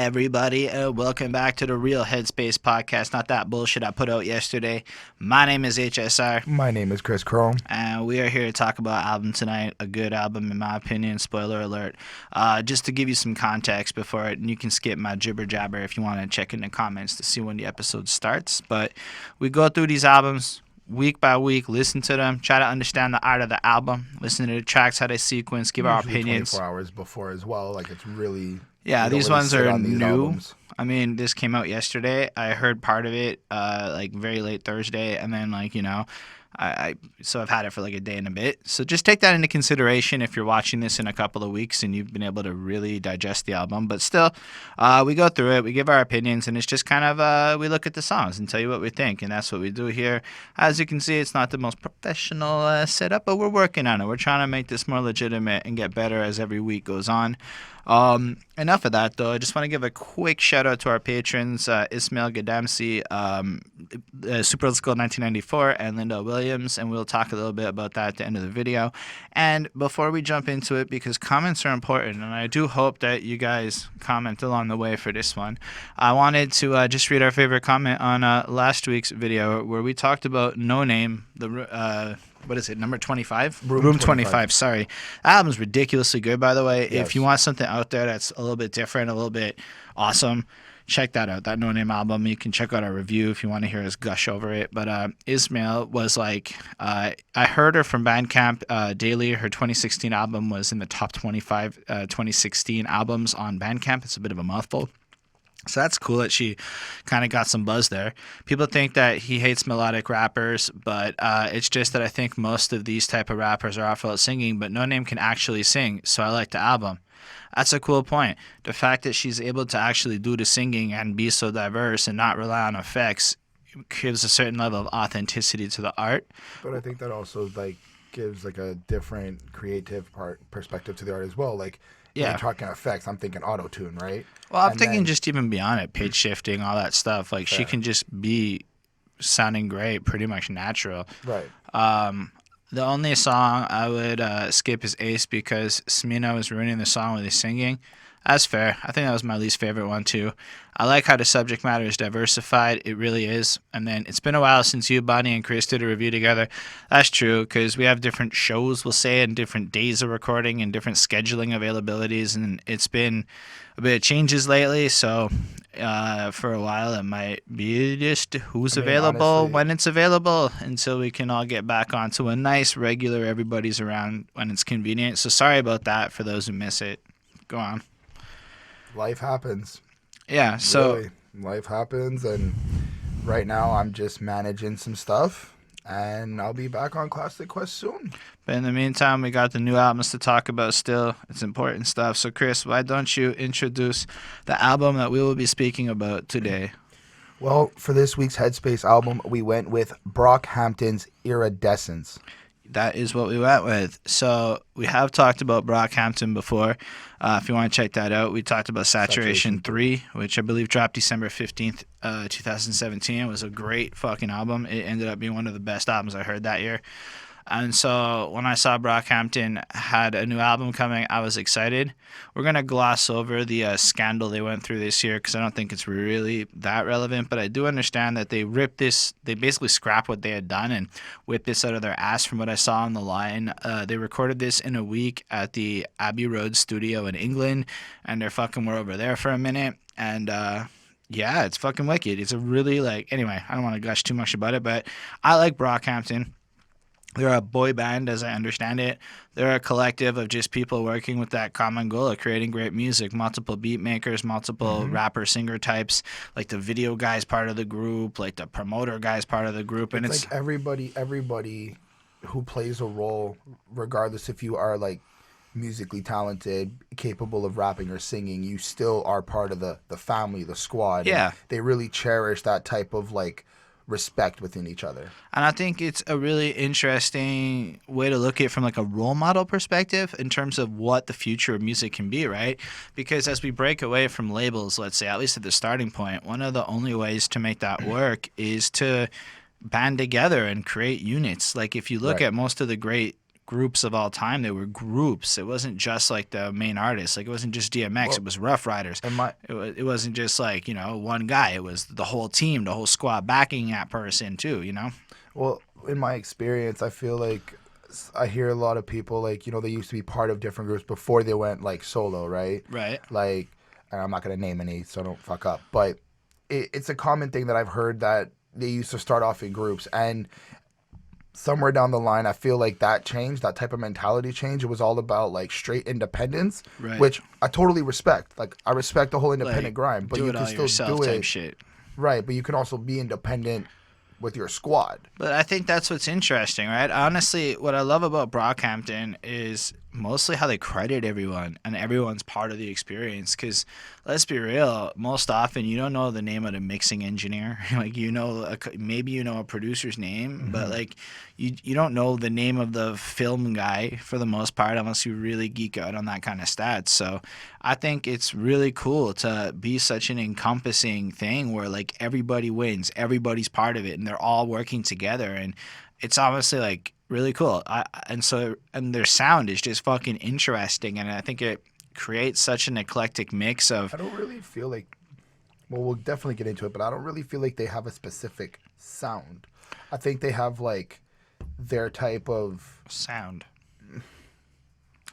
everybody, and welcome back to the Real Headspace podcast. Not that bullshit I put out yesterday. My name is HSR. My name is Chris Chrome. And we are here to talk about album tonight. A good album, in my opinion. Spoiler alert. Just to give you some context before it, and you can skip my jibber jabber if you want to check in the comments to see when the episode starts. But we go through these albums week by week, listen to them, try to understand the art of the album, listen to the tracks, how they sequence, give our opinions. 24 hours before as well. Like, it's really... Yeah, these really ones are these new. albums. I mean, this came out yesterday. I heard part of it like very late Thursday, and then so I've had it for like a day and a bit. So just take that into consideration if you're watching this in a couple of weeks and you've been able to really digest the album. But still, we go through it, we give our opinions, and it's just kind of we look at the songs and tell you what we think, and that's what we do here. As you can see, it's not the most professional setup, but we're working on it. We're trying to make this more legitimate and get better as every week goes on. Enough of that, though. I just want to give a quick shout out to our patrons, Ismail Gadamsi, Super Old School 1994, and Linda Williams, and we'll talk a little bit about that at the end of the video. And before we jump into it, because comments are important, and I do hope that you guys comment along the way for this one, I wanted to just read our favorite comment on last week's video where we talked about No Name, what is it, number 25? Room 25, sorry. That album's ridiculously good, by the way. Yes. If you want something out there that's a little bit different, a little bit awesome, check that out, that No Name album. You can check out our review if you want to hear us gush over it. But Ismail was like, I heard her from Bandcamp daily. Her 2016 album was in the top 25 2016 albums on Bandcamp. It's a bit of a mouthful. So that's cool that she kind of got some buzz there. People think that he hates melodic rappers, but it's just that I think most of these type of rappers are awful at singing, but No Name can actually sing, so I like the album. That's a cool point. The fact that she's able to actually do the singing and be so diverse and not rely on effects gives a certain level of authenticity to the art. But I think that also gives a different creative perspective to the art as well. Yeah. You're talking effects, I'm thinking auto-tune, right? Well, I'm thinking just even beyond it, pitch shifting, all that stuff. Like, Fair. she can just be sounding great, pretty much natural. Right. The only song I would skip is Ace because Smino is ruining the song with his singing. That's fair. I think that was my least favorite one, too. I like how the subject matter is diversified. It really is. And then it's been a while since you, Bonnie, and Chris did a review together. That's true, because we have different shows, we'll say, and different days of recording and different scheduling availabilities. And it's been a bit of changes lately. So for a while, it might be just who's available, honestly, when it's available, until we can all get back onto a nice, regular, everybody's around when it's convenient. So sorry about that for those who miss it. Go on. Life happens. Yeah, so... Really, life happens, and right now I'm just managing some stuff, and I'll be back on Classic Quest soon. But in the meantime, we got the new albums to talk about still. It's important stuff. So, Chris, why don't you introduce the album that we will be speaking about today? Well, for this week's Headspace album, we went with Brockhampton's Iridescence. That is what we went with. So we have talked about Brockhampton before. If you want to check that out, we talked about Saturation 3, which I believe dropped December 15th, 2017. It was a great fucking album. It ended up being one of the best albums I heard that year. And so when I saw Brockhampton had a new album coming, I was excited. We're going to gloss over the scandal they went through this year because I don't think it's really that relevant. But I do understand that they ripped this, they basically scrapped what they had done and whipped this out of their ass from what I saw on the line. They recorded this in a week at the Abbey Road studio in England, and they're fucking were over there for a minute. And yeah, it's fucking wicked. It's a really anyway, I don't want to gush too much about it, but I like Brockhampton. They're a boy band, as I understand it. They're a collective of just people working with that common goal of creating great music. Multiple beat makers, multiple rapper, singer types. Like the video guy's part of the group, like the promoter guy's part of the group. And it's like everybody who plays a role, regardless if you are musically talented, capable of rapping or singing, you still are part of the family, the squad. Yeah. And they really cherish that type of respect within each other. And I think it's a really interesting way to look at it from a role model perspective in terms of what the future of music can be, right? Because as we break away from labels, let's say, at least at the starting point, one of the only ways to make that work is to band together and create units. If you look at most of the great groups of all time. They were groups. It wasn't just like the main artist. Like it wasn't just DMX. It was Rough Riders. It wasn't just like, you know, one guy. It was the whole team, the whole squad backing that person too, you know? Well, in my experience, I feel like I hear a lot of people, like, you know, they used to be part of different groups before they went, like, solo, right? Right. Like, and I'm not going to name any, so don't fuck up. But it's a common thing that I've heard that they used to start off in groups. And somewhere down the line, I feel like that changed, that type of mentality change. It was all about, like, straight independence, right. which I totally respect. Like, I respect the whole independent like, grind. But you can still yourself do type it. Shit. Right, but you can also be independent with your squad. But I think that's what's interesting, right? Honestly, what I love about Brockhampton is mostly how they credit everyone, and everyone's part of the experience. Because let's be real, most often you don't know the name of the mixing engineer. Like, you know, maybe you know a producer's name, but like you don't know the name of the film guy for the most part, unless you really geek out on that kind of stats. So I think it's really cool to be such an encompassing thing where like everybody wins, everybody's part of it, and they're all working together, and it's honestly like really cool. And their sound is just fucking interesting, and I think it creates such an eclectic mix of. I don't really feel like, well, we'll definitely get into it, but I don't really feel like they have a specific sound. I think they have like their type of sound.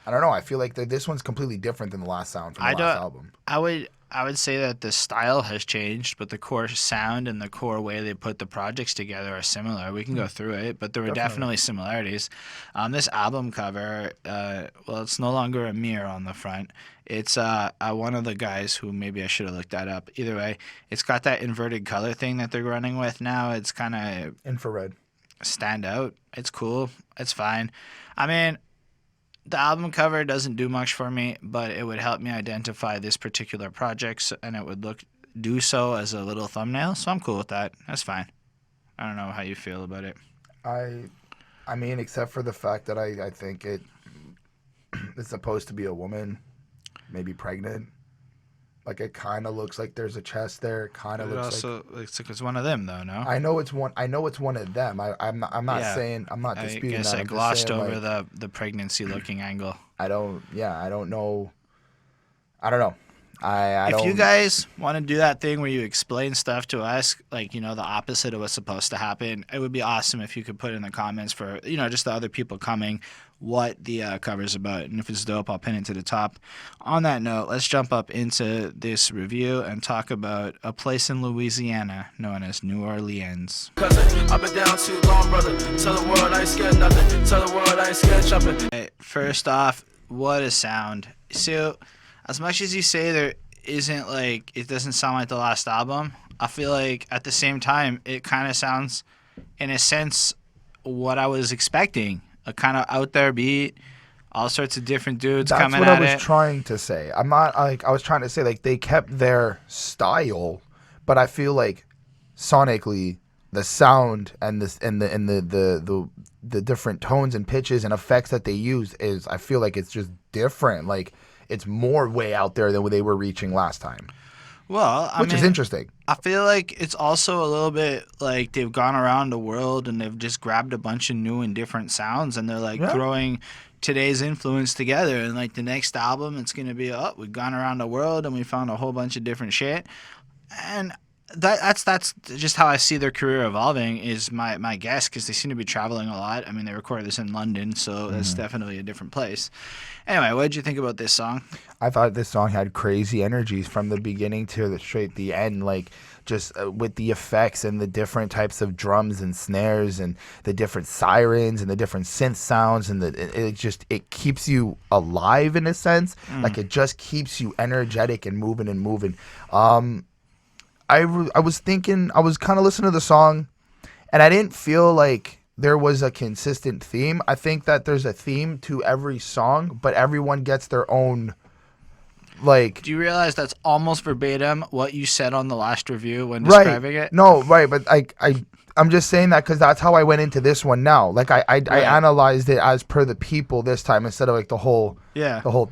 I don't know. I feel like this one's completely different than the last sound from the last album. I would say that the style has changed, but the core sound and the core way they put the projects together are similar. We can go through it, but there were definitely similarities. This album cover, well, it's no longer a mirror on the front. It's one of the guys who maybe I should have looked that up. Either way, it's got that inverted color thing that they're running with now. It's kind of infrared. Stand out. It's cool. It's fine. I mean, the album cover doesn't do much for me, but it would help me identify this particular project, and it would do so as a little thumbnail, so I'm cool with that. That's fine. I don't know how you feel about it. I mean, except for the fact that I think it's supposed to be a woman, maybe pregnant. Like, it kind of looks like there's a chest there. Kind of looks like it's one of them, though. No, I know it's one. I know it's one of them. I'm not saying. I'm not disputing that. I glossed over the pregnancy looking angle. I don't know. I don't know. If you guys want to do that thing where you explain stuff to us, like, you know, the opposite of what's supposed to happen, it would be awesome if you could put in the comments for, you know, just the other people coming what the cover's about. And if it's dope, I'll pin it to the top. On that note, let's jump up into this review and talk about a place in Louisiana known as New Orleans. I've been down too long, brother. Tell the world I ain't scared nothing. Tell the world I ain't scared jumping. Hey, first off, what a sound. So, as much as you say there isn't, like, it doesn't sound like the last album, I feel like at the same time it kind of sounds, in a sense, what I was expecting. A kind of out there beat, all sorts of different dudes coming at it. That's what I was trying to say. I'm not, like, I was trying to say, like, they kept their style, but I feel like sonically the sound and the different tones and pitches and effects that they use is, I feel like it's just different. Like, it's more way out there than they were reaching last time. Well, which is interesting. I feel like it's also a little bit like they've gone around the world and they've just grabbed a bunch of new and different sounds, and they're like throwing today's influence together. And like the next album, it's going to be, we've gone around the world and we found a whole bunch of different shit. And that's just how I see their career evolving, is my guess, because they seem to be traveling a lot. I mean, they recorded this in London, so that's definitely a different place. Anyway, what did you think about this song? I thought this song had crazy energies from the beginning to the end, like just with the effects and the different types of drums and snares and the different sirens and the different synth sounds, and it keeps you alive in a sense. Like, it just keeps you energetic and moving. I was thinking, I was kind of listening to the song, and I didn't feel like there was a consistent theme. I think that there's a theme to every song, but everyone gets their own, like... Do you realize that's almost verbatim what you said on the last review when describing it? No, right, but I'm just saying that because that's how I went into this one now. Like, I analyzed it as per the people this time instead of, like, the whole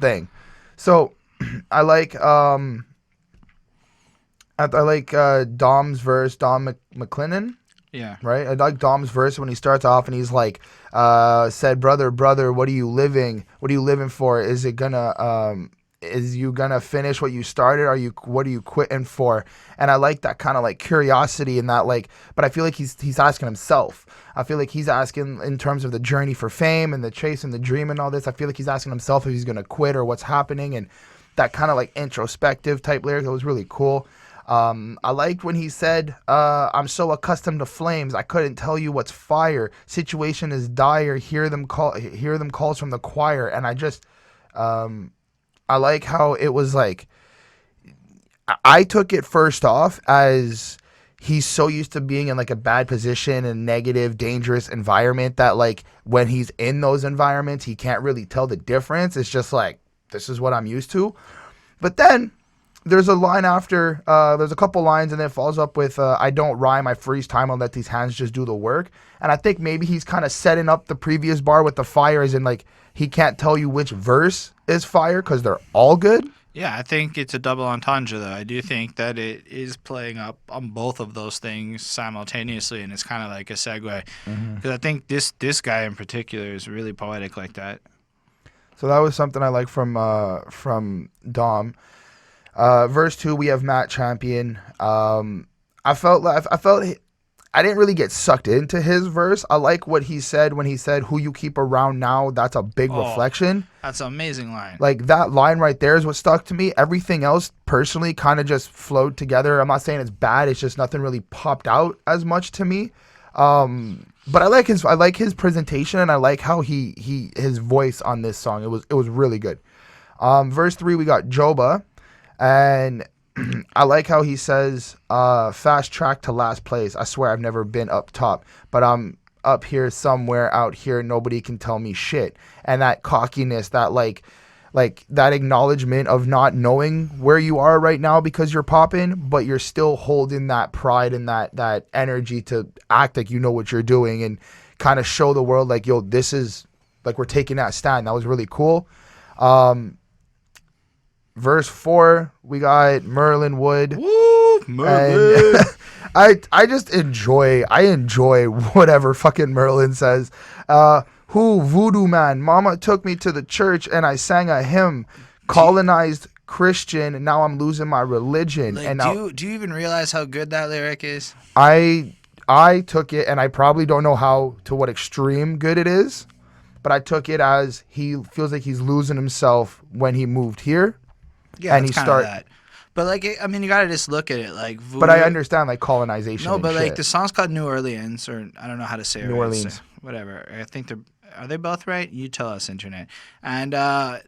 thing. So, I like... I like Dom's verse, Dom McClennan. Yeah. Right? I like Dom's verse when he starts off and he's like, said, brother, what are you living for? Is you gonna finish what you started? What are you quitting for? And I like that kind of like curiosity and that like, but I feel like he's asking himself. I feel like he's asking in terms of the journey for fame and the chase and the dream and all this. I feel like he's asking himself if he's gonna quit or what's happening, and that kind of like introspective type lyric. That was really cool. I liked when he said, I'm so accustomed to flames, I couldn't tell you what's fire. Situation is dire, hear them calls from the choir. And I like how it was like, I took it first off as he's so used to being in like a bad position and negative, dangerous environment that like when he's in those environments, he can't really tell the difference. It's just like, this is what I'm used to. But then there's a line after, there's a couple lines and then it follows up with, I don't rhyme, I freeze time, I'll let these hands just do the work. And I think maybe he's kind of setting up the previous bar with the fire as in like, he can't tell you which verse is fire because they're all good. Yeah, I think it's a double entendre, though. I do think that it is playing up on both of those things simultaneously, and it's kind of like a segue. Because I think this guy in particular is really poetic like that. So that was something I like from Dom. Verse 2, we have Matt Champion. I felt I didn't really get sucked into his verse. I like what he said when he said, who you keep around now, that's a big reflection. That's an amazing line. Like, that line right there is what stuck to me. Everything else, personally, kind of just flowed together. I'm not saying it's bad. It's just nothing really popped out as much to me. But I like his presentation, and I like how his voice on this song. It was really good. Verse 3, we got Joba, and I like how he says, fast track to last place. I swear I've never been up top, but I'm up here somewhere out here. Nobody can tell me shit. And that cockiness, that like that acknowledgement of not knowing where you are right now because you're popping, but you're still holding that pride and that energy to act like you know what you're doing and kind of show the world like, yo, this is like, we're taking that stand. That was really cool. Verse 4, we got Merlin Wood. Woo, Merlin. I just enjoy whatever fucking Merlin says. Who voodoo man? Mama took me to the church and I sang a hymn. Colonized Christian, and now I'm losing my religion. Like, and now, do you even realize how good that lyric is? I took it, and I probably don't know to what extreme good it is, but I took it as he feels like he's losing himself when he moved here. Yeah, and he started that. But like, I mean, you gotta just look at it like. Voodoo. But I understand like colonization. No, but like shit. the song's called New Orleans, or I don't know how to say it. New Orleans. Whatever. I think are they both right? You tell us, internet. And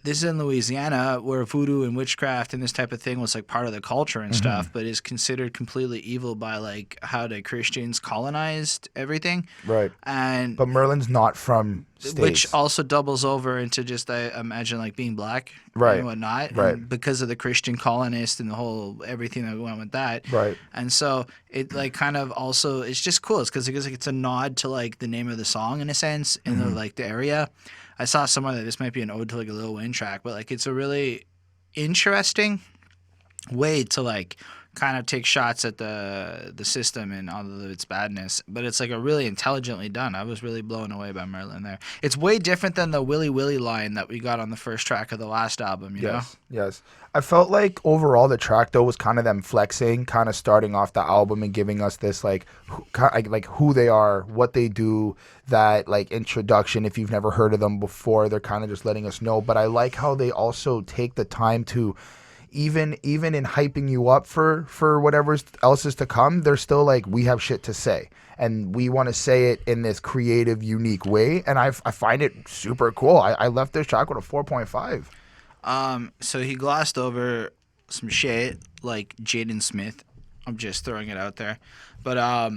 this is in Louisiana, where voodoo and witchcraft and this type of thing was like part of the culture and stuff, but is considered completely evil by like how the Christians colonized everything. Right. But Merlin's not from States. Which also doubles over into just, I imagine, like being black and whatnot. Right. And because of the Christian colonists and the whole everything that went with that. Right. And so it like kind of also, it's just cool. It's because it's a nod to like the name of the song in a sense in the like the area. I saw somewhere that this might be an ode to like a Lil Wayne track, but like it's a really interesting way to like kind of take shots at the system and all of its badness, but it's like a really intelligently done. I was really blown away by Merlin there. It's way different than the Willy Willy line that we got on the first track of the last album, you know? Yes. I felt like overall the track though was kind of them flexing, kind of starting off the album and giving us this like who they are, what they do, that like introduction. If you've never heard of them before, they're kind of just letting us know. But I like how they also take the time to even in hyping you up for whatever else is to come, they're still like, we have shit to say. And we want to say it in this creative, unique way. And I find it super cool. I left this track with a 4.5. So he glossed over some shit like Jaden Smith. I'm just throwing it out there. But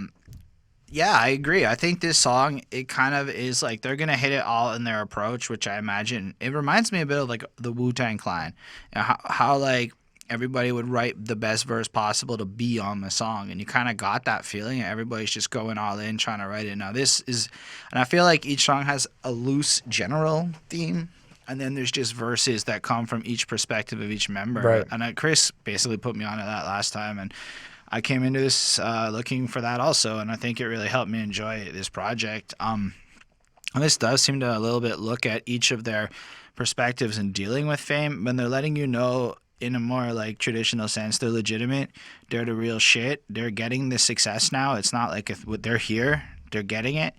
yeah, I agree. I think this song, it kind of is like they're going to hit it all in their approach, which I imagine, it reminds me a bit of like the Wu-Tang Clan. How like everybody would write the best verse possible to be on the song. And you kind of got that feeling. Everybody's just going all in, trying to write it. Now this is, and I feel like each song has a loose general theme. And then there's just verses that come from each perspective of each member. Right. And Chris basically put me on to that last time. And I came into this looking for that also, and I think it really helped me enjoy this project. And this does seem to a little bit look at each of their perspectives in dealing with fame when they're letting you know in a more like traditional sense they're legitimate, they're the real shit, they're getting the success now. It's not like if they're here, they're getting it,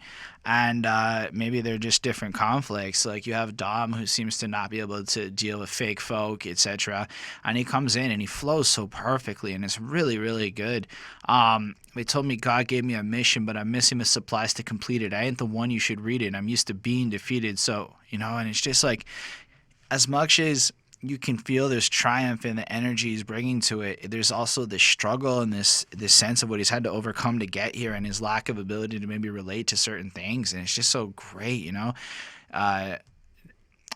and maybe they're just different conflicts. Like you have Dom, who seems to not be able to deal with fake folk, etc., and he comes in and he flows so perfectly, and it's really, really good. They told me God gave me a mission, but I'm missing the supplies to complete it. I ain't the one you should read it. I'm used to being defeated, so and it's just like, as much as you can feel there's triumph in the energy he's bringing to it, there's also this struggle and this sense of what he's had to overcome to get here, and his lack of ability to maybe relate to certain things, and it's just so great.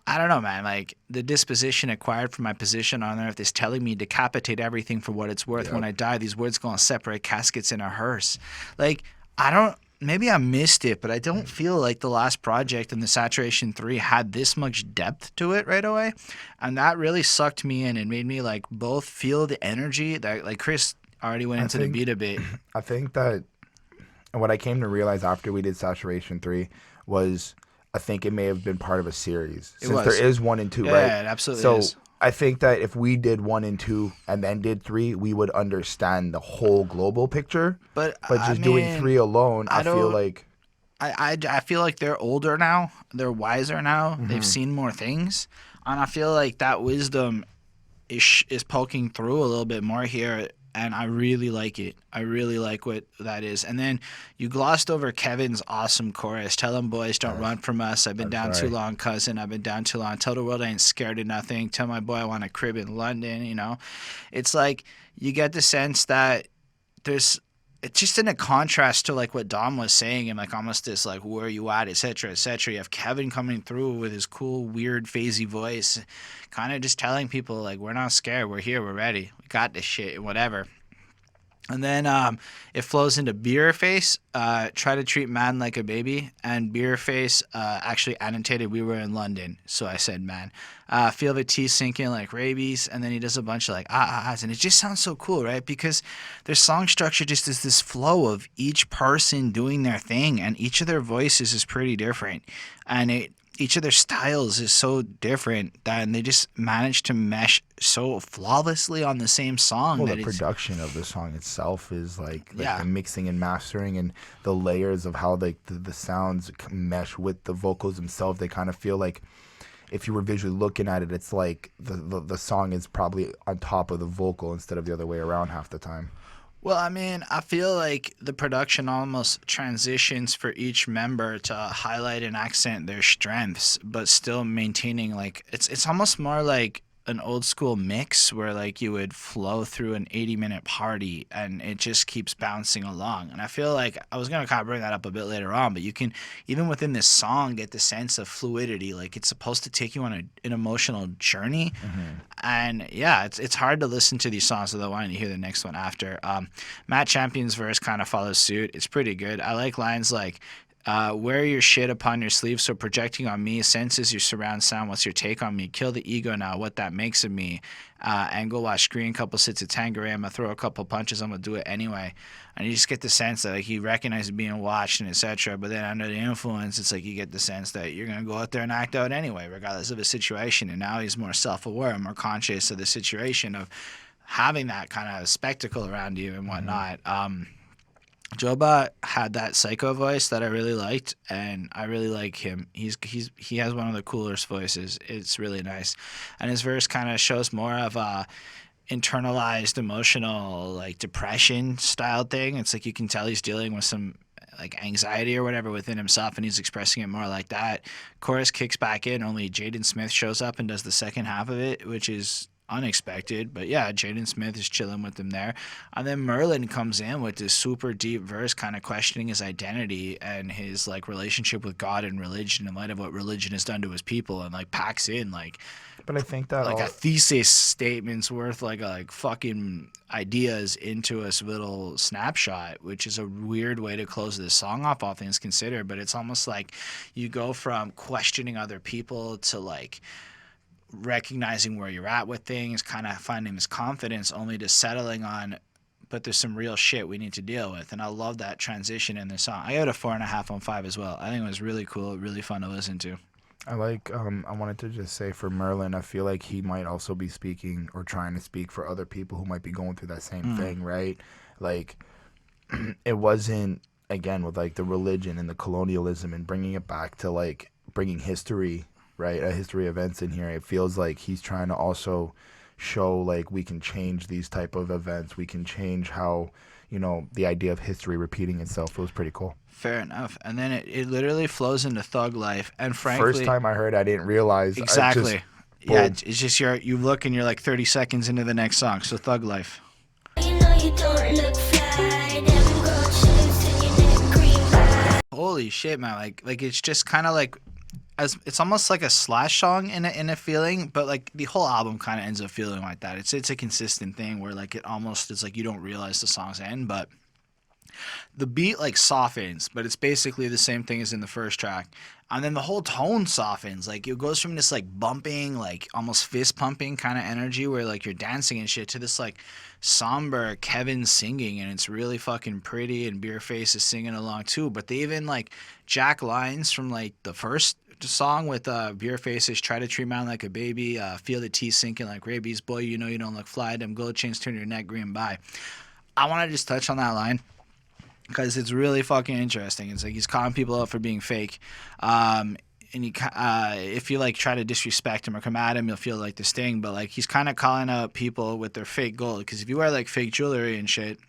I don't know, man. Like the disposition acquired from my position on earth is telling me decapitate everything for what it's worth. Yep. When I die, these words gonna separate caskets in a hearse. Like maybe I missed it, but I don't feel like the last project in the Saturation 3 had this much depth to it right away. And that really sucked me in and made me like both feel the energy that like Chris already went into the beat a bit. I think that what I came to realize after we did Saturation 3 was I think it may have been part of a series. Since there is 1 and 2, right? Yeah, it absolutely is. I think that if we did 1 and 2 and then did 3, we would understand the whole global picture. But doing 3 alone, I feel like I feel like they're older now. They're wiser now. Mm-hmm. They've seen more things, and I feel like that wisdom is poking through a little bit more here. And I really like it. I really like what that is. And then you glossed over Kevin's awesome chorus. Tell them boys don't run from us. I've been down too long, cousin. I've been down too long. Tell the world I ain't scared of nothing. Tell my boy I want a crib in London, It's like you get the sense that it's just in a contrast to like what Dom was saying and like almost this like where you at, etc., etc. You have Kevin coming through with his cool, weird, phasey voice, kind of just telling people like we're not scared, we're here, we're ready, we got this shit, whatever. And then it flows into Beerface, try to treat man like a baby, and Beerface actually annotated we were in London, so I said man. Feel the tea sinking like rabies, and then he does a bunch of like ahs, and it just sounds so cool, right? Because their song structure just is this flow of each person doing their thing, and each of their voices is pretty different, and each of their styles is so different that they just manage to mesh so flawlessly on the same song. Well, the production of the song itself is like the mixing and mastering and the layers of how the sounds mesh with the vocals themselves. They kind of feel like if you were visually looking at it, it's like the song is probably on top of the vocal instead of the other way around half the time. Well, I mean, I feel like the production almost transitions for each member to highlight and accent their strengths, but still maintaining like it's almost more like an old school mix where like you would flow through an 80-minute party and it just keeps bouncing along. And I feel like I was going to kind of bring that up a bit later on, but you can even within this song get the sense of fluidity. Like it's supposed to take you on an emotional journey. Mm-hmm. And yeah, it's hard to listen to these songs without wanting to hear the next one after. Matt Champion's verse kind of follows suit. It's pretty good. I like lines like wear your shit upon your sleeve, so projecting on me senses your surround sound. What's your take on me? Kill the ego now, what that makes of me. And go watch screen, couple sits of Tangeray. I'm gonna throw a couple punches, I'm gonna do it anyway. And you just get the sense that like he recognizes being watched and etc. But then under the influence, it's like you get the sense that you're gonna go out there and act out anyway, regardless of the situation. And now he's more self-aware, more conscious of the situation of having that kind of spectacle around you and whatnot. Joba had that psycho voice that I really liked, and I really like him. He has one of the coolest voices. It's really nice, and his verse kind of shows more of a internalized emotional like depression style thing. It's like you can tell he's dealing with some like anxiety or whatever within himself, and he's expressing it more like that. Chorus kicks back in, only Jaden Smith shows up and does the second half of it, which is unexpected, but yeah, Jaden Smith is chilling with them there. And then Merlin comes in with this super deep verse kind of questioning his identity and his like relationship with God and religion in light of what religion has done to his people, and like packs in like, but I think that like a thesis statement's worth like fucking ideas into a little snapshot, which is a weird way to close this song off, all things considered. But it's almost like you go from questioning other people to like recognizing where you're at with things, kind of finding this confidence, only to settling on but there's some real shit we need to deal with. And I love that transition in the song. I got a 4.5 on 5 as well. I think it was really cool, really fun to listen to. I wanted to just say for Merlin, I feel like he might also be speaking or trying to speak for other people who might be going through that same thing, right? Like, it wasn't, again, with like the religion and the colonialism and bringing it back to like bringing history, right? A history events in here. It feels like he's trying to also show like we can change these type of events. We can change how, you know, the idea of history repeating itself. It was pretty cool. Fair enough. And then it literally flows into thug life. And frankly, first time I heard, I didn't realize. Exactly. It's just you look and you're like 30 seconds into the next song. So thug life. You know you don't look fly. Them gold chains and your neck green. Holy shit, man! Like it's just kind of like, it's almost like a Slash song in a feeling, but like the whole album kind of ends up feeling like that. It's a consistent thing where like it almost is like you don't realize the songs end, but the beat like softens, but it's basically the same thing as in the first track. And then the whole tone softens. Like it goes from this like bumping, like almost fist pumping kind of energy where like you're dancing and shit to this like somber Kevin singing, and it's really fucking pretty, and Beerface is singing along too. But they even like jack lines from like the first song with Beerface's try to treat man like a baby, feel the tea sinking like rabies, boy you know you don't look fly, them gold chains turn your neck green by. I want to just touch on that line because it's really fucking interesting. It's like he's calling people out for being fake, and if you like try to disrespect him or come at him, you'll feel like the sting. But like he's kind of calling out people with their fake gold, because if you wear like fake jewelry and shit,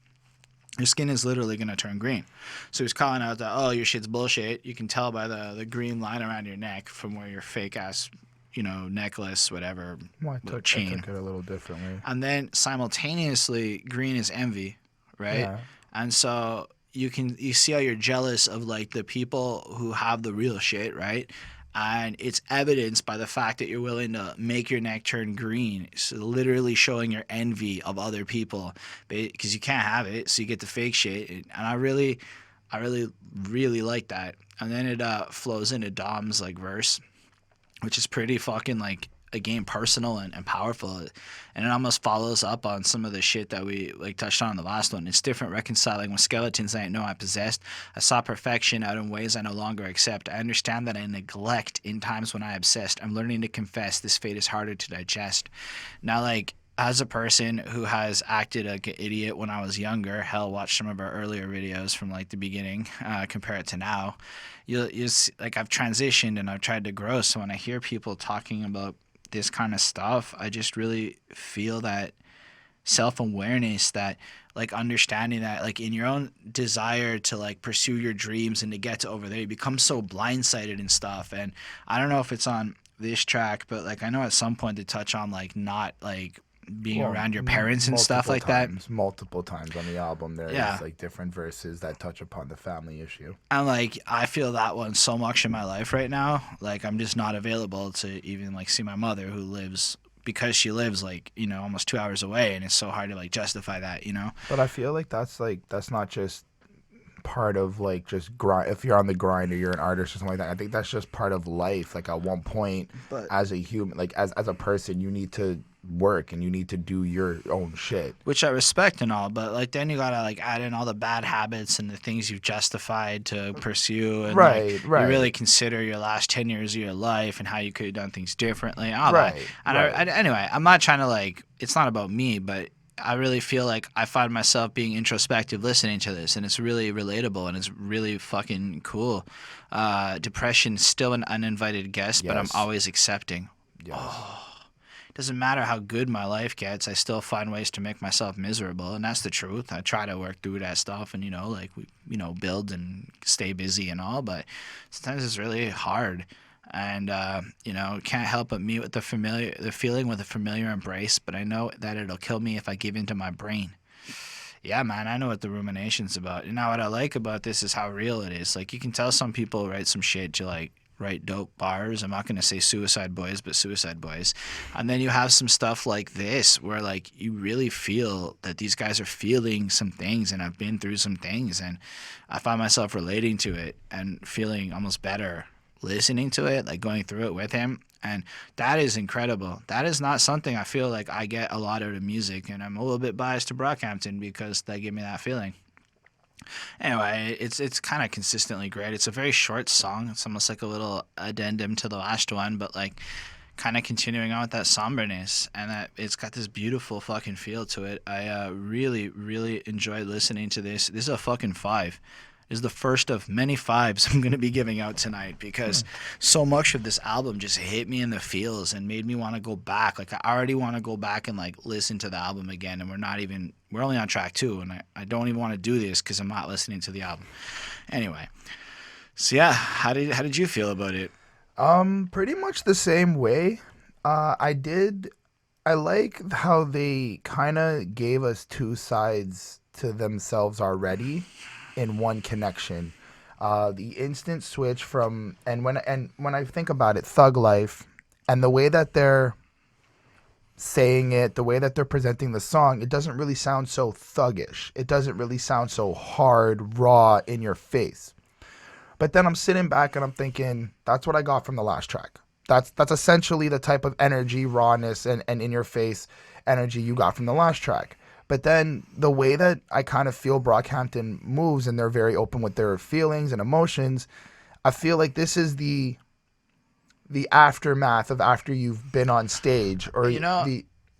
your skin is literally gonna turn green. So he's calling out that, oh, your shit's bullshit. You can tell by the green line around your neck from where your fake ass, you know, necklace, whatever, Well, I took it a little differently. And then simultaneously, green is envy, right? Yeah. And so you see how you're jealous of like the people who have the real shit, right? And it's evidenced by the fact that you're willing to make your neck turn green. So literally showing your envy of other people, because you can't have it, so you get the fake shit. And I really like that. And then it flows into Dom's like verse, which is pretty fucking like, again, personal and powerful, and it almost follows up on some of the shit that we like touched on in the last one. It's different reconciling with skeletons I didn't know I possessed. I saw perfection out in ways I no longer accept. I understand that I neglect in times when I obsessed. I'm learning to confess this fate is harder to digest. Now, like, as a person who has acted like an idiot when I was younger, hell, watch some of our earlier videos from like the beginning, compare it to now, you see, like, I've transitioned and I've tried to grow. So when I hear people talking about this kind of stuff, I just really feel that self-awareness, that like understanding that like in your own desire to like pursue your dreams and to get to over there, you become so blindsided and stuff. And I don't know if it's on this track, but like I know at some point they touch on like not like being around your parents and stuff like that. Multiple times on the album, there's like different verses that touch upon the family issue. And like I feel that one so much in my life right now. Like I'm just not available to even like see my mother, who lives, because she lives like, you know, almost 2 hours away, and it's so hard to like justify that, you know. But I feel like that's not just part of like just grind. If you're on the grind or you're an artist or something like that, I think that's just part of life. Like at one point, as a human, like as a person, you need to work and you need to do your own shit, which I respect and all, but like then you gotta like add in all the bad habits and the things you've justified to pursue, and right. You really consider your last 10 years of your life and how you could have done things differently, all that. And anyway, I'm not trying to like, it's not about me, but I really feel like I find myself being introspective listening to this, and it's really relatable and it's really fucking cool. Depression's still an uninvited guest, but I'm always accepting. Doesn't matter how good my life gets, I still find ways to make myself miserable, and that's the truth. I try to work through that stuff and, you know, like, we build and stay busy and all, but sometimes it's really hard. And, you know, can't help but meet with the feeling with a familiar embrace, but I know that it'll kill me if I give into my brain. Yeah, man, I know what the rumination's about. And now what I like about this is how real it is. Like, you can tell some people write some shit to, like, write dope bars. I'm not going to say Suicide Boys, but Suicide Boys. And then you have some stuff like this where like you really feel that these guys are feeling some things and have been through some things, and I find myself relating to it and feeling almost better listening to it, like going through it with him. And that is incredible. That is not something I feel like I get a lot out of music, and I'm a little bit biased to Brockhampton because they give me that feeling. Anyway, it's kind of consistently great. It's a very short song. It's almost like a little addendum to the last one, but like kind of continuing on with that somberness, and that it's got this beautiful fucking feel to it. I really, really enjoyed listening to this. This is a fucking 5. This is the first of many 5s I'm going to be giving out tonight because so much of this album just hit me in the feels and made me want to go back. Like, I already want to go back and like listen to the album again, and we're only on track 2, and I don't even want to do this because I'm not listening to the album. Anyway, so yeah, how did you feel about it? Pretty much the same way. I like how they kind of gave us 2 sides to themselves already in one connection. The instant switch from when I think about it, Thug Life, and the way that they're saying it, the way that they're presenting the song, it doesn't really sound so thuggish. It doesn't really sound so hard, raw, in your face. But then I'm sitting back and I'm thinking, that's what I got from the last track. That's essentially the type of energy, rawness, and in your face energy you got from the last track. But then the way that I kind of feel Brockhampton moves, and they're very open with their feelings and emotions, I feel like this is the aftermath of after you've been on stage, or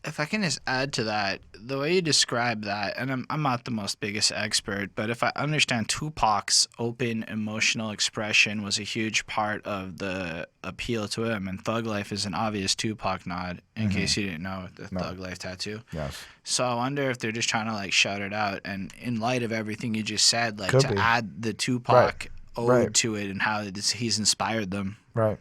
if I can just add to that, the way you describe that, and I'm not the most biggest expert, but if I understand, Tupac's open emotional expression was a huge part of the appeal to him, and Thug Life is an obvious Tupac nod, in case you didn't know, the Thug Life tattoo. Yes. So I wonder if they're just trying to like shout it out, and in light of everything you just said, like Could be. add the Tupac ode Right. to it and how he's inspired them. Right.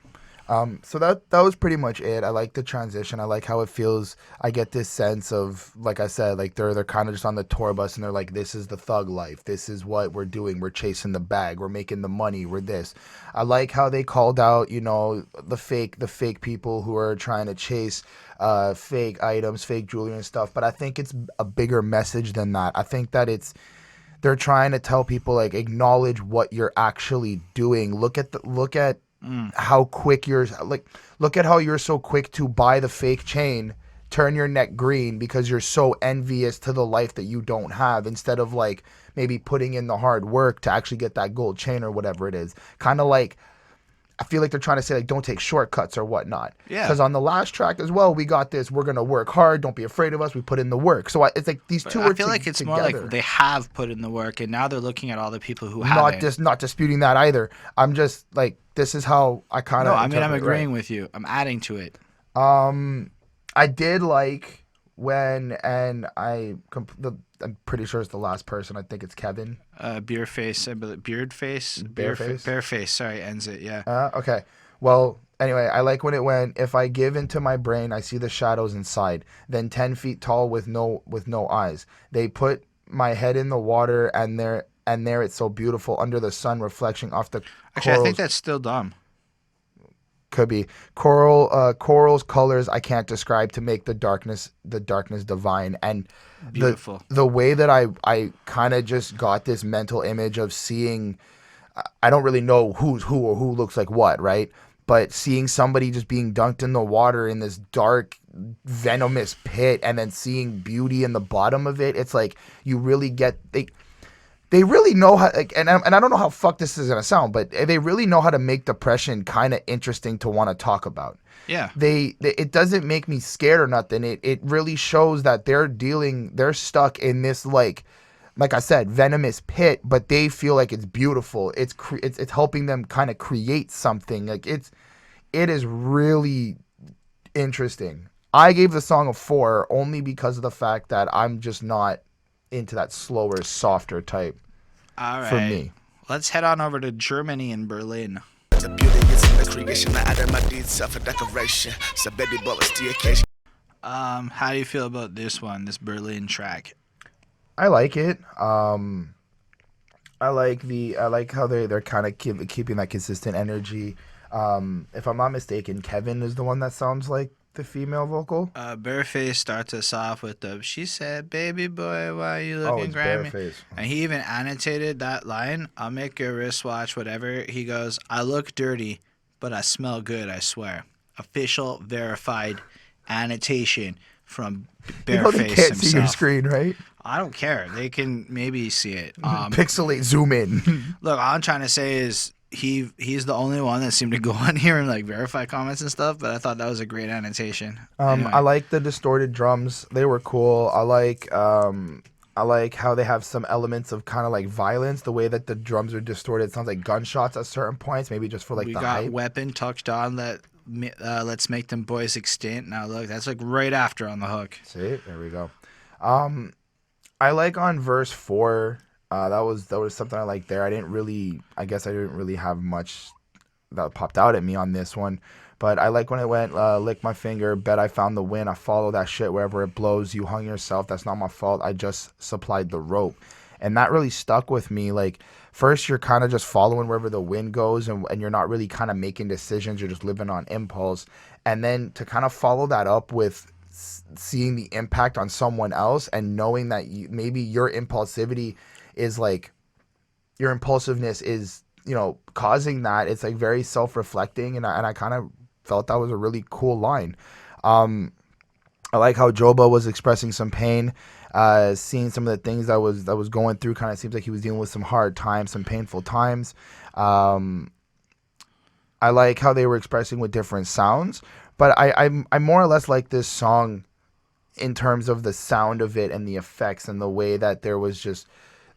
So that was pretty much it. I like the transition. I like how it feels. I get this sense of, like I said, like they're kind of just on the tour bus, and they're like, this is the thug life. This is what we're doing. We're chasing the bag. We're making the money. We're this. I like how they called out, the fake people who are trying to chase fake items, fake jewelry and stuff. But I think it's a bigger message than that. I think that they're trying to tell people, like, acknowledge what you're actually doing. Look at how quick look at how you're so quick to buy the fake chain, turn your neck green because you're so envious to the life that you don't have, instead of like maybe putting in the hard work to actually get that gold chain or whatever it is. Kind of like, I feel like they're trying to say, like, don't take shortcuts or whatnot. Yeah. Because on the last track as well, we got this. We're gonna work hard. Don't be afraid of us. We put in the work. So it's like these two. I feel like it's more like they have put in the work, and now they're looking at all the people who not haven't. not disputing that either. I'm just like, this is how I kind of. No, I mean, I'm agreeing with you. I'm adding to it. I did like when, and I'm pretty sure it's the last person. I think it's Kevin. Beardface, I believe. Bearface. Sorry, ends it. Yeah. Okay. Well, anyway, I like when it went, if I give into my brain, I see the shadows inside. Then 10 feet tall with no eyes. They put my head in the water, and there it's so beautiful under the sun, reflecting off the. Actually, I think that's still dumb. Could be coral's colors I can't describe to make the darkness divine. And Beautiful. The way that I kind of just got this mental image of seeing, I don't really know who's who or who looks like what, right? But seeing somebody just being dunked in the water in this dark, venomous pit, and then seeing beauty in the bottom of it, it's like you really get they really know how, like, and I don't know how fucked this is gonna sound, but they really know how to make depression kind of interesting to want to talk about. Yeah. It doesn't make me scared or nothing. It really shows that they're stuck in this, like I said, venomous pit, but they feel like it's beautiful. It's helping them kind of create something. Like it is really interesting. I gave the song a 4 only because of the fact that I'm just not into that slower, softer type. All right. For me. Let's head on over to Germany and Berlin. The beauty is in the creation. I added my deeds, self-decoration. So baby boy was the occasion. How do you feel about this one, this Berlin track? I like it. I like how they're kind of keeping that consistent energy. If I'm not mistaken, Kevin is the one that sounds like the female vocal. Bearface starts us off with she said, baby boy, why you looking it's grimy? Bearface. And he even annotated that line, I'll make your wristwatch, whatever. He goes, I look dirty, but I smell good, I swear. official verified annotation from You know they Bareface can't see your himself. screen, right? I don't care. They can maybe see it. Pixelate, zoom in. Look, all I'm trying to say is he's the only one that seemed to go on here and like verify comments and stuff. But I thought that was a great annotation. Anyway. I like the distorted drums. They were cool. I like how they have some elements of kind of like violence. The way that the drums are distorted, it sounds like gunshots at certain points. Maybe just for like we the got hype. Weapon touched on that. Let's make them boys extinct. Now look, that's like right after on the hook. See, there we go. I like on verse 4. That was something I liked there. I guess I didn't really have much that popped out at me on this one. But I like when it went, lick my finger, bet I found the win. I follow that shit wherever it blows. You hung yourself. That's not my fault. I just supplied the rope. And that really stuck with me. Like, first, you're kind of just following wherever the wind goes, and you're not really kind of making decisions. You're just living on impulse. And then to kind of follow that up with seeing the impact on someone else and knowing that maybe your impulsivity is like, your impulsiveness is, causing that. It's like very self-reflecting, and I kind of felt that was a really cool line. I like how Joba was expressing some pain, seeing some of the things that was going through. Kind of seems like he was dealing with some hard times, some painful times. I like how they were expressing with different sounds, but I more or less like this song in terms of the sound of it and the effects and the way that there was just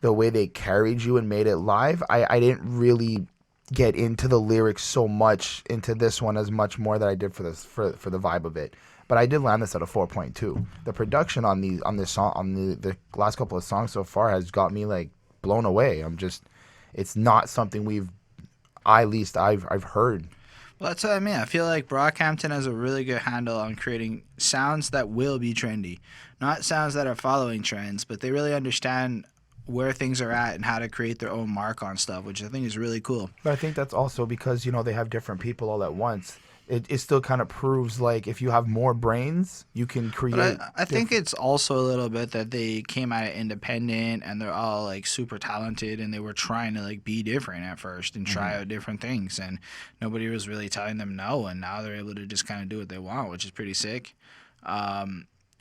the way they carried you and made it live. I didn't really get into the lyrics so much into this one as much more that I did for the vibe of it. But I did land this at a 4.2. The production on this song, on the last couple of songs so far, has got me like blown away. It's not something I've heard. Well, that's what I mean. I feel like Brockhampton has a really good handle on creating sounds that will be trendy, not sounds that are following trends, but they really understand where things are at and how to create their own mark on stuff, which I think is really cool. But I think that's also because, they have different people all at once. It still kind of proves like if you have more brains, you can create. But I think it's also a little bit that they came out independent and they're all like super talented and they were trying to like be different at first and try out different things, and nobody was really telling them no, and now they're able to just kind of do what they want, which is pretty sick.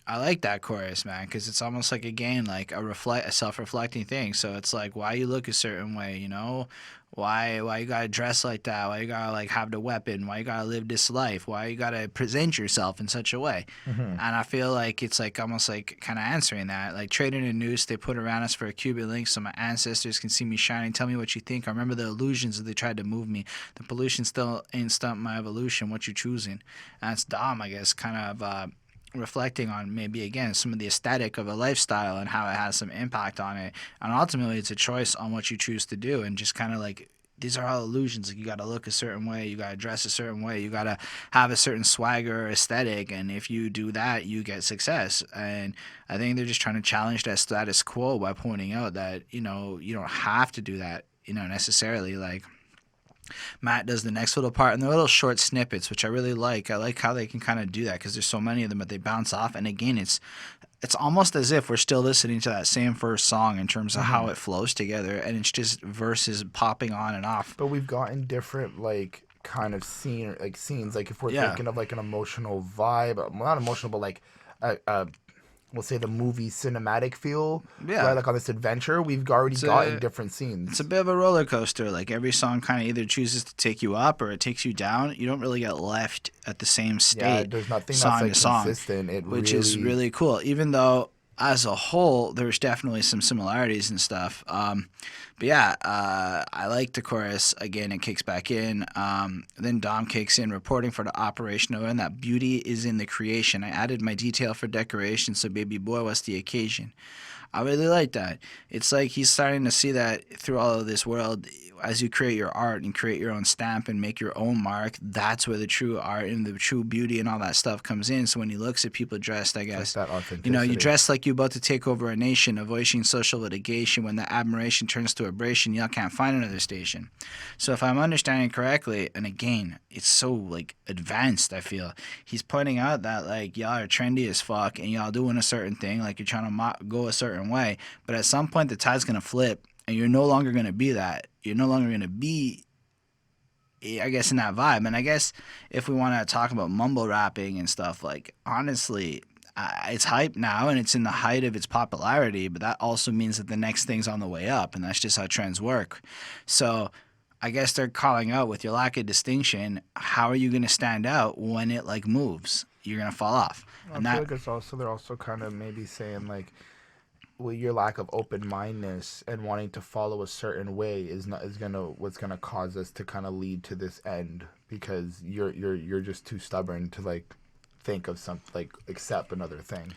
I like that chorus, man, because it's almost like, again, like a self-reflecting thing. So it's like, why you look a certain way, Why you gotta dress like that? Why you gotta like have the weapon? Why you gotta live this life? Why you gotta present yourself in such a way? And I feel like it's like almost like kind of answering that. Like trading a noose they put around us for a Cuban link so my ancestors can see me shining. Tell me what you think. I remember the illusions that they tried to move me. The pollution still ain't stumped my evolution. What you choosing? And that's Dom, I guess, kind of reflecting on maybe again some of the aesthetic of a lifestyle and how it has some impact on it, and ultimately it's a choice on what you choose to do, and just kind of like these are all illusions. Like you got to look a certain way, you got to dress a certain way, you got to have a certain swagger or aesthetic, and if you do that you get success. And I think they're just trying to challenge that status quo by pointing out that you don't have to do that necessarily. Like Matt does the next little part, and they're little short snippets, which I really like. I like how they can kind of do that because there's so many of them, but they bounce off. And again, it's almost as if we're still listening to that same first song in terms of how it flows together, and it's just verses popping on and off. But we've gotten different like kind of scenes. Like if we're thinking of like an emotional vibe, not emotional, but like we'll say the movie cinematic feel, right? Like on this adventure, we've already gotten different scenes. It's a bit of a roller coaster. Like every song kind of either chooses to take you up or it takes you down. You don't really get left at the same state. Yeah, there's nothing that's like consistent. Which is really cool. Even though as a whole, there's definitely some similarities and stuff. But yeah, I like the chorus. Again, it kicks back in. Then Dom kicks in, reporting for the operation, and that beauty is in the creation. I added my detail for decoration, so baby boy, what's the occasion? I really like that. It's like he's starting to see that through all of this world, as you create your art and create your own stamp and make your own mark, that's where the true art and the true beauty and all that stuff comes in. So when he looks at people dressed, I guess, like that authenticity. You dress like you're about to take over a nation, avoiding social litigation. When the admiration turns to abrasion, y'all can't find another station. So if I'm understanding correctly, and again, it's so like advanced, I feel, he's pointing out that like y'all are trendy as fuck and y'all doing a certain thing, like you're trying to go a certain way, but at some point the tide's going to flip and you're no longer going to be that. You're no longer going to be I guess in that vibe. And I guess if we want to talk about mumble rapping and stuff, like honestly, it's hype now and it's in the height of its popularity, but that also means that the next thing's on the way up, and that's just how trends work. So I guess they're calling out, with your lack of distinction, how are you going to stand out when it like moves? You're going to fall off. I feel like it's also, they're also kind of maybe saying like, well, your lack of open-mindedness and wanting to follow a certain way is what's gonna cause us to kind of lead to this end, because you're just too stubborn to like think of something, like accept another thing.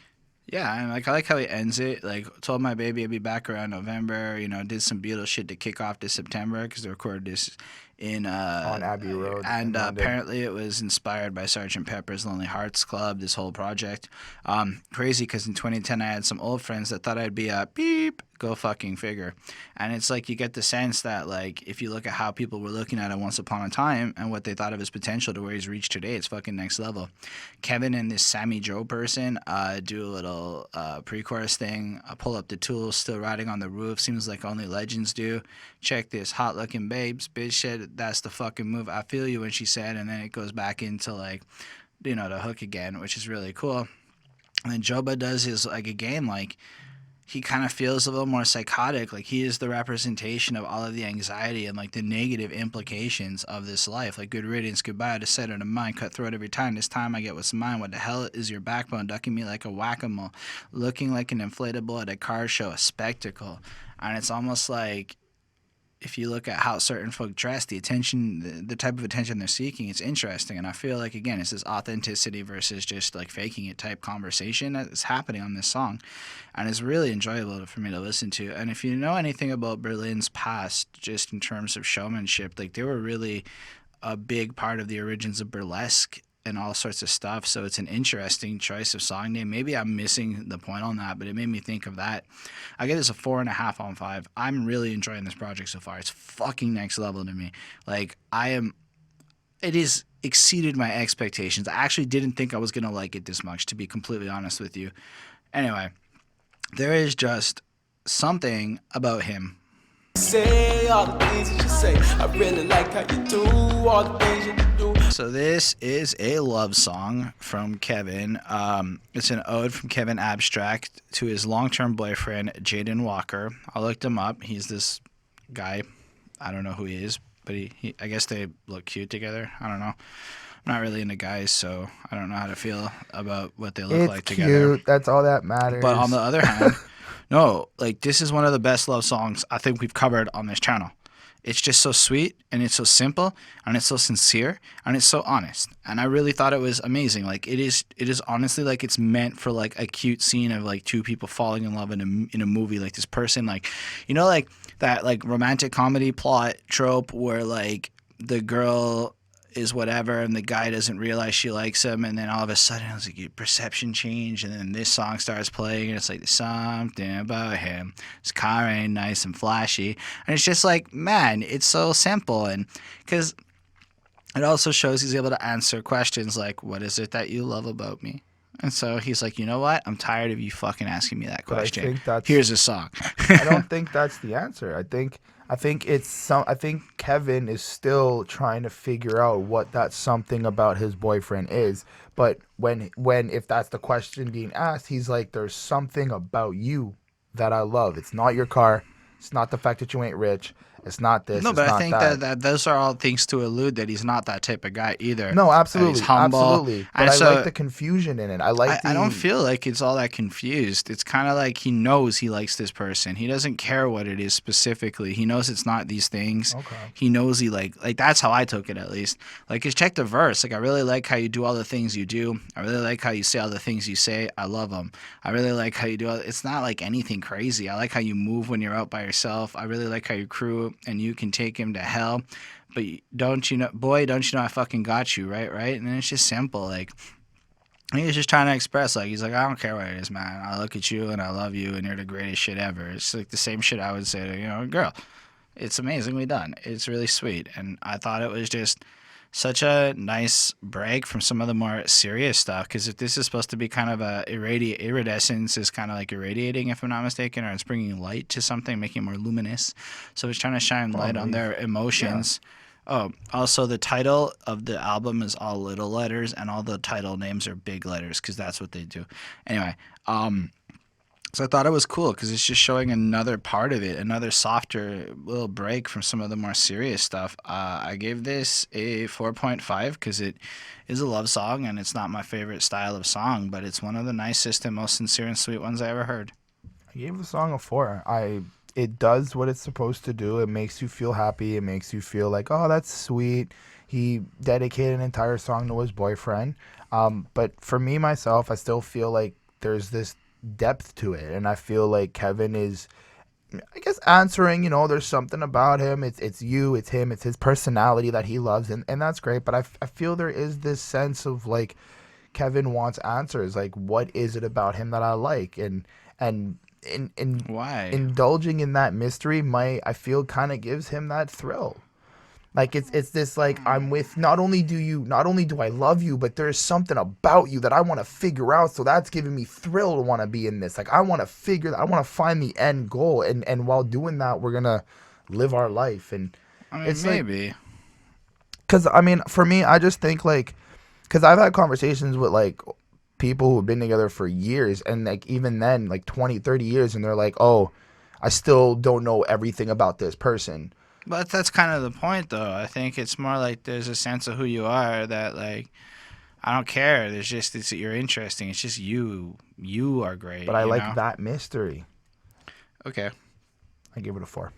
Yeah, and like I like how he ends it. Like, told my baby I'd be back around November. You know, did some Beatles shit to kick off to September, because they recorded this in on Abbey Road, and apparently it was inspired by Sgt. Pepper's Lonely Hearts Club. This whole project, crazy, because in 2010 I had some old friends that thought I'd be a beep. Go fucking figure. And it's like you get the sense that like if you look at how people were looking at it once upon a time and what they thought of his potential to where he's reached today, it's fucking next level. Kevin and this Sammy Joe person do a little pre-chorus thing. Pull up the tools, still riding on the roof. Seems like only legends do. Check this, hot looking babes. Bitch said that's the fucking move. I feel you when she said, and then it goes back into like, you know, the hook again, which is really cool. And then Joba does his like again like. He kind of feels a little more psychotic. Like he is the representation of all of the anxiety and like the negative implications of this life. Like good riddance, goodbye to set it of mine, cutthroat every time. This time I get what's mine. What the hell is your backbone? Ducking me like a whack-a-mole, looking like an inflatable at a car show, a spectacle. And it's almost like, if you look at how certain folk dress, the attention, the type of attention they're seeking, it's interesting. And I feel like, again, it's this authenticity versus just like faking it type conversation that is happening on this song. And it's really enjoyable for me to listen to. And if you know anything about Berlin's past, just in terms of showmanship, like they were really a big part of the origins of burlesque and all sorts of stuff. So it's an interesting choice of song name. Maybe I'm missing the point on that, but it made me think of that. I get this a 4.5 on 5. I'm really enjoying this project so far. It's fucking next level to me. Like it is exceeded my expectations. I actually didn't think I was going to like it this much, to be completely honest with you. Anyway, there is just something about him. Say all the things that you say. I really like how you do all the things you do. So this is a love song from Kevin. It's an ode from Kevin Abstract to his long-term boyfriend, Jaden Walker. I looked him up. He's this guy. I don't know who he is, but he I guess they look cute together. I don't know. I'm not really into guys, so I don't know how to feel about what they look like together. Cute. That's all that matters. But on the other hand, no, like this is one of the best love songs I think we've covered on this channel. It's just so sweet, and it's so simple, and it's so sincere, and it's so honest. And I really thought it was amazing. Like it is honestly like it's meant for like a cute scene of like two people falling in love in a movie. Like this person, like, you know, like that like romantic comedy plot trope where like the girl is whatever and the guy doesn't realize she likes him, and then all of a sudden it's like your perception change, and then this song starts playing and it's like something about him, his car ain't nice and flashy, and it's just like, man, it's so simple. And because it also shows he's able to answer questions like, what is it that you love about me? And so he's like, you know what, I'm tired of you fucking asking me that question. Here's a song. I don't think that's the answer. I think Kevin is still trying to figure out what that something about his boyfriend is. But if that's the question being asked, he's like, there's something about you that I love. It's not your car. It's not the fact that you ain't rich. It's not this. No, it's but not I think that those are all things to allude that he's not that type of guy either. No, absolutely. He's humble. Absolutely. But And I so, like the confusion in it. I don't feel like it's all that confused. It's kind of like he knows he likes this person. He doesn't care what it is specifically. He knows it's not these things. Okay. He knows he like that's how I took it, at least. Like, just check the verse. Like, I really like how you do all the things you do. I really like how you say all the things you say. I love them. I really like how you do it's not like anything crazy. I like how you move when you're out by yourself. I really like how you crew and you can take him to hell. But don't you know I fucking got you, right? And then it's just simple. Like, he was just trying to express, like, he's like, I don't care what it is, man. I look at you and I love you and you're the greatest shit ever. It's like the same shit I would say to, a girl. It's amazingly done. It's really sweet. And I thought it was just such a nice break from some of the more serious stuff, because if this is supposed to be kind of a iridescence is kind of like irradiating, if I'm not mistaken, or it's bringing light to something, making it more luminous. So it's trying to shine light on their emotions. Oh, also the title of the album is all little letters, and all the title names are big letters because that's what they do. Anyway, so I thought it was cool because it's just showing another part of it, another softer little break from some of the more serious stuff. I gave this a 4.5 because it is a love song, and it's not my favorite style of song, but it's one of the nicest and most sincere and sweet ones I ever heard. I gave the song a 4. It does what it's supposed to do. It makes you feel happy. It makes you feel like, oh, that's sweet. He dedicated an entire song to his boyfriend. But for me, myself, I still feel like there's this depth to it. And I feel like Kevin is, I guess, answering, there's something about him. It's you, it's him, it's his personality that he loves. And that's great. But I feel there is this sense of like Kevin wants answers. Like, what is it about him that I like? And Why? Indulging in that mystery I feel kind of gives him that thrill. Like it's this like, I'm with, not only do I love you, but there's something about you that I want to figure out, so that's giving me thrill to want to be in this. Like I want to find the end goal, and while doing that we're gonna live our life. And I mean, it's maybe. Because I mean, for me, I just think like, because I've had conversations with like people who've been together for years, and like even then like 20, 30 years, and they're like, oh, I still don't know everything about this person. But that's kind of the point, though. I think it's more like there's a sense of who you are that, like, I don't care. You're interesting. It's just you. You are great. But I like that mystery. Okay. I give it a 4.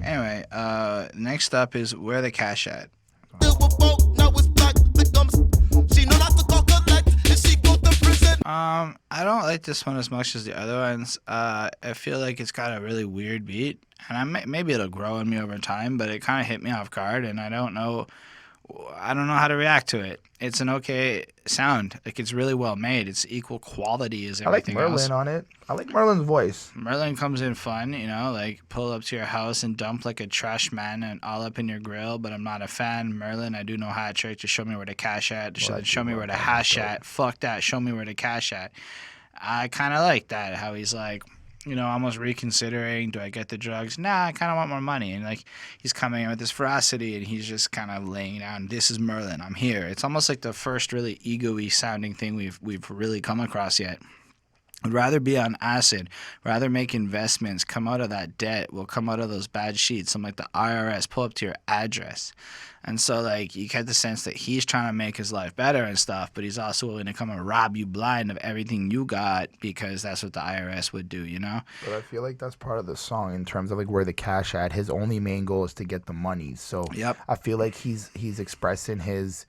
Anyway, next up is Where the Cash At. I don't like this one as much as the other ones. I feel like it's got a really weird beat, and maybe it'll grow on me over time, but it kind of hit me off guard, and I don't know how to react to it. It's an okay sound. Like, it's really well made. It's equal quality as everything else. I like Merlin on it. I like Merlin's voice. Merlin comes in fun, like pull up to your house and dump like a trash man and all up in your grill, but I'm not a fan. Merlin, I do no hat trick. Just show me where the cash at. Show me where the hash at. Fuck that. Show me where the cash at. I kind of like that, how he's like, almost reconsidering, do I get the drugs? Nah, I kind of want more money. And like, he's coming in with this ferocity, and he's just kind of laying down, this is Merlin, I'm here. It's almost like the first really ego-y sounding thing we've really come across yet. I'd rather be on acid, rather make investments, come out of that debt, will come out of those bad sheets. I'm like the IRS, pull up to your address. And so, like, you get the sense that he's trying to make his life better and stuff, but he's also willing to come and rob you blind of everything you got because that's what the IRS would do, But I feel like that's part of the song in terms of, like, where the cash at. His only main goal is to get the money. So yep. I feel like he's expressing his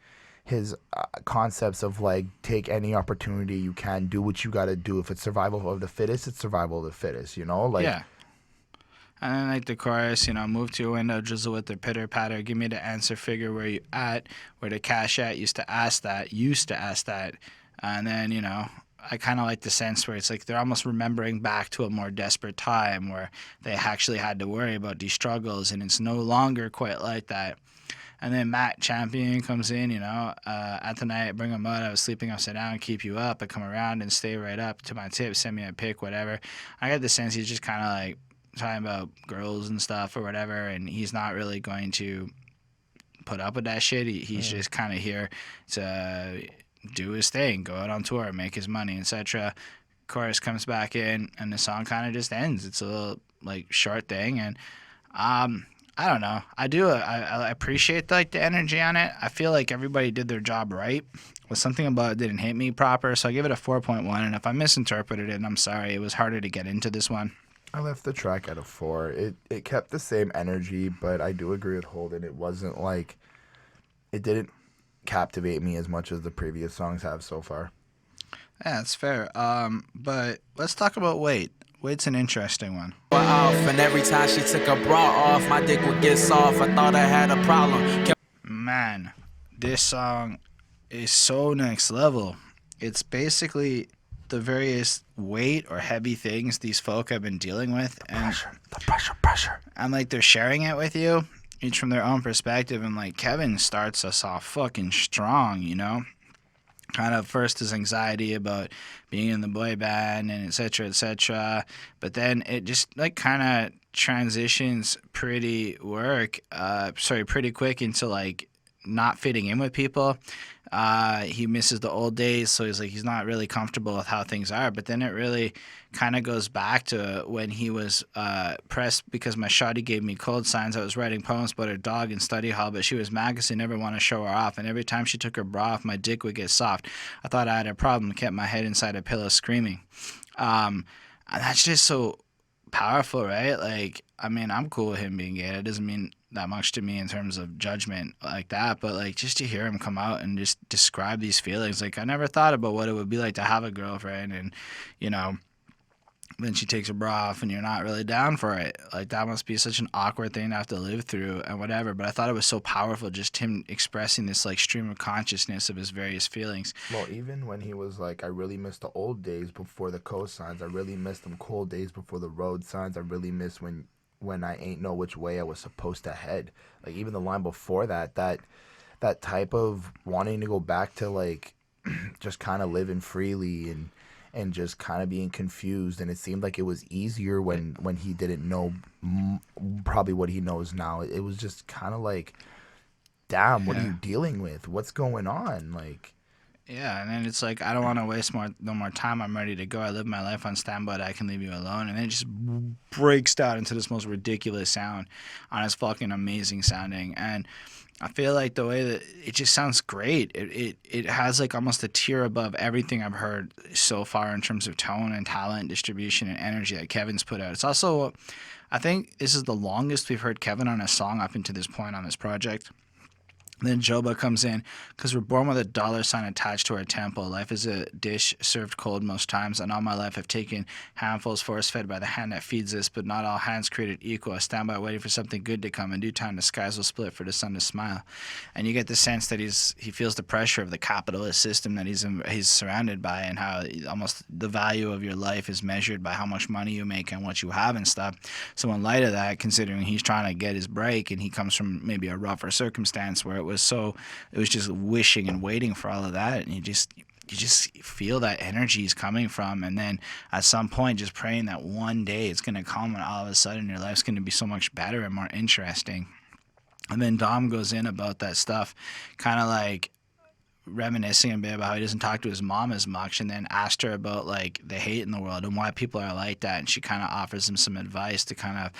concepts of, like, take any opportunity you can, do what you got to do. If it's survival of the fittest, it's survival of the fittest, Like, yeah. And then, like, the chorus, move to your window, drizzle with the pitter-patter, give me the answer, figure where you at, where the cash at, used to ask that. And then, I kind of like the sense where it's like they're almost remembering back to a more desperate time where they actually had to worry about these struggles, and it's no longer quite like that. And then Matt Champion comes in, at the night, bring him out. I was sleeping upside down, keep you up. I come around and stay right up to my tip, send me a pic, whatever. I get the sense he's just kind of like talking about girls and stuff or whatever, and he's not really going to put up with that shit. He's just kind of here to do his thing, go out on tour, make his money, etc. Chorus comes back in, and the song kind of just ends. It's a little, like, short thing, and I don't know. I appreciate, like, the energy on it. I feel like everybody did their job right, but something about it didn't hit me proper, so I give it a 4.1, and if I misinterpreted it, I'm sorry. It was harder to get into this one. I left the track at a 4. It kept the same energy, but I do agree with Holden. It wasn't like, it didn't captivate me as much as the previous songs have so far. Yeah, that's fair. But let's talk about weight. Weight's an interesting one. Off, and every time she took a bra off, my dick would get soft. I thought I had a problem. Man, this song is so next level. It's basically the various weight or heavy things these folk have been dealing with. The pressure. And, like, they're sharing it with you, each from their own perspective. And, like, Kevin starts us off fucking strong, kind of first his anxiety about being in the boy band and etc. But then it just like kind of transitions pretty quick into like not fitting in with people. He misses the old days, so he's like he's not really comfortable with how things are. But then it really kind of goes back to when he was pressed because my shawty gave me cold signs. I was writing poems about her dog in study hall, but she was mad because I never want to show her off. And every time she took her bra off, my dick would get soft. I thought I had a problem, kept my head inside a pillow screaming. And that's just so powerful, right? Like, I mean, I'm cool with him being gay. That doesn't mean that much to me in terms of judgment like that, but like just to hear him come out and just describe these feelings, like I never thought about what it would be like to have a girlfriend and, you know, then she takes her bra off and you're not really down for it. Like that must be such an awkward thing to have to live through and whatever. But I thought it was so powerful just him expressing this like stream of consciousness of his various feelings. Well, even when he was like, I really miss the old days before the cosigns. I really miss them cold days before the road signs. I really miss when I ain't know which way I was supposed to head. Like even the line before that type of wanting to go back to like just kind of living freely and just kind of being confused. And it seemed like it was easier when he didn't know probably what he knows now. It was just kind of like, damn, what are you dealing with? What's going on? Like, yeah, and then it's like, I don't want to waste no more time. I'm ready to go. I live my life on standby. I can leave you alone. And then it just breaks down into this most ridiculous sound on his fucking amazing sounding. And I feel like the way that it just sounds great. It has like almost a tier above everything I've heard so far in terms of tone and talent, distribution, and energy that Kevin's put out. It's also, I think this is the longest we've heard Kevin on a song up until this point on this project. Then Joba comes in, because we're born with a dollar sign attached to our temple. Life is a dish served cold most times, and all my life I've taken handfuls force-fed by the hand that feeds us, but not all hands created equal. I stand by waiting for something good to come. In due time, the skies will split for the sun to smile. And you get the sense that he feels the pressure of the capitalist system that he's surrounded by, and how almost the value of your life is measured by how much money you make and what you have and stuff. So in light of that, considering he's trying to get his break, and he comes from maybe a rougher circumstance where it was just wishing and waiting for all of that, and you just feel that energy is coming from, and then at some point just praying that one day it's going to come and all of a sudden your life's going to be so much better and more interesting. And then Dom goes in about that stuff, kind of like reminiscing a bit about how he doesn't talk to his mom as much, and then asked her about like the hate in the world and why people are like that, and she kind of offers him some advice to kind of,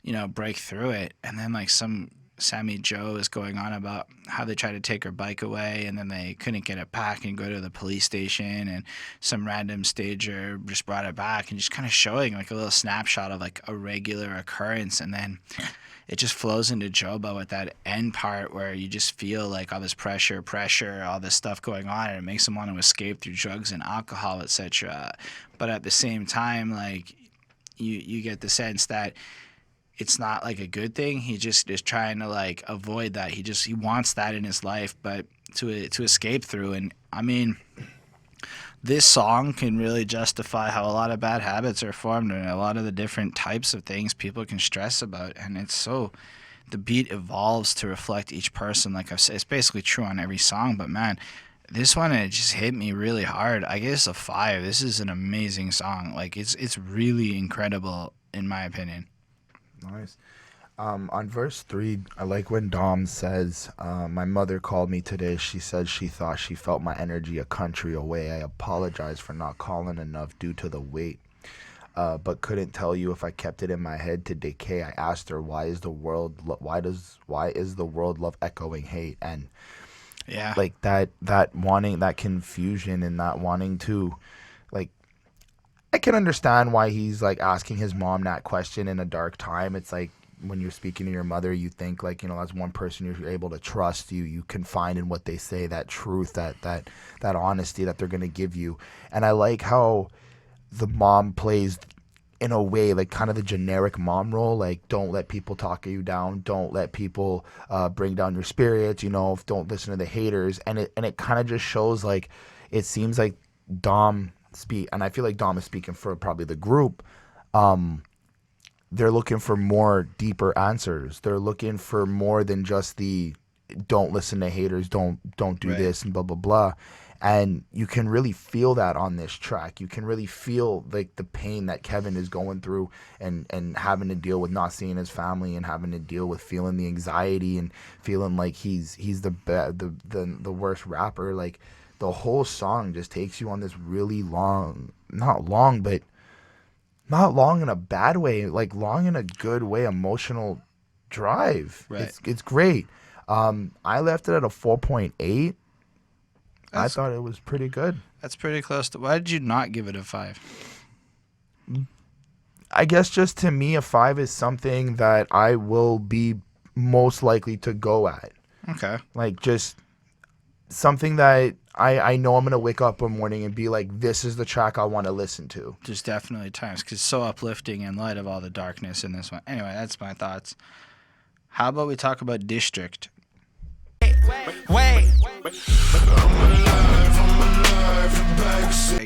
you know, break through it. And then like some Sammy Joe is going on about how they tried to take her bike away and then they couldn't get it back and go to the police station, and some random stager just brought it back, and just kind of showing like a little snapshot of like a regular occurrence. And then it just flows into Joba with that end part where you just feel like all this pressure, all this stuff going on, and it makes him want to escape through drugs and alcohol, etc. But at the same time, like you get the sense that it's not like a good thing. He just is trying to like avoid that. He wants that in his life, but to escape through. And I mean, this song can really justify how a lot of bad habits are formed and a lot of the different types of things people can stress about. And it's so, the beat evolves to reflect each person. Like I've said, it's basically true on every song, but man, this one, it just hit me really hard. I guess a 5. This is an amazing song. Like it's really incredible in my opinion. Nice. On verse 3, I like when Dom says, my mother called me today. She said she thought she felt my energy a country away. I apologize for not calling enough due to the weight, but couldn't tell you if I kept it in my head to decay. I asked her, why is the world love echoing hate? And yeah, like that wanting, that confusion and not wanting to, like, I can understand why he's like asking his mom that question in a dark time. It's like when you're speaking to your mother, you think like, you know, that's one person you're able to trust. You can find in what they say that truth, that honesty that they're gonna give you. And I like how the mom plays in a way like kind of the generic mom role, like don't let people talk you down, don't let people bring down your spirits, you know, don't listen to the haters. And it kind of just shows like, it seems like Dom and I feel like Dom is speaking for probably the group. They're looking for more deeper answers. They're looking for more than just the don't listen to haters, don't do this and blah blah blah. And you can really feel that on this track. You can really feel like the pain that Kevin is going through and having to deal with not seeing his family and having to deal with feeling the anxiety and feeling like he's the worst rapper. Like the whole song just takes you on this really long, not long in a bad way, like long in a good way, emotional drive. Right. It's great. I left it at a 4.8. I thought it was pretty good. That's pretty close to. Why did you not give it a 5? I guess just to me, a 5 is something that I will be most likely to go at. Okay. Like just something that I know I'm going to wake up one morning and be like, this is the track I want to listen to. There's definitely times because it's so uplifting in light of all the darkness in this one. Anyway, that's my thoughts. How about we talk about District? Hey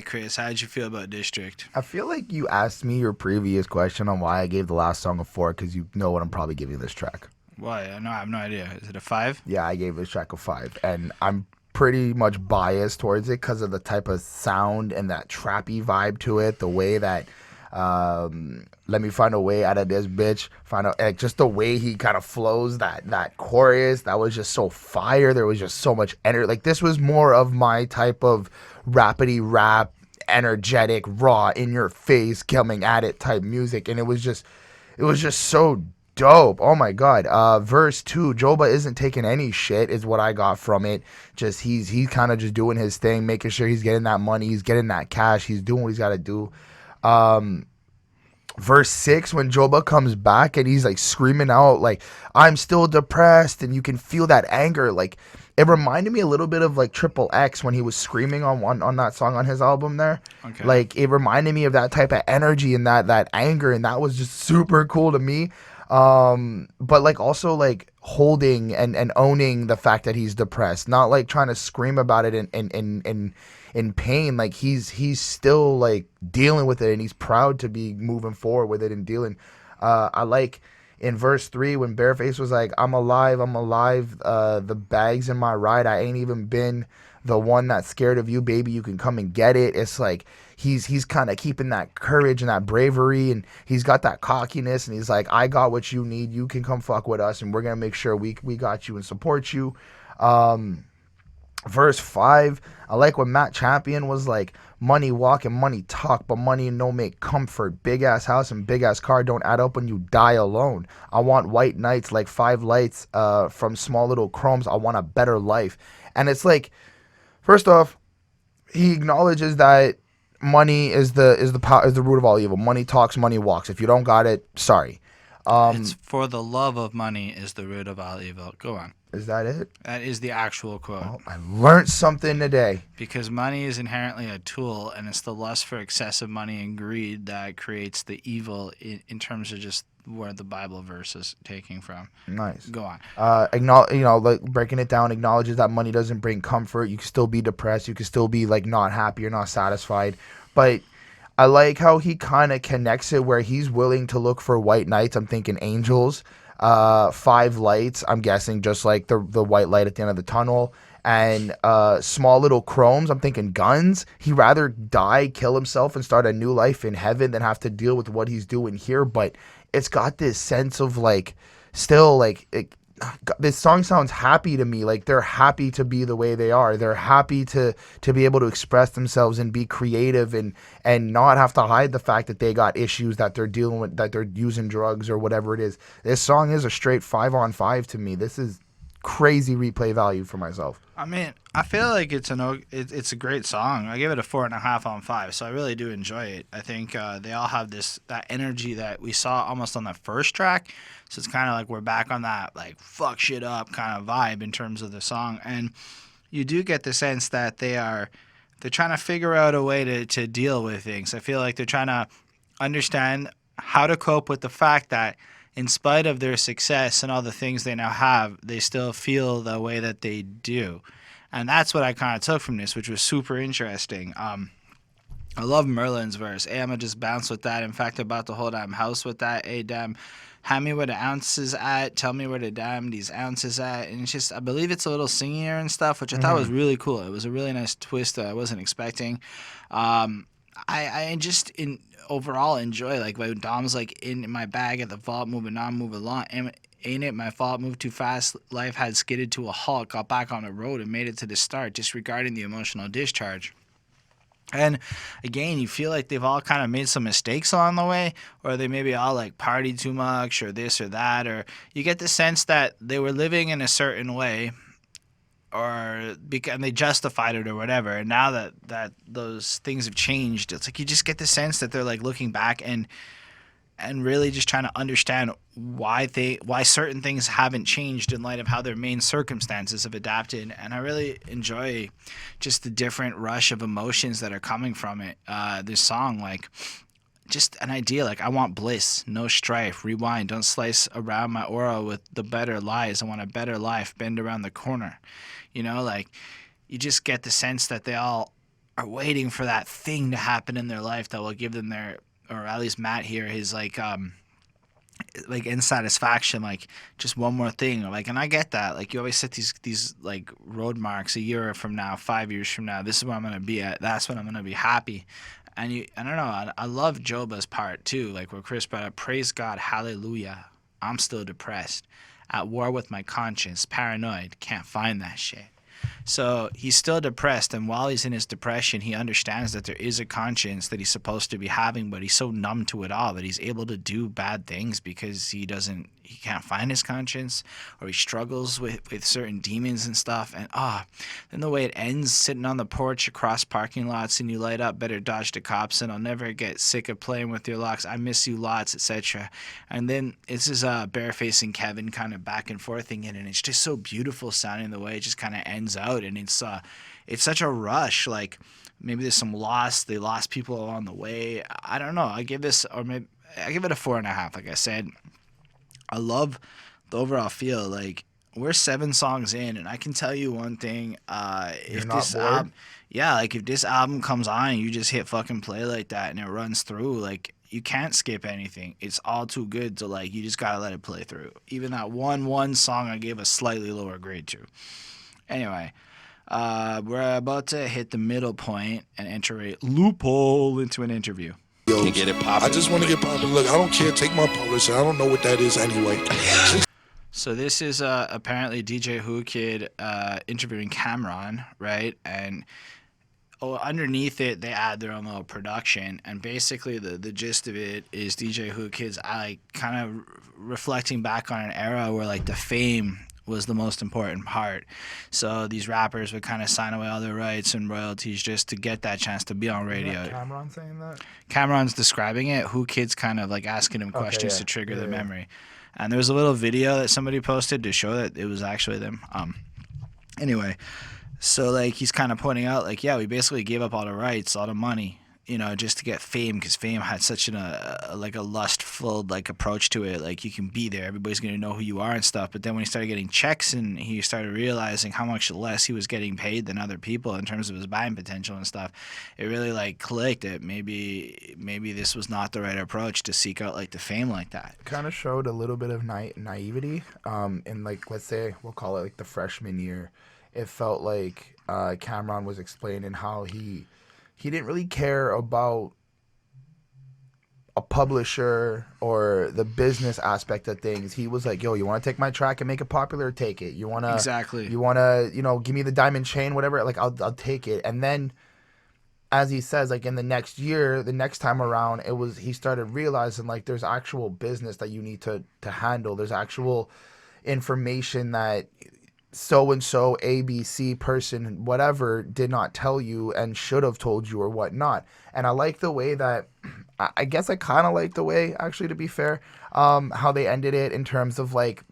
Chris, how'd you feel about District? I feel like you asked me your previous question on why I gave the last song a 4 because you know what I'm probably giving this track. Why? No, I have no idea. Is it a 5? Yeah, I gave this track a 5, and I'm pretty much biased towards it because of the type of sound and that trappy vibe to it, the way that let me find a way out of this bitch, find out, like, just the way he kind of flows that chorus, that was just so fire. There was just so much energy. Like, this was more of my type of rapidy rap, energetic, raw, in your face, coming at it type music, and it was just so dope. Oh my god. Verse 2, Joba isn't taking any shit is what I got from it. Just he's kind of just doing his thing, making sure he's getting that money, he's getting that cash, he's doing what he's got to do. Verse 6, when Joba comes back and he's like screaming out like, I'm still depressed, and you can feel that anger. Like, it reminded me a little bit of like Triple X when he was screaming on that song on his album there. Okay. Like, it reminded me of that type of energy and that anger, and that was just super cool to me. But like also like holding and owning the fact that he's depressed, not like trying to scream about it in pain. Like he's still like dealing with it, and he's proud to be moving forward with it and dealing. I like in verse 3 when Bareface was like, I'm alive, the bag's in my ride, I ain't even been the one that's scared of you, baby, you can come and get it. It's like he's kind of keeping that courage and that bravery, and he's got that cockiness, and he's like, I got what you need, you can come fuck with us, and we're gonna make sure we got you and support you. Verse 5, I like when Matt Champion was like, money walk and money talk, but money no make comfort. Big ass house and big ass car don't add up when you die alone. I want white nights like 5 lights from small little chromes. I want a better life. And it's like, first off, he acknowledges that money is the root of all evil. Money talks, money walks. If you don't got it, sorry. It's for the love of money is the root of all evil. Go on. Is that it? That is the actual quote. Oh, I learned something today. Because money is inherently a tool, and it's the lust for excessive money and greed that creates the evil in terms of just where the Bible verse is taking from. Nice. Go on. Like breaking it down, acknowledges that money doesn't bring comfort. You can still be depressed. You can still be like not happy or not satisfied. But I like how he kind of connects it where he's willing to look for white knights. I'm thinking angels. 5 lights, I'm guessing just like the white light at the end of the tunnel, and small little chromes, I'm thinking guns. He'd rather die, kill himself, and start a new life in heaven than have to deal with what he's doing here. But it's got this sense of like, still like, this song sounds happy to me. Like they're happy to be the way they are. They're happy to be able to express themselves and be creative and not have to hide the fact that they got issues that they're dealing with, that they're using drugs or whatever it is. This song is a straight 5-on-5 to me. This is crazy replay value for myself. I mean, I feel like it's a great song. I give it a 4.5 on 5, so I really do enjoy it. I think they all have that energy that we saw almost on the first track. So it's kind of like we're back on that like fuck shit up kind of vibe in terms of the song, and you do get the sense that they're trying to figure out a way to deal with things. I feel like they're trying to understand how to cope with the fact that in spite of their success and all the things they now have, they still feel the way that they do. And that's what I kind of took from this, which was super interesting. I love Merlin's verse. Hey, I'ma just bounce with that. In fact, about the whole damn house with that. Hey, damn, hand me where the ounces at. Tell me where the damn these ounces at. And it's just, I believe it's a little singier and stuff, which I thought was really cool. It was a really nice twist that I wasn't expecting. I just overall enjoy like when Dom's like in my bag at the vault, moving on, move along. Ain't it my fault? Moved too fast. Life had skidded to a halt. Got back on the road and made it to the start. Disregarding the emotional discharge. And again, you feel like they've all kind of made some mistakes along the way, or they maybe all like partied too much, or this or that, or you get the sense that they were living in a certain way, and they justified it or whatever. And now that those things have changed, it's like you just get the sense that they're like looking back and really just trying to understand why certain things haven't changed in light of how their main circumstances have adapted. And I really enjoy just the different rush of emotions that are coming from it. This song, like just an idea, like I want bliss, no strife, rewind, don't slice around my aura with the better lies. I want a better life, bend around the corner. You know, like you just get the sense that they all are waiting for that thing to happen in their life that will give them their, or at least Matt here, his like insatisfaction, like just one more thing. Like, and I get that. Like you always set these like road marks a year from now, 5 years from now. This is where I'm gonna be at. That's when I'm gonna be happy. And I don't know. I love Joba's part too. Like where Chris brought up, praise God, hallelujah. I'm still depressed, at war with my conscience, paranoid, can't find that shit. So he's still depressed, and while he's in his depression, he understands that there is a conscience that he's supposed to be having, but he's so numb to it all that he's able to do bad things because he can't find his conscience, or he struggles with certain demons and stuff. And then the way it ends, sitting on the porch across parking lots, and you light up, better dodge the cops, and I'll never get sick of playing with your locks, I miss you lots, etc. And then it's this barefacing Kevin kind of back and forthing it, and it's just so beautiful sounding the way it just kind of ends out. And it's such a rush. Like maybe there's some loss, they lost people along the way. I don't know. I give it a 4.5. Like I said, I love the overall feel. Like we're 7 songs in, and I can tell you one thing. If this album comes on and you just hit fucking play like that and it runs through, like you can't skip anything. It's all too good to like. You just gotta let it play through. Even that one song I gave a slightly lower grade to. Anyway, we're about to hit the middle point and enter a loophole into an interview. Yo, get it poppin'. I just want to get poppin'. Look, I don't care. Take my publisher. I don't know what that is anyway. So this is apparently DJ Who Kid interviewing Cameron, right? And underneath it, they add their own little production. And basically the gist of it is DJ Who Kid's kind of reflecting back on an era where like the fame was the most important part. So these rappers would kind of sign away all their rights and royalties just to get that chance to be on radio. Isn't that Cameron saying that? Cameron's describing it. Who Kid's kind of like asking him questions to trigger the memory. And there was a little video that somebody posted to show that it was actually them. Anyway, so like he's kind of pointing out like, yeah, we basically gave up all the rights, all the money, you know, just to get fame, because fame had such a lustful like approach to it. Like you can be there, everybody's gonna know who you are and stuff. But then when he started getting checks and he started realizing how much less he was getting paid than other people in terms of his buying potential and stuff, it really like clicked that maybe this was not the right approach to seek out like the fame like that. Kind of showed a little bit of naivety in like, let's say we'll call it like the freshman year. It felt like Cameron was explaining how he didn't really care about a publisher or the business aspect of things. He was like, yo, you want to take my track and make it popular? Take it. You want to Exactly. You want to, give me the diamond chain, whatever, like I'll take it. And then as he says, like in the next year, the next time around, he started realizing like there's actual business that you need to handle. There's actual information that so-and-so ABC person, whatever, did not tell you and should have told you or whatnot. And I like the way that, I guess I kind of like the way, actually, to be fair, how they ended it in terms of like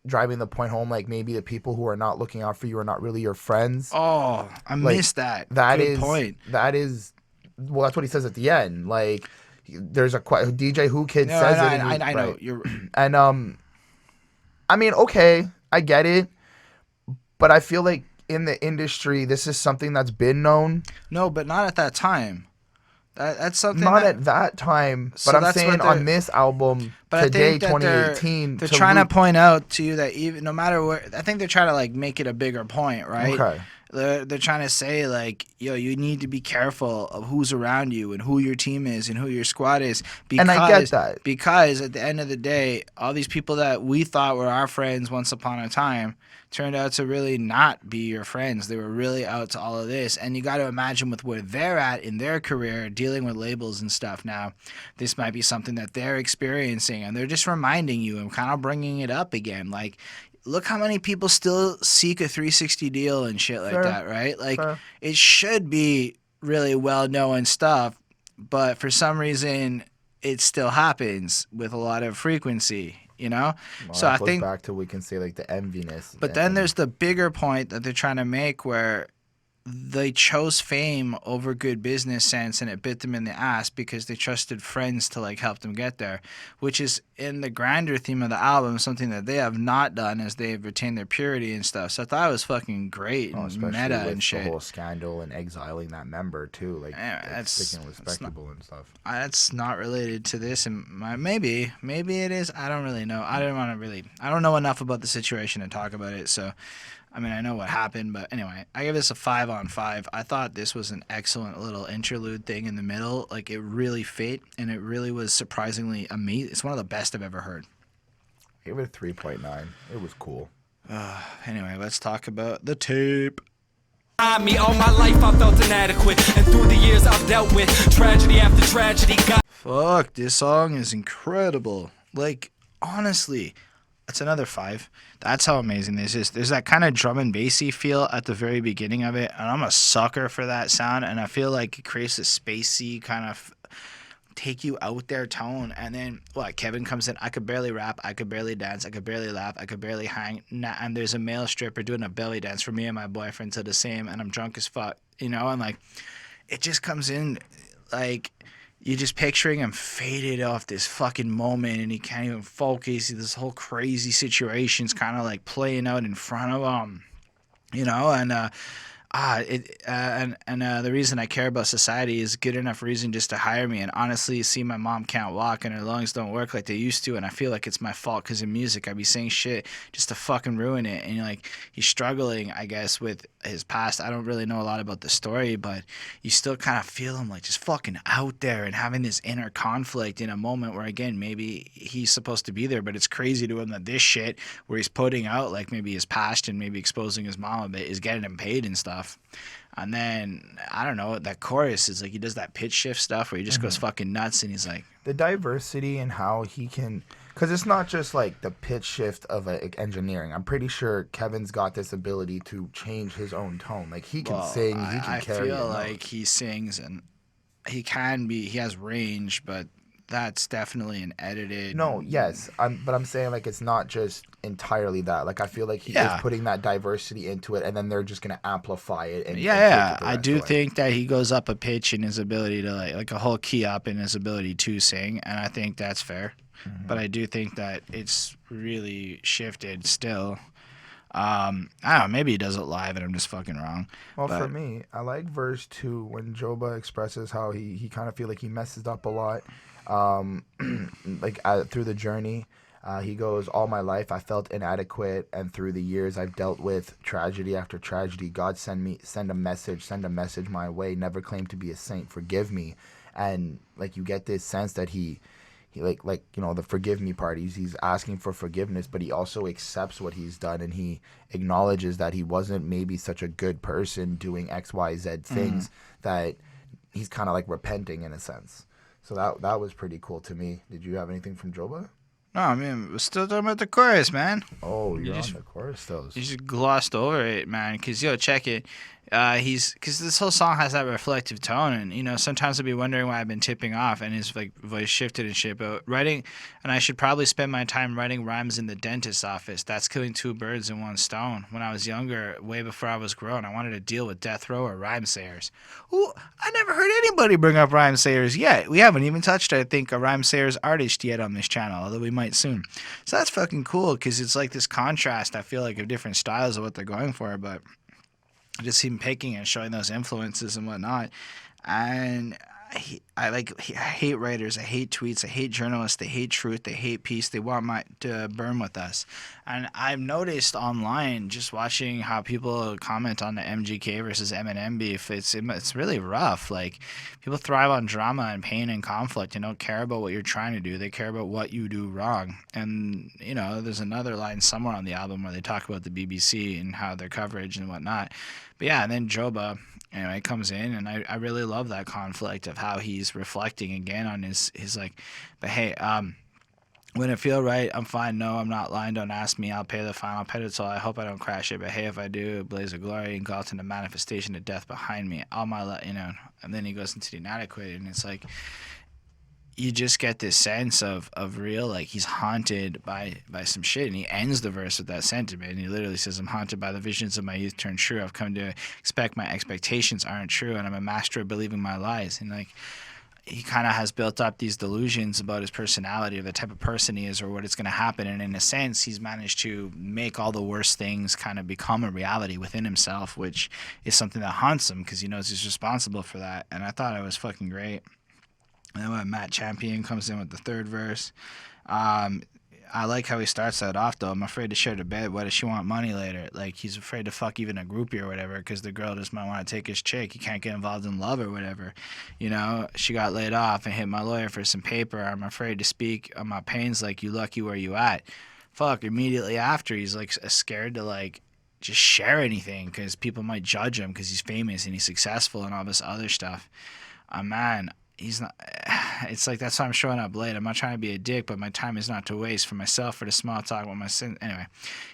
driving the point home, like maybe the people who are not looking out for you are not really your friends. Oh, I missed that. Good point. Well, that's what he says at the end. Like, there's a DJ Who Kid says it. I know. You're... And, I mean, okay, I get it. But I feel like in the industry, this is something that's been known. No, but not at that time. That's something. Not at that time, So but I'm that's saying what on this album But today, I think that 2018. they're trying to point out to you that even no matter where, I think they're trying to like make it a bigger point, right? Okay. They're trying to say like, yo, you need to be careful of who's around you and who your team is and who your squad is. Because, And I get that. Because at the end of the day, all these people that we thought were our friends once upon a time turned out to really not be your friends. They were really out to all of this. And you got to imagine with where they're at in their career, dealing with labels and stuff now, this might be something that they're experiencing. And they're just reminding you and kind of bringing it up again. Like, look how many people still seek a 360 deal and shit like that, right? Like, it should be really well-known stuff, but for some reason, it still happens with a lot of frequency, you know? Well, so I goes think back to we can say like the enviness. But then there's the bigger point that they're trying to make where they chose fame over good business sense, and it bit them in the ass because they trusted friends to like help them get there, which is in the grander theme of the album, something that they have not done as they've retained their purity and stuff. So I thought it was fucking great and especially meta with and shit. the whole scandal and exiling that member too, like, That's sticking respectable and stuff. That's not related to this, and maybe it is. I don't really know. I don't know enough about the situation to talk about it. So, I mean, I know what happened, but anyway, I give this a 5 on 5. I thought this was an excellent little interlude thing in the middle. Like, it really fit, and it really was surprisingly amazing. It's one of the best I've ever heard. I gave it a 3.9. It was cool. Anyway, let's talk about the tape. Me all my life I felt inadequate, and through the years I've dealt with tragedy after tragedy. Fuck, this song is incredible. Like, honestly, it's another 5. That's how amazing this is. There's that kind of drum and bassy feel at the very beginning of it, and I'm a sucker for that sound, and I feel like it creates a spacey kind of take you out there tone. And then Kevin comes in, I could barely rap, I could barely dance, I could barely laugh, I could barely hang, and there's a male stripper doing a belly dance for me and my boyfriend to the same, and I'm drunk as fuck, you know, and like it just comes in like you're just picturing him faded off this fucking moment, and he can't even focus. This whole crazy situation's kind of like playing out in front of him, you know, and the reason I care about society is good enough reason just to hire me. And honestly, see, my mom can't walk and her lungs don't work like they used to, and I feel like it's my fault because in music I be saying shit just to fucking ruin it. And like he's struggling, I guess, with his past. I don't really know a lot about the story, but you still kind of feel him like just fucking out there and having this inner conflict in a moment where, again, maybe he's supposed to be there, but it's crazy to him that this shit where he's putting out like maybe his past and maybe exposing his mom a bit is getting him paid and stuff. And then, I don't know, that chorus is like he does that pitch shift stuff where he just goes fucking nuts, and he's like... The diversity and how he can... Because it's not just like the pitch shift of engineering. I'm pretty sure Kevin's got this ability to change his own tone. Like he can sing, he can carry. I feel like he sings and he has range, but that's definitely an edited... No, yes. But I'm saying like it's not just entirely that. Like I feel like he is putting that diversity into it, and then they're just gonna amplify it. And I do think that he goes up a pitch in his ability to like a whole key up in his ability to sing, and I think that's fair. But I do think that it's really shifted still. I don't know, maybe he does it live and I'm just fucking wrong. Well, for me, I like verse 2 when Joba expresses how he kind of feel like he messes up a lot. Through the journey, he goes, all my life I felt inadequate, and through the years I've dealt with tragedy after tragedy. God send a message my way. Never claim to be a saint, forgive me. And like you get this sense that he like you know, the forgive me part, he's asking for forgiveness, but he also accepts what he's done, and he acknowledges that he wasn't maybe such a good person doing XYZ things, that he's kind of like repenting in a sense. So that was pretty cool to me. Did you have anything from Joba? No, I mean, we're still talking about the chorus, man. Oh, you're on the chorus still. You just glossed over it, man, because, check it. Because this whole song has that reflective tone, and, you know, sometimes I'll be wondering why I've been tipping off, and his, like, voice shifted and shit, but writing, and I should probably spend my time writing rhymes in the dentist's office. That's killing two birds in one stone. When I was younger, way before I was grown, I wanted to deal with death row or rhyme sayers. Ooh, I never heard anybody bring up rhyme sayers yet. We haven't even touched, I think, a rhyme sayers artist yet on this channel, although we might soon. So that's fucking cool, because it's like this contrast, I feel like, of different styles of what they're going for, but just him picking and showing those influences and whatnot. And I hate writers. I hate tweets. I hate journalists. They hate truth. They hate peace. They want to burn with us. And I've noticed online, just watching how people comment on the MGK versus Eminem beef, it's really rough. Like, people thrive on drama and pain and conflict and don't care about what you're trying to do. They care about what you do wrong. And, you know, there's another line somewhere on the album where they talk about the BBC and how their coverage and whatnot. But yeah, and then Joba, anyway, comes in, and I really love that conflict of how he's reflecting again on his like, but hey, when it feel right, I'm fine. No, I'm not lying. Don't ask me. I'll pay the final pedestal. I hope I don't crash it. But hey, if I do, blaze of glory, engulfed in the manifestation of death behind me. All my, you know, and then he goes into the inadequate, and it's like, you just get this sense of real, like, he's haunted by some shit, and he ends the verse with that sentiment, and he literally says, I'm haunted by the visions of my youth turned true. I've come to expect my expectations aren't true, and I'm a master of believing my lies. And like, he kind of has built up these delusions about his personality or the type of person he is or what is going to happen, and in a sense, he's managed to make all the worst things kind of become a reality within himself, which is something that haunts him because he knows he's responsible for that. And I thought it was fucking great. And then when Matt Champion comes in with the third verse, I like how he starts that off, though. I'm afraid to share the bed. What does she want money later? Like, he's afraid to fuck even a groupie or whatever because the girl just might want to take his chick. He can't get involved in love or whatever. You know, she got laid off and hit my lawyer for some paper. I'm afraid to speak on my pains like you lucky where you at. Fuck, immediately after, he's, like, scared to, like, just share anything because people might judge him because he's famous and he's successful and all this other stuff. Man, he's not. It's like, that's why I'm showing up late. I'm not trying to be a dick, but my time is not to waste for myself, for the small talk about my sin. Anyway,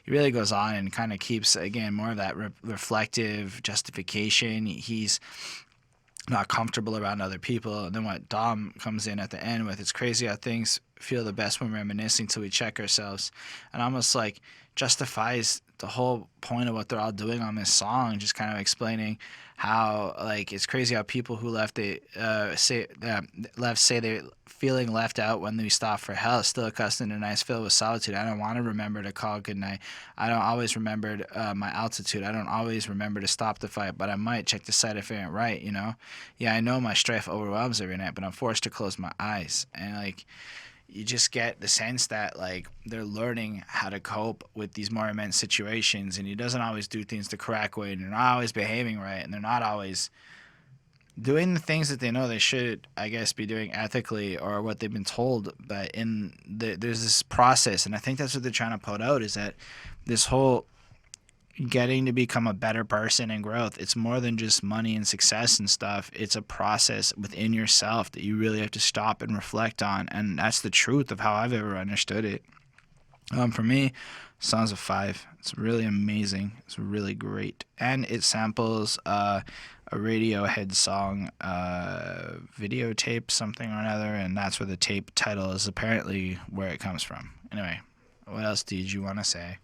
he really goes on and kind of keeps, again, more of that reflective justification. He's not comfortable around other people. And then what Dom comes in at the end with, it's crazy how things feel the best when reminiscing till we check ourselves, and almost like justifies the whole point of what they're all doing on this song, just kind of explaining how, like, it's crazy how people who left say they feeling left out when we stop for hell, still accustomed to nights filled with solitude. I don't want to remember to call goodnight. I don't always remember my altitude. I don't always remember to stop the fight, but I might check the sight if it ain't right, you know? Yeah, I know my strife overwhelms every night, but I'm forced to close my eyes. And, like, you just get the sense that, like, they're learning how to cope with these more immense situations, and he doesn't always do things the correct way, and they're not always behaving right, and they're not always doing the things that they know they should, I guess, be doing ethically or what they've been told. But there's this process, and I think that's what they're trying to put out, is that this whole getting to become a better person and growth, it's more than just money and success and stuff. It's a process within yourself that you really have to stop and reflect on, and that's the truth of how I've ever understood it. For me, Song's a 5. It's really amazing. It's really great, and it samples a Radiohead song, videotape something or another, and that's where the tape title is apparently where it comes from. Anyway, what else did you want to say?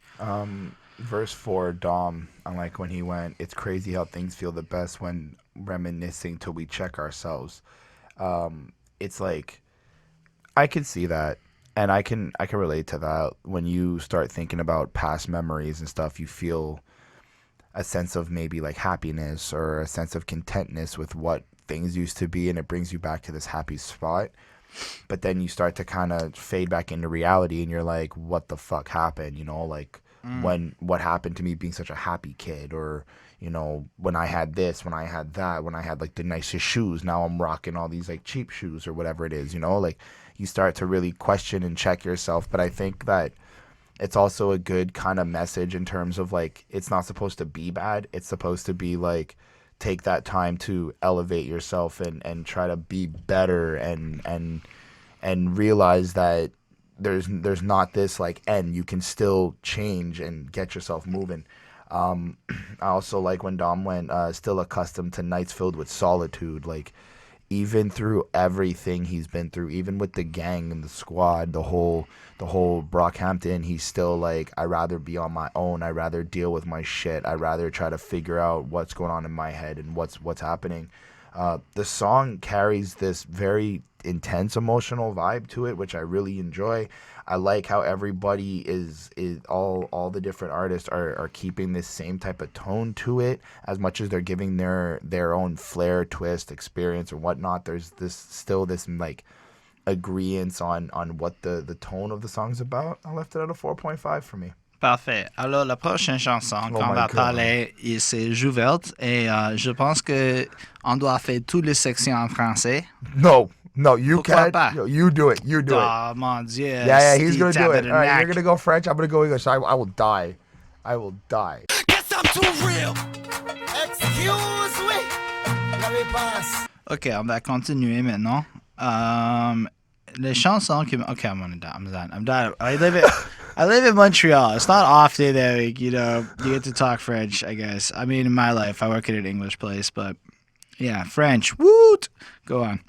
Verse 4, Dom, I like when he went, it's crazy how things feel the best when reminiscing till we check ourselves. It's like, I can see that, and I can relate to that. When you start thinking about past memories and stuff, you feel a sense of maybe like happiness or a sense of contentness with what things used to be, and it brings you back to this happy spot. But then you start to kind of fade back into reality, and you're like, what the fuck happened? You know, like, what happened to me being such a happy kid, or, you know, when I had this, when I had that, when I had like the nicest shoes, now I'm rocking all these like cheap shoes or whatever it is, you know, like, you start to really question and check yourself. But I think that it's also a good kind of message in terms of, like, it's not supposed to be bad. It's supposed to be like, take that time to elevate yourself and try to be better and realize that there's not this like end. You can still change and get yourself moving. I also like when Dom went, still accustomed to nights filled with solitude. Like, even through everything he's been through, even with the gang and the squad, the whole Brockhampton, he's still like, I'd rather be on my own. I'd rather deal with my shit. I'd rather try to figure out what's going on in my head and what's happening. The song carries this very intense emotional vibe to it, which I really enjoy. I like how everybody is all the different artists are keeping this same type of tone to it, as much as they're giving their own flair, twist, experience, or whatnot. There's this like agreeance on what the tone of the song's about. I left it at a 4.5 for me. Parfait. Alors, la prochaine chanson qu'on my va God. parler, c'est Jouverte. Et je pense que on doit faire toutes les sections en français. No, you Pourquoi can't. pas? Yo, you do it. You do it. Oh, mon Dieu. Yeah, he's gonna do it. All right, tabernacle. you're gonna go French. I'm gonna go English. I will die. I will die. Guess I'm too real. Excuse me. Let me pass. OK, on va continuer maintenant. Les chansons qui... OK, I'm done. I live in Montreal. It's not often that, you get to talk French, I guess. I mean, in my life, I work at an English place, but yeah, French. Woot! Go on.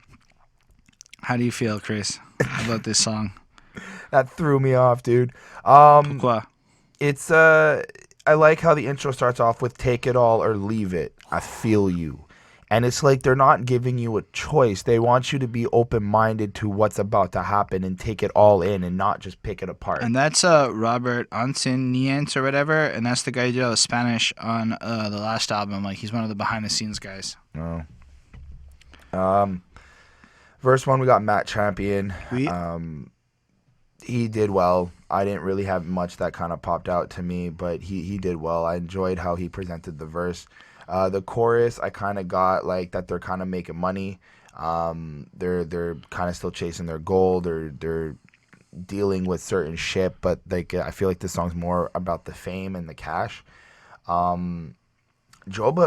How do you feel, Chris, about this song? That threw me off, dude. Pourquoi? It's I like how the intro starts off with "Take it all or leave it. I feel you," and it's like they're not giving you a choice. They want you to be open-minded to what's about to happen and take it all in and not just pick it apart. And that's Robert Antoniente or whatever, and that's the guy who did Spanish on the last album. Like, he's one of the behind-the-scenes guys. Oh. Verse 1, we got Matt Champion. Oui. He did well. I didn't really have much that kind of popped out to me, but he did well. I enjoyed how he presented the verse. The chorus, I kind of got like that they're kind of making money. They're kind of still chasing their goal. They're dealing with certain shit, but like I feel like this song's more about the fame and the cash. Joba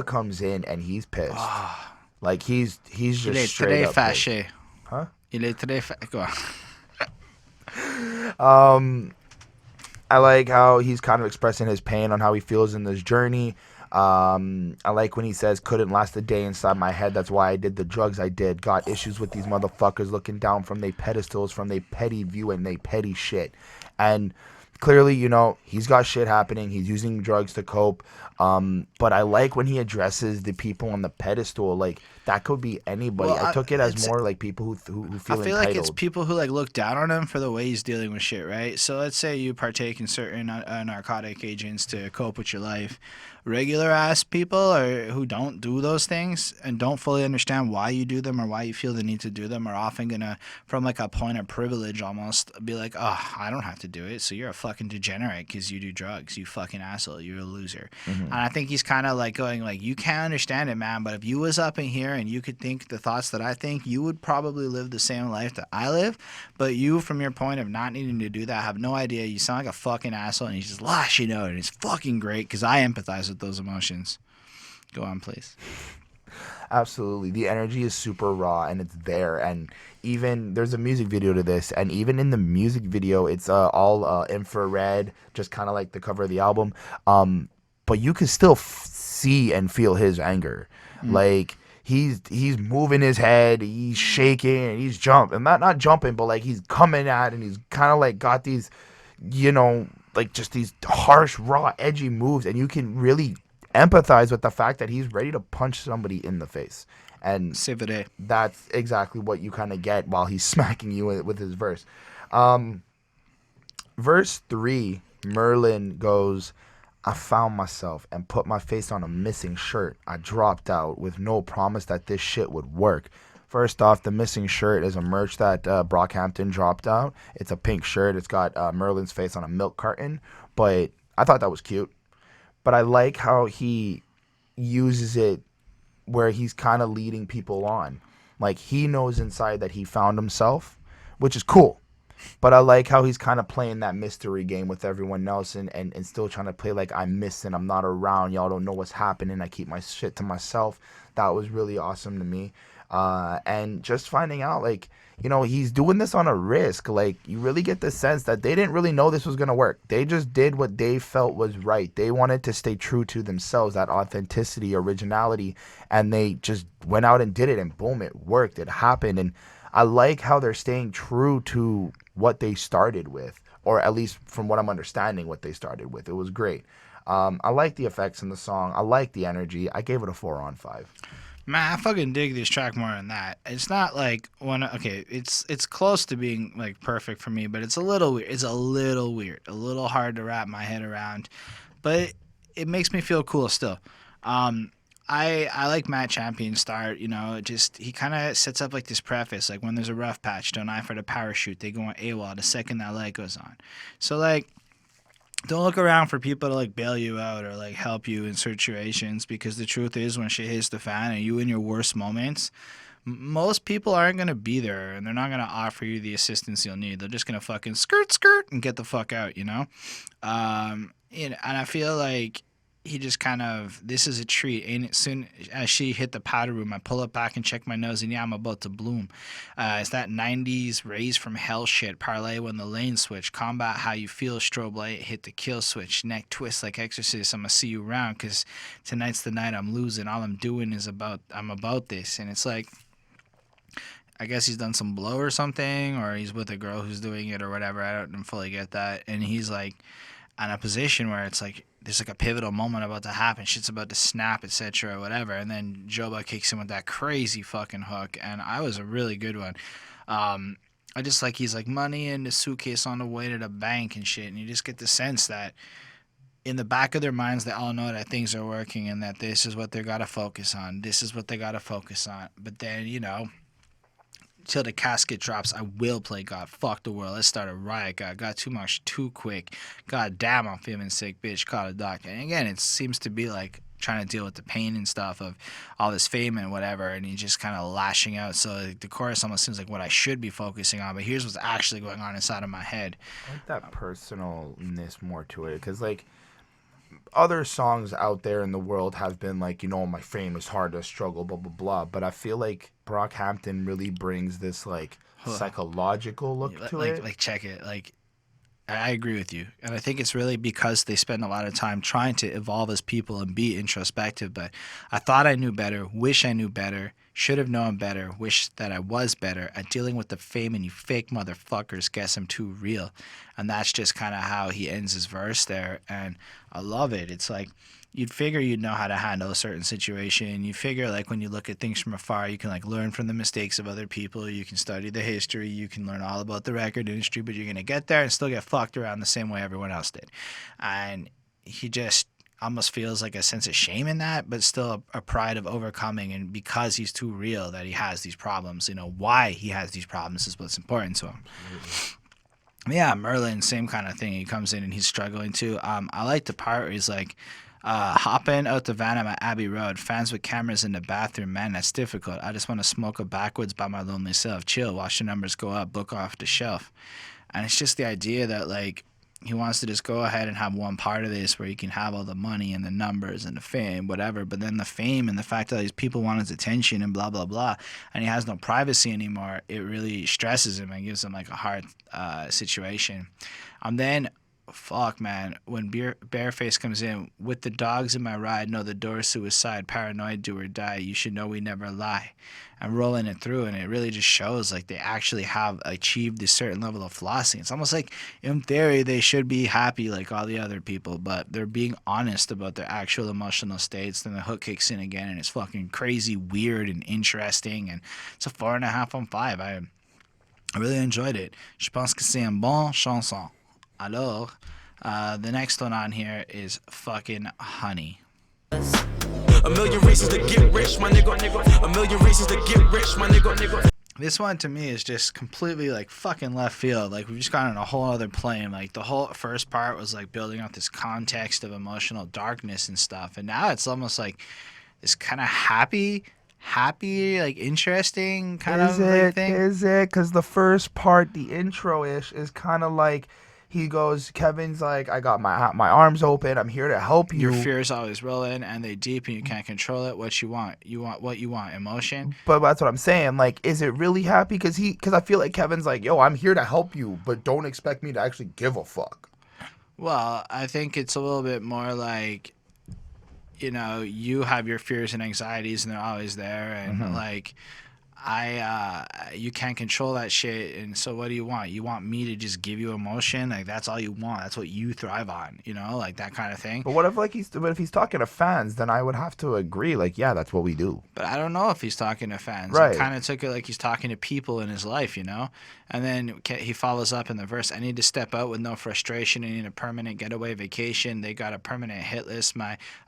comes in and he's pissed. Like he's just Il est straight très up fâché. pissed. Huh? Il est très fâché. Go I like how he's kind of expressing his pain on how he feels in this journey. I like when he says, couldn't last a day inside my head. That's why I did the drugs I did. Got issues with these motherfuckers looking down from they pedestals, from they petty view and they petty shit. And clearly, he's got shit happening. He's using drugs to cope. But I like when he addresses the people on the pedestal. Like, that could be anybody. Well, I took it as it's- more like people who feel entitled. I feel like it's people who look down on him for the way he's dealing with shit, right? So let's say you partake in certain narcotic agents to cope with your life. Regular ass people who don't do those things and don't fully understand why you do them or why you feel the need to do them are often gonna, from like a point of privilege almost, be like, oh, I don't have to do it, so you're a fucking degenerate because you do drugs, you fucking asshole, you're a loser. Mm-hmm. And I think he's kind of like going like, you can't understand it, man, but if you was up in here and you could think the thoughts that I think, you would probably live the same life that I live, but you, from your point of not needing to do that, have no idea. You sound like a fucking asshole, and he's just lashing out, and it's fucking great because I empathize with those emotions. Go on, please. Absolutely. The energy is super raw and it's there. And even there's a music video to this. And even in the music video, it's all infrared, just kind of like the cover of the album. But you can still see and feel his anger. Like he's moving his head, he's shaking, and he's jumping. Not jumping, but like he's coming at, and he's kind of like got these, like just these harsh, raw, edgy moves. And you can really empathize with the fact that he's ready to punch somebody in the face. And C'est vrai. that's exactly what you kind of get while he's smacking you with his verse. Verse 3, Merlin goes, I found myself and put my face on a missing shirt. I dropped out with no promise that this shit would work. First off, the missing shirt is a merch that Brockhampton dropped out. It's a pink shirt. It's got Merlin's face on a milk carton. But I thought that was cute. But I like how he uses it where he's kind of leading people on. Like, he knows inside that he found himself, which is cool. But I like how he's kind of playing that mystery game with everyone else and still trying to play like I'm missing, I'm not around, y'all don't know what's happening, I keep my shit to myself. That was really awesome to me. And just finding out, like, he's doing this on a risk. Like, you really get the sense that they didn't really know this was going to work. They just did what they felt was right. They wanted to stay true to themselves, that authenticity, originality, and they just went out and did it, and boom, it worked. It happened. And I like how they're staying true to what they started with, or at least from what I'm understanding, what they started with. It was great. I like the effects in the song. I like the energy. I gave it a 4 on 5. Man, I fucking dig this track more than that. It's not like it's close to being like perfect for me, but it's a little weird. It's a little weird, a little hard to wrap my head around, but it makes me feel cool still. I like Matt Champion's start. You know, just he kind of sets up like this preface, like when there's a rough patch, don't eye for the parachute. They go on AWOL the second that light goes on. So like, don't look around for people to like bail you out or like help you in situations, because the truth is when shit hits the fan and you in your worst moments, most people aren't going to be there and they're not going to offer you the assistance you'll need. They're just going to fucking skirt and get the fuck out, you know? And I feel like he just kind of, this is a treat. And as soon as she hit the powder room, I pull it back and check my nose, and yeah, I'm about to bloom. It's that 90s raise from hell shit. Parlay when the lane switch. Combat how you feel. Strobe light. Hit the kill switch. Neck twist like Exorcist. I'm going to see you around because tonight's the night I'm losing. All I'm doing is I'm about this. And it's like, I guess he's done some blow or something, or he's with a girl who's doing it or whatever. I don't fully get that. And he's like in a position where it's like, there's like a pivotal moment about to happen. Shit's about to snap, etc. or whatever. And then Joba kicks in with that crazy fucking hook. And I was a really good one. I just like, he's like money in the suitcase on the way to the bank and shit. And you just get the sense that in the back of their minds, they all know that things are working and that this is what they got to focus on. This is what they got to focus on. But then, you know, till the casket drops, I will play God. Fuck the world. Let's start a riot. God got too much too quick. God damn, I'm feeling sick, bitch. Call a doctor. And again, it seems to be like trying to deal with the pain and stuff of all this fame and whatever, and he's just kind of lashing out. So the chorus almost seems like what I should be focusing on, but here's what's actually going on inside of my head. I like that personalness more to it, because like other songs out there in the world have been like, you know, my fame is hard to struggle, blah blah blah, but I feel like Brockhampton really brings this like psychological look to it. Like check it. Like, I agree with you, and I think it's really because they spend a lot of time trying to evolve as people and be introspective. But I thought I knew better, wish I knew better, should have known better, wish that I was better at dealing with the fame, and you fake motherfuckers guess I'm too real. And that's just kind of how he ends his verse there, and I love it. It's like, you'd figure you'd know how to handle a certain situation. You figure like when you look at things from afar, you can like learn from the mistakes of other people. You can study the history. You can learn all about the record industry, but you're going to get there and still get fucked around the same way everyone else did. And he just almost feels like a sense of shame in that, but still a pride of overcoming. And because he's too real that he has these problems, you know, why he has these problems is what's important to him. Yeah, Merlin, same kind of thing. He comes in and he's struggling too. I like the part where he's like, hopping out the van at Abbey Road, fans with cameras in the bathroom, man, that's difficult. I just want to smoke a backwoods by my lonely self, chill, watch the numbers go up, book off the shelf. And it's just the idea that like he wants to just go ahead and have one part of this where he can have all the money and the numbers and the fame, whatever, but then the fame and the fact that these people want his attention and blah blah blah, and he has no privacy anymore, it really stresses him and gives him like a hard situation. Then fuck, man, when Bareface comes in, with the dogs in my ride, know the door suicide, paranoid, do or die, you should know we never lie. And rolling it through, and it really just shows like they actually have achieved a certain level of flossing. It's almost like in theory they should be happy like all the other people, but they're being honest about their actual emotional states. Then the hook kicks in again and it's fucking crazy, weird and interesting, and it's a 4.5 on 5. I really enjoyed it. Je pense que c'est une bonne chanson. Alors, the next one on here is fucking Honey. A million reasons to get rich, my nigga. A million reasons to get rich, my nigga. This one to me is just completely like fucking left field. Like we've just gone on a whole other plane. Like the whole first part was like building up this context of emotional darkness and stuff, and now it's almost like this kind of happy, like interesting kind of like thing. Is it? Because the first part, the intro-ish, is kind of like. He goes, Kevin's like, I got my arms open. I'm here to help you. Your fears always rolling, and they deep, and you can't control it. What you want what you want, emotion. But that's what I'm saying. Like, is it really happy? Because I feel like Kevin's like, yo, I'm here to help you, but don't expect me to actually give a fuck. Well, I think it's a little bit more like, you know, you have your fears and anxieties, and they're always there, and like, you can't control that shit, and so what do you want? You want me to just give you emotion? Like, that's all you want. That's what you thrive on, you know, like that kind of thing. But what if he's talking to fans? Then I would have to agree. Like, yeah, that's what we do. But I don't know if he's talking to fans. Right. I kind of took it like he's talking to people in his life, you know? And then he follows up in the verse, I need to step out with no frustration. I need a permanent getaway vacation. They got a permanent hit list.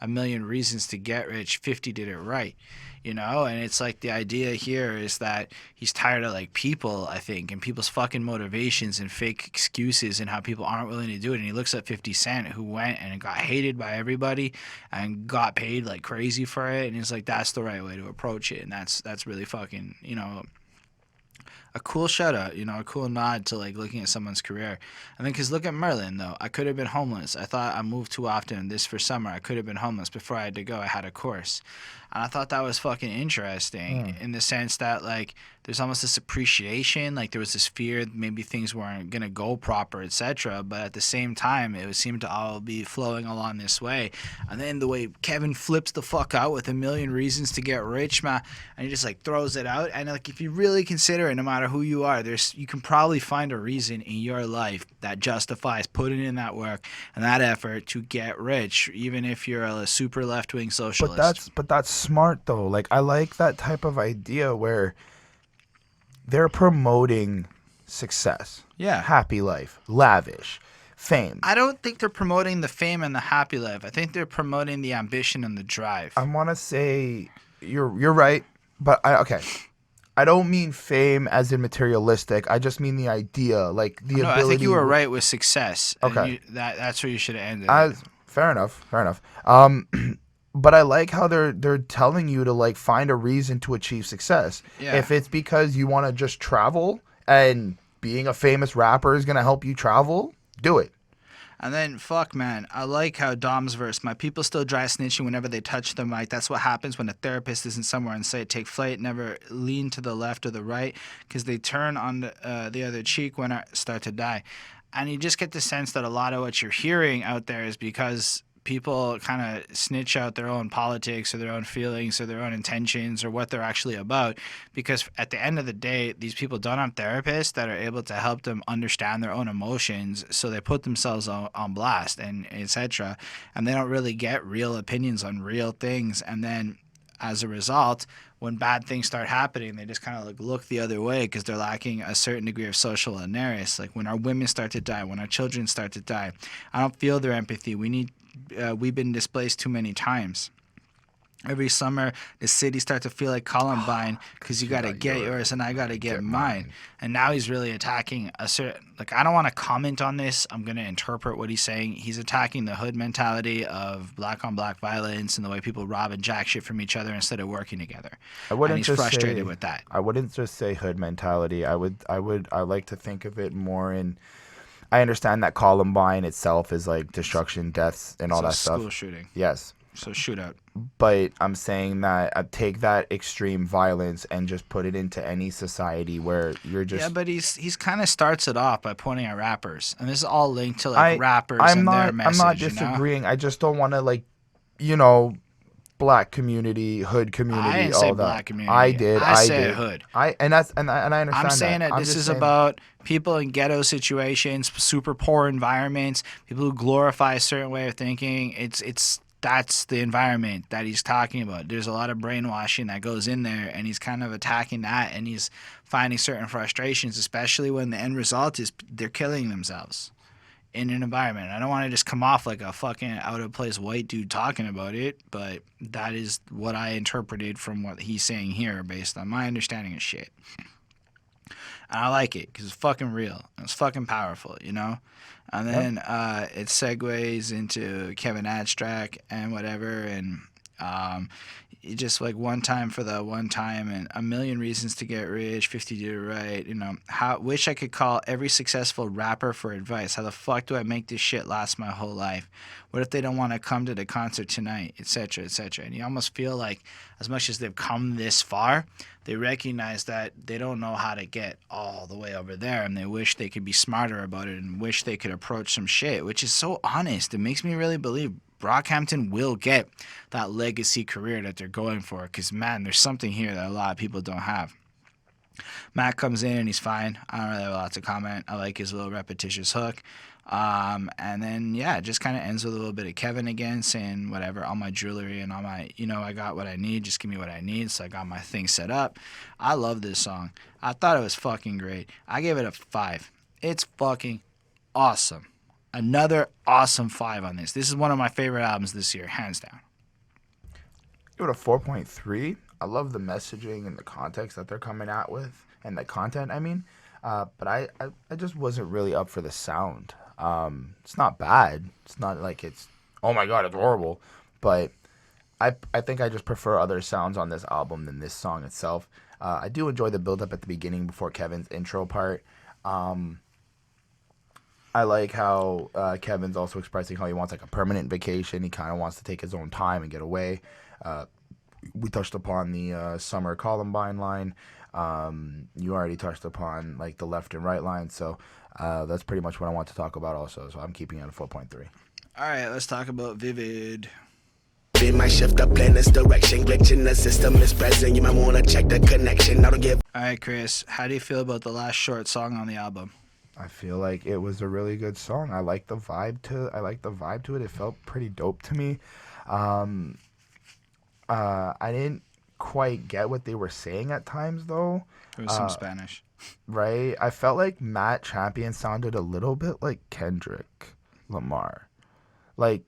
A million reasons to get rich. 50 did it right. You know, and it's like the idea here is that he's tired of like people, I think, and people's fucking motivations and fake excuses and how people aren't willing to do it. And he looks at 50 Cent, who went and got hated by everybody and got paid like crazy for it. And he's like, that's the right way to approach it. And that's really fucking, you know, a cool shout out, you know, a cool nod to like looking at someone's career. I mean, because look at Merlin, though. I could have been homeless. I thought I moved too often. This for summer. I could have been homeless. Before I had to go, I had a course. And I thought that was fucking interesting in the sense that, like, there's almost this appreciation. Like, there was this fear maybe things weren't going to go proper, etc. But at the same time, it would seem to all be flowing along this way. And then the way Kevin flips the fuck out with a million reasons to get rich, man, and he just, like, throws it out. And, like, if you really consider it, no matter who you are, you can probably find a reason in your life that justifies putting in that work and that effort to get rich, even if you're a super left-wing socialist. But that's smart though. Like, I like that type of idea where they're promoting success. Yeah. Happy life, lavish, fame. I don't think they're promoting the fame and the happy life. I think they're promoting the ambition and the drive. I want to say you're right, but I don't mean fame as in materialistic. I just mean the idea, like the ability. I think you were right with success. Okay. That's where you should have ended. Fair enough. But I like how they're telling you to like find a reason to achieve success. Yeah. If it's because you want to just travel and being a famous rapper is gonna help you travel, do it. And then, fuck, man, I like how Dom's verse, my people still dry snitching whenever they touch the mic. That's what happens when a therapist isn't somewhere and say, take flight, never lean to the left or the right, because they turn on the other cheek when I start to die. And you just get the sense that a lot of what you're hearing out there is because people kind of snitch out their own politics or their own feelings or their own intentions or what they're actually about, because at the end of the day, these people don't have therapists that are able to help them understand their own emotions, so they put themselves on blast and etc. And they don't really get real opinions on real things. And then as a result, when bad things start happening, they just kind of like look the other way because they're lacking a certain degree of social awareness. Like when our women start to die, when our children start to die, I don't feel their empathy. We've been displaced too many times. Every summer, the city starts to feel like Columbine because you got to get yours and I got to get mine. And now he's really attacking a certain, like, I don't want to comment on this. I'm going to interpret what he's saying. He's attacking the hood mentality of black on black violence and the way people rob and jack shit from each other instead of working together. And he's frustrated with that. I wouldn't just say hood mentality. I like to think of it more in, I understand that Columbine itself is like destruction, deaths, and all that stuff. School shooting. Yes. So shootout. But I'm saying that I take that extreme violence and just put it into any society where you're just. Yeah, but he's kind of starts it off by pointing at rappers, and this is all linked to like rappers and their message. I'm not disagreeing. You know? I just don't want to like, black community, hood community, I didn't all say that. black community. I did. I said hood. I understand. I'm saying that this is about people in ghetto situations, super poor environments, people who glorify a certain way of thinking. That's the environment that he's talking about. There's a lot of brainwashing that goes in there, and he's kind of attacking that, and he's finding certain frustrations, especially when the end result is they're killing themselves in an environment. I don't want to just come off like a fucking out-of-place white dude talking about it, but that is what I interpreted from what he's saying here based on my understanding of shit. And I like it because it's fucking real. It's fucking powerful, you know? And then it segues into Kevin Abstract and whatever, and just like one time for the one time and a million reasons to get rich, 50 did it right, wish I could call every successful rapper for advice. How the fuck do I make this shit last my whole life? What if they don't want to come to the concert tonight, etc., etc.? And you almost feel like as much as they've come this far, they recognize that they don't know how to get all the way over there, and they wish they could be smarter about it and wish they could approach some shit, which is so honest. It makes me really believe Brockhampton will get that legacy career that they're going for because, man, there's something here that a lot of people don't have. Matt comes in and he's fine. I don't really have a lot to comment. I like his little repetitious hook. And then, yeah, it just kind of ends with a little bit of Kevin again saying, whatever, all my jewelry and all my, I got what I need. Just give me what I need. So I got my thing set up. I love this song. I thought it was fucking great. I gave it a 5. It's fucking awesome. Another awesome 5 on this. This is one of my favorite albums this year, hands down. Give it a 4.3. I love the messaging and the context that they're coming out with, and the content, I mean. But I just wasn't really up for the sound. It's not bad. It's not like it's, oh my God, it's horrible. But I think I just prefer other sounds on this album than this song itself. I do enjoy the build-up at the beginning before Kevin's intro part. I like how Kevin's also expressing how he wants like a permanent vacation. He kind of wants to take his own time and get away. We touched upon the summer Columbine line. You already touched upon like the left and right line. So that's pretty much what I want to talk about also. So I'm keeping it at a 4.3. All right, let's talk about Vivid. They might shift up in this direction. Glitch in the system is present. You might want to check the connection. I don't give. All right, Chris, how do you feel about the last short song on the album? I feel like it was a really good song. I like the vibe to it. It felt pretty dope to me. I didn't quite get what they were saying at times though. It was some Spanish. Right? I felt like Matt Champion sounded a little bit like Kendrick Lamar. Like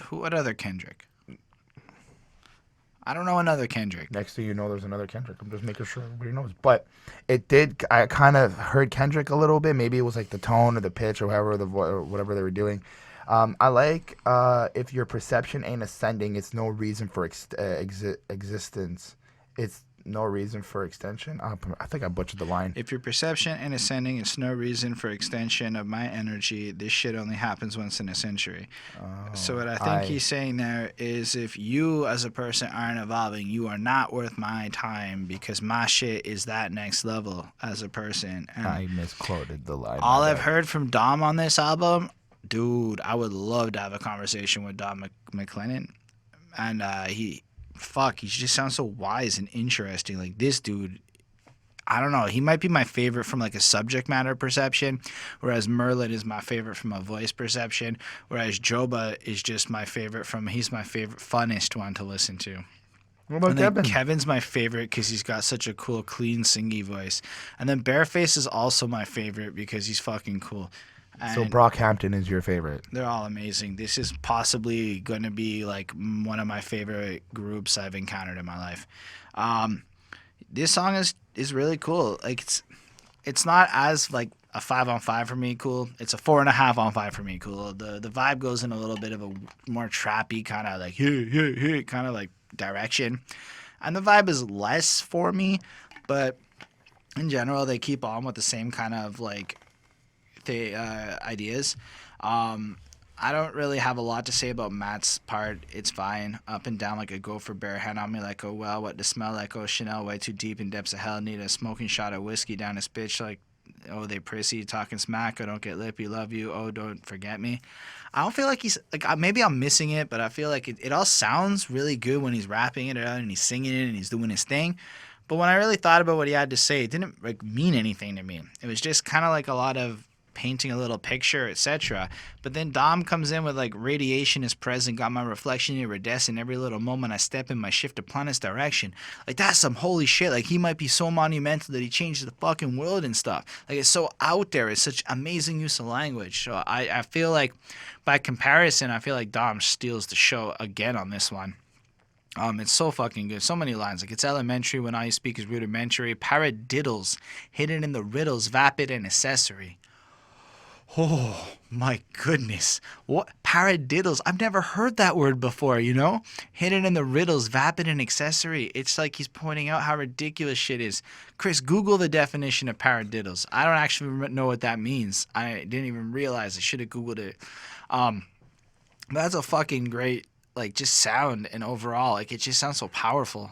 What other Kendrick? I don't know another Kendrick. Next thing you know, there's another Kendrick. I'm just making sure everybody knows. But it did. I kind of heard Kendrick a little bit. Maybe it was like the tone or the pitch or whatever they were doing. I like if your perception ain't ascending, it's no reason for existence. It's no reason for extension. I think I butchered the line. If your perception ain't ascending, it's no reason for extension of my energy. This shit only happens once in a century. So what I think he's saying there is if you as a person aren't evolving, you are not worth my time because my shit is that next level as a person. And I misquoted the line. All I've heard from Dom on this album, dude, I would love to have a conversation with Dom McLennan. And he just sounds so wise and interesting. Like this dude, I don't know, he might be my favorite from like a subject matter perception, whereas Merlin is my favorite from a voice perception, whereas Joba is just my favorite he's my favorite, funnest one to listen to. What about Kevin? Kevin's my favorite because he's got such a cool, clean, singy voice. And then Bareface is also my favorite because he's fucking cool. So Brockhampton is your favorite? They're all amazing. This is possibly going to be like one of my favorite groups I've encountered in my life. This song is really cool. Like it's not as like a 5 on 5 for me cool. It's a 4.5 on 5 for me cool. The vibe goes in a little bit of a more trappy kind of like hey kind of like direction, and the vibe is less for me. But in general, they keep on with the same kind of like ideas. I don't really have a lot to say about Matt's part. It's fine. Up and down like a gopher, bare hand on me like, oh well, what to smell like, oh Chanel, way too deep in depths of hell, need a smoking shot of whiskey down his bitch like, oh they prissy, talking smack, oh don't get lippy, love you, oh don't forget me. I don't feel like he's, like maybe I'm missing it, but I feel like it all sounds really good when he's rapping it out and he's singing it and he's doing his thing. But when I really thought about what he had to say, it didn't like mean anything to me. It was just kind of like a lot of painting a little picture, etc. But then Dom comes in with like radiation is present, got my reflection iridescent, every little moment I step in my shift upon its direction. Like that's some holy shit. Like he might be so monumental that he changes the fucking world and stuff. Like it's so out there. It's such amazing use of language. So I feel like by comparison, I feel like Dom steals the show again on this one. It's so fucking good. So many lines. Like it's elementary when all you speak is rudimentary. Paradiddles, hidden in the riddles, vapid and accessory. Oh my goodness. What paradiddles? I've never heard that word before, you know? Hidden in the riddles, vapid and accessory. It's like he's pointing out how ridiculous shit is. Chris, Google the definition of paradiddles. I don't actually know what that means. I didn't even realize. I should have Googled it. That's a fucking great, like, just sound and overall. Like, it just sounds so powerful.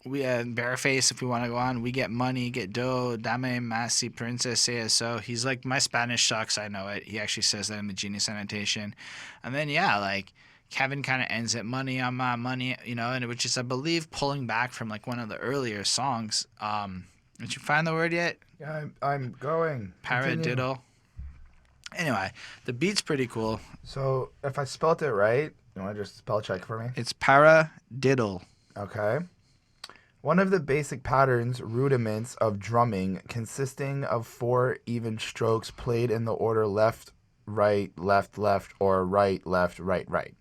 We Bareface, if we want to go on, we get money, get dough, dame masi princess eso. He's like, my Spanish sucks, I know it. He actually says that in the Genius Annotation. And then, yeah, like, Kevin kind of ends it, money on my money, you know, and which is, I believe, pulling back from like one of the earlier songs. Did you find the word yet? Yeah, I'm going. Paradiddle. Anyway, the beat's pretty cool. So if I spelt it right, you want to just spell check for me? It's paradiddle. Okay. One of the basic patterns, rudiments of drumming, consisting of 4 even strokes played in the order left, right, or right, left, right, right.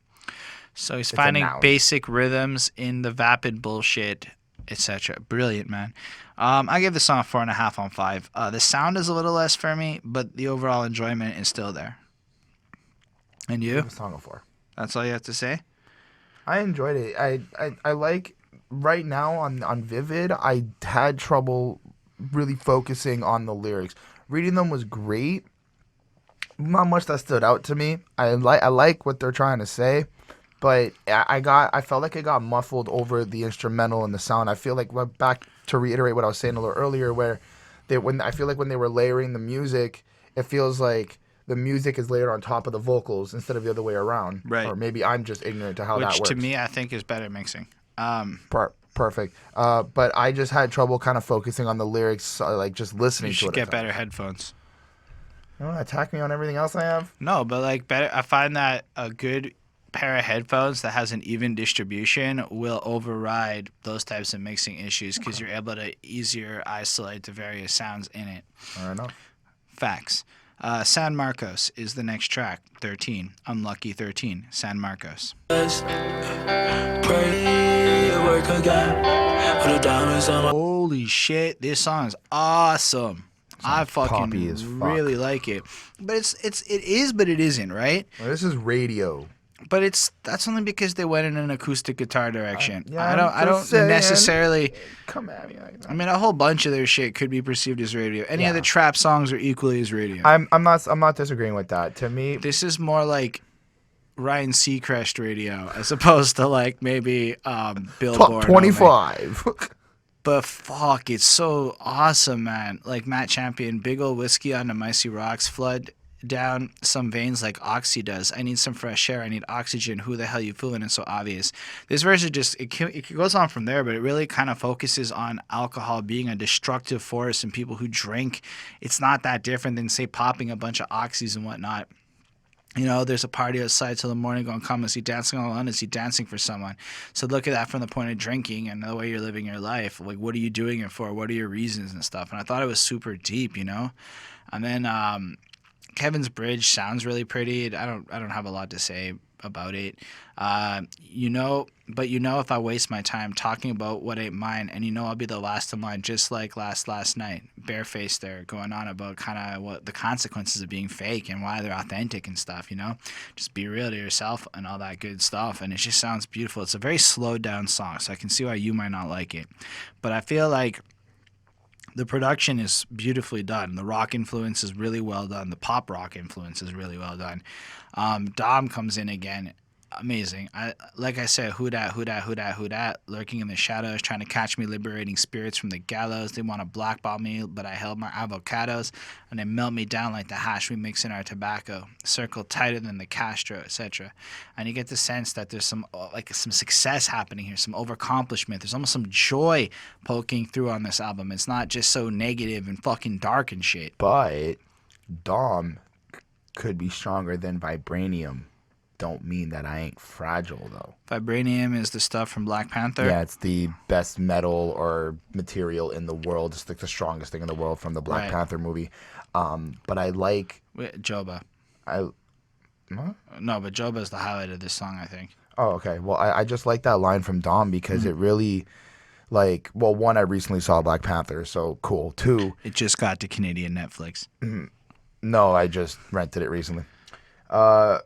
So he's It's a finding noun. basic rhythms in the vapid bullshit, etc. Brilliant, man. I give the song a 4.5 on 5. The sound is a little less for me, but the overall enjoyment is still there. And you? The song of 4. That's all you have to say? I enjoyed it. I like right now on Vivid. I had trouble really focusing on the lyrics. Reading them was great. Not much that stood out to me. I like what they're trying to say, but I felt like it got muffled over the instrumental and the sound. I feel like, back to reiterate what I was saying a little earlier, where I feel like when they were layering the music, it feels like the music is layered on top of the vocals instead of the other way around. Right. Or maybe I'm just ignorant to how that works. Which to me, I think is better mixing. Perfect. But I just had trouble kind of focusing on the lyrics, like just listening You to it. should at get times. better headphones. You want to attack me on everything else I have? No, but like better. I find that a good pair of headphones that has an even distribution will override those types of mixing issues because you're able to easier isolate the various sounds in it. Fair enough. Facts. San Marcos is the next track. 13. Unlucky 13. San Marcos. Holy shit, this song is awesome. I poppy as fucking fuck. really like it. But it is, but it isn't, right? Well, this is radio. But that's only because they went in an acoustic guitar direction. Yeah, I I'm don't just saying. necessarily. Come at me. I mean, a whole bunch of their shit could be perceived as radio. Any Yeah. of the trap songs are equally as radio. I'm not disagreeing with that. To me, This is more like Ryan Seacrest radio as opposed to like maybe Billboard. top 25. But fuck, it's so awesome, man. Like Matt Champion, big ol' whiskey on the Micey Rocks, flood down some veins like Oxy does. I need some fresh air. I need oxygen. Who the hell you fooling? It's so obvious. This verse is just, it goes on from there, but it really kind of focuses on alcohol being a destructive force and people who drink. It's not that different than, say, popping a bunch of oxys and whatnot. You know, there's a party outside till the morning going, come, is he dancing all alone? Is he dancing for someone? So look at that from the point of drinking and the way you're living your life. Like, what are you doing it for? What are your reasons and stuff? And I thought it was super deep, you know? And then Kevin's bridge sounds really pretty. I don't have a lot to say about it. If I waste my time talking about what ain't mine, and I'll be the last of mine, just like last night. Barefaced there, going on about kind of what the consequences of being fake and why they're authentic and stuff, Just be real to yourself and all that good stuff. And it just sounds beautiful. It's a very slowed down song, so I can see why you might not like it. But I feel like the production is beautifully done. The rock influence is really well done. The pop rock influence is really well done. Dom comes in again. Amazing. Like I said, who dat, lurking in the shadows, trying to catch me, liberating spirits from the gallows. They want to blackball me, but I held my avocados, and they melt me down like the hash we mix in our tobacco. Circle tighter than the Castro, etc. And you get the sense that there's some success happening here, some overaccomplishment. There's almost some joy poking through on this album. It's not just so negative and fucking dark and shit. But Dom could be stronger than Vibranium. Don't mean that I ain't fragile, though. Vibranium is the stuff from Black Panther? Yeah, it's the best metal or material in the world. It's like the strongest thing in the world from the Black Panther movie. But I like... Wait, Joba. What? No, but Joba is the highlight of this song, I think. Oh, okay. Well, I just like that line from Dom because it really... Like, well, one, I recently saw Black Panther, so cool. Two... It just got to Canadian Netflix. No, I just rented it recently. That,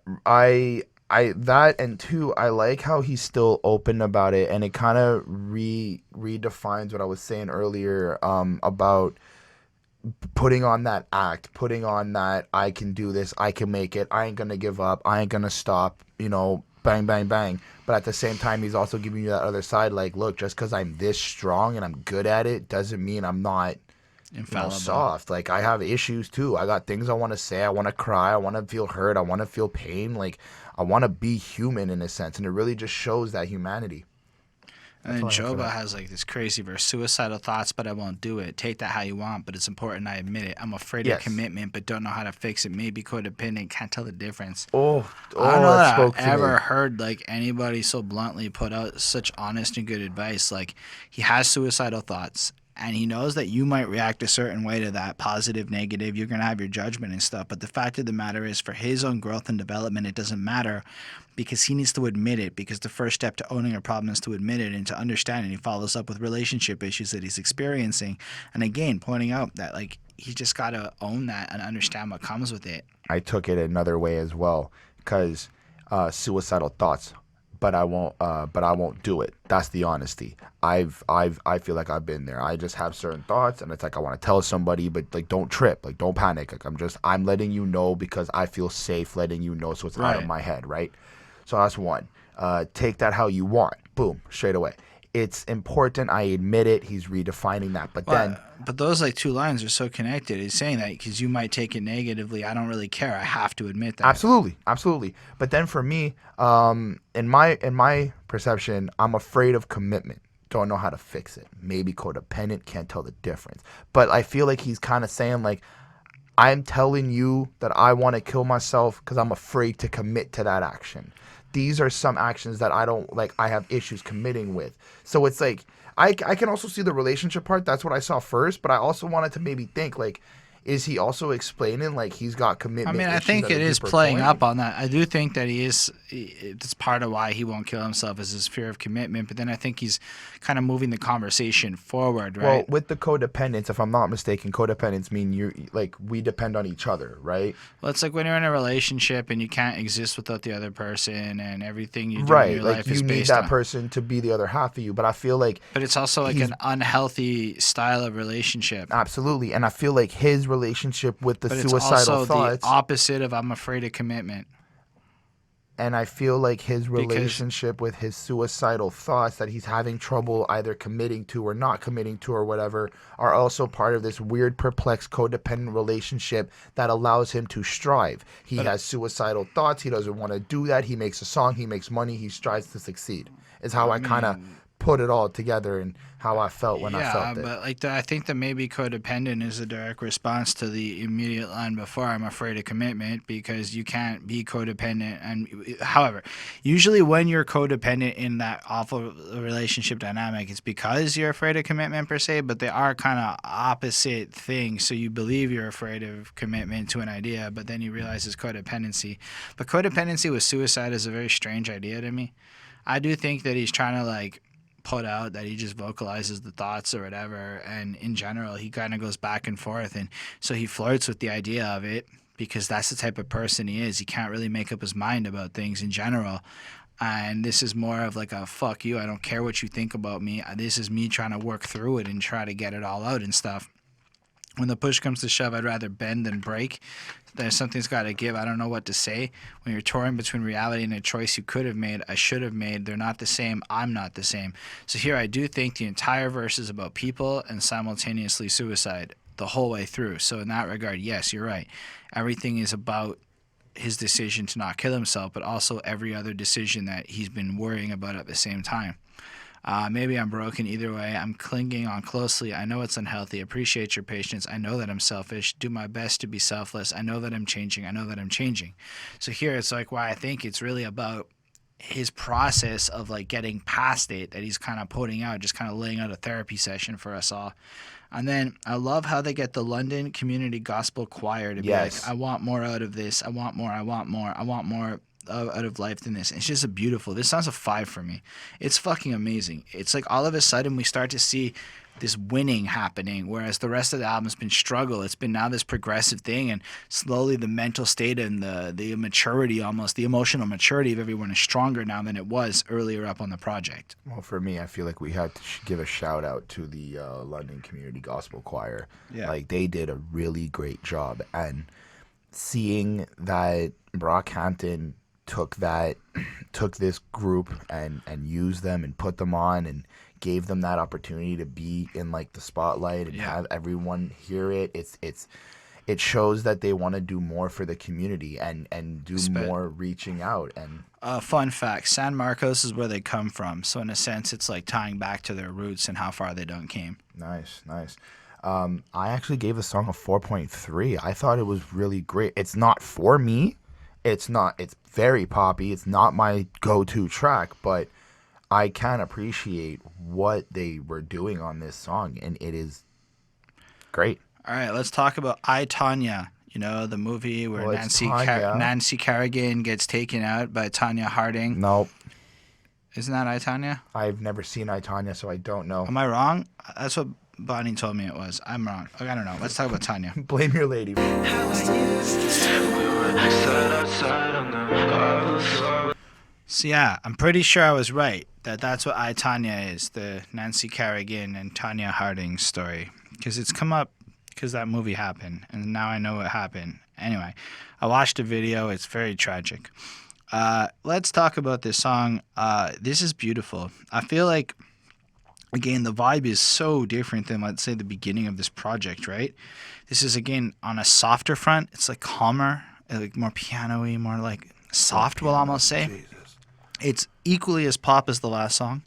and two, I like how he's still open about it, and it kind of redefines what I was saying earlier about putting on that act, putting on that I can do this, I can make it, I ain't gonna give up, I ain't gonna stop, bang, bang, bang. But at the same time, he's also giving you that other side, like, look, just because I'm this strong and I'm good at it doesn't mean I'm not infallible. soft. Like, I have issues too. I got things I want to say. I want to cry. I want to feel hurt. I want to feel pain. Like, I want to be human in a sense, and it really just shows that humanity. And then Joba has like this crazy verse: suicidal thoughts, but I won't do it. Take that how you want, but it's important I admit it. I'm afraid of commitment, but don't know how to fix it. Maybe codependent, can't tell the difference. I don't know that I've ever heard like anybody so bluntly put out such honest and good advice. Like, he has suicidal thoughts, and he knows that you might react a certain way to that, positive, negative. You're going to have your judgment and stuff. But the fact of the matter is, for his own growth and development, it doesn't matter, because he needs to admit it, because the first step to owning a problem is to admit it and to understand it. He follows up with relationship issues that he's experiencing. And again, pointing out that like he just got to own that and understand what comes with it. I took it another way as well, because suicidal thoughts, but I won't do it. That's the honesty. I feel like I've been there. I just have certain thoughts, and it's like I want to tell somebody, but like, don't trip, like, don't panic. Like, I'm letting you know because I feel safe letting you know, so it's out of my head, right? So that's one. Take that how you want. Boom, straight away. It's important. I admit it. He's redefining that, but those like two lines are so connected. He's saying that because you might take it negatively. I don't really care. I have to admit that. Absolutely. But then for me, in my perception, I'm afraid of commitment. Don't know how to fix it. Maybe codependent, can't tell the difference. But I feel like he's kind of saying like, I'm telling you that I want to kill myself because I'm afraid to commit to that action. These are some actions that I don't like. I have issues committing with. So it's like, I can also see the relationship part. That's what I saw first. But I also wanted to maybe think like, is he also explaining like he's got commitment? I mean, I think it is playing up on that. I do think that he is. It's part of why he won't kill himself is his fear of commitment. But then I think he's kind of moving the conversation forward, right? Well, with the codependence, if I'm not mistaken, codependence mean you like we depend on each other, right? Well, it's like when you're in a relationship and you can't exist without the other person, and everything you do in your life is based on. Right, like you need that person to be the other half of you. But I feel like, but it's also like an unhealthy style of relationship. Absolutely, and I feel like his relationship with the suicidal thoughts. But it's also the opposite of I'm afraid of commitment. And I feel like his relationship with his suicidal thoughts that he's having trouble either committing to or not committing to or whatever are also part of this weird, perplexed, codependent relationship that allows him to strive. He has suicidal thoughts. He doesn't want to do that. He makes a song. He makes money. He strives to succeed. Is how I kind of put it all together and how I felt when I felt it. Yeah, but like I think that maybe codependent is a direct response to the immediate line before I'm afraid of commitment, because you can't be codependent. And however, usually when you're codependent in that awful relationship dynamic, it's because you're afraid of commitment per se, but they are kind of opposite things. So you believe you're afraid of commitment to an idea, but then you realize it's codependency. But codependency with suicide is a very strange idea to me. I do think that he's trying to like put out that he just vocalizes the thoughts or whatever, and in general he kind of goes back and forth, and so he flirts with the idea of it because that's the type of person he is. He can't really make up his mind about things in general, and this is more of like a fuck you, I don't care what you think about me, this is me trying to work through it and try to get it all out and stuff. When the push comes to shove, I'd rather bend than break. There's something's got to give. I don't know what to say. When you're torn between reality and a choice you could have made, I should have made, they're not the same, I'm not the same. So here I do think the entire verse is about people and simultaneously suicide the whole way through. So in that regard, yes, you're right. Everything is about his decision to not kill himself, but also every other decision that he's been worrying about at the same time. Maybe I'm broken. Either way, I'm clinging on closely. I know it's unhealthy. Appreciate your patience. I know that I'm selfish. Do my best to be selfless. I know that I'm changing. I know that I'm changing. So here it's like why I think it's really about his process of like getting past it that he's kind of putting out, just kind of laying out a therapy session for us all. And then I love how they get the London Community Gospel Choir to be like, I want more out of this. I want more. I want more. I want more out of life than this. It's just a beautiful. This sounds a 5 for me. It's fucking amazing. It's like all of a sudden we start to see this winning happening, whereas the rest of the album's been struggle. It's been now this progressive thing, and slowly the mental state and the maturity, almost the emotional maturity of everyone is stronger now than it was earlier up on the project. Well, for me, I feel like we had to give a shout out to the London Community Gospel Choir. Yeah. Like they did a really great job, and seeing that Brockhampton took this group and used them and put them on and gave them that opportunity to be in like the spotlight and have everyone hear it. It shows that they want to do more for the community and do more reaching out. And fun fact, San Marcos is where they come from. So in a sense, it's like tying back to their roots and how far they done came. Nice. I actually gave the song a 4.3. I thought it was really great. It's not for me. It's very poppy. It's not my go-to track, but I can appreciate what they were doing on this song, and it is great. All right, let's talk about I, Tonya. You know, the movie where Well, Nancy Kerrigan gets taken out by Tonya Harding. Nope. Isn't that I, Tonya? I've never seen I, Tonya, so I don't know. Am I wrong? That's what Bonnie told me it was. I'm wrong. I don't know. Let's talk about Tonya. Blame your lady. So yeah, I'm pretty sure I was right that's what I, Tonya is, the Nancy Kerrigan and Tonya Harding story. Because it's come up because that movie happened, and now I know what happened. Anyway, I watched the video. It's very tragic. Let's talk about this song. This is beautiful. I feel like, again, the vibe is so different than, let's say, the beginning of this project, right? This is, again, on a softer front. It's like calmer, like more piano-y, more like soft, we'll almost say. Jesus. It's equally as pop as the last song.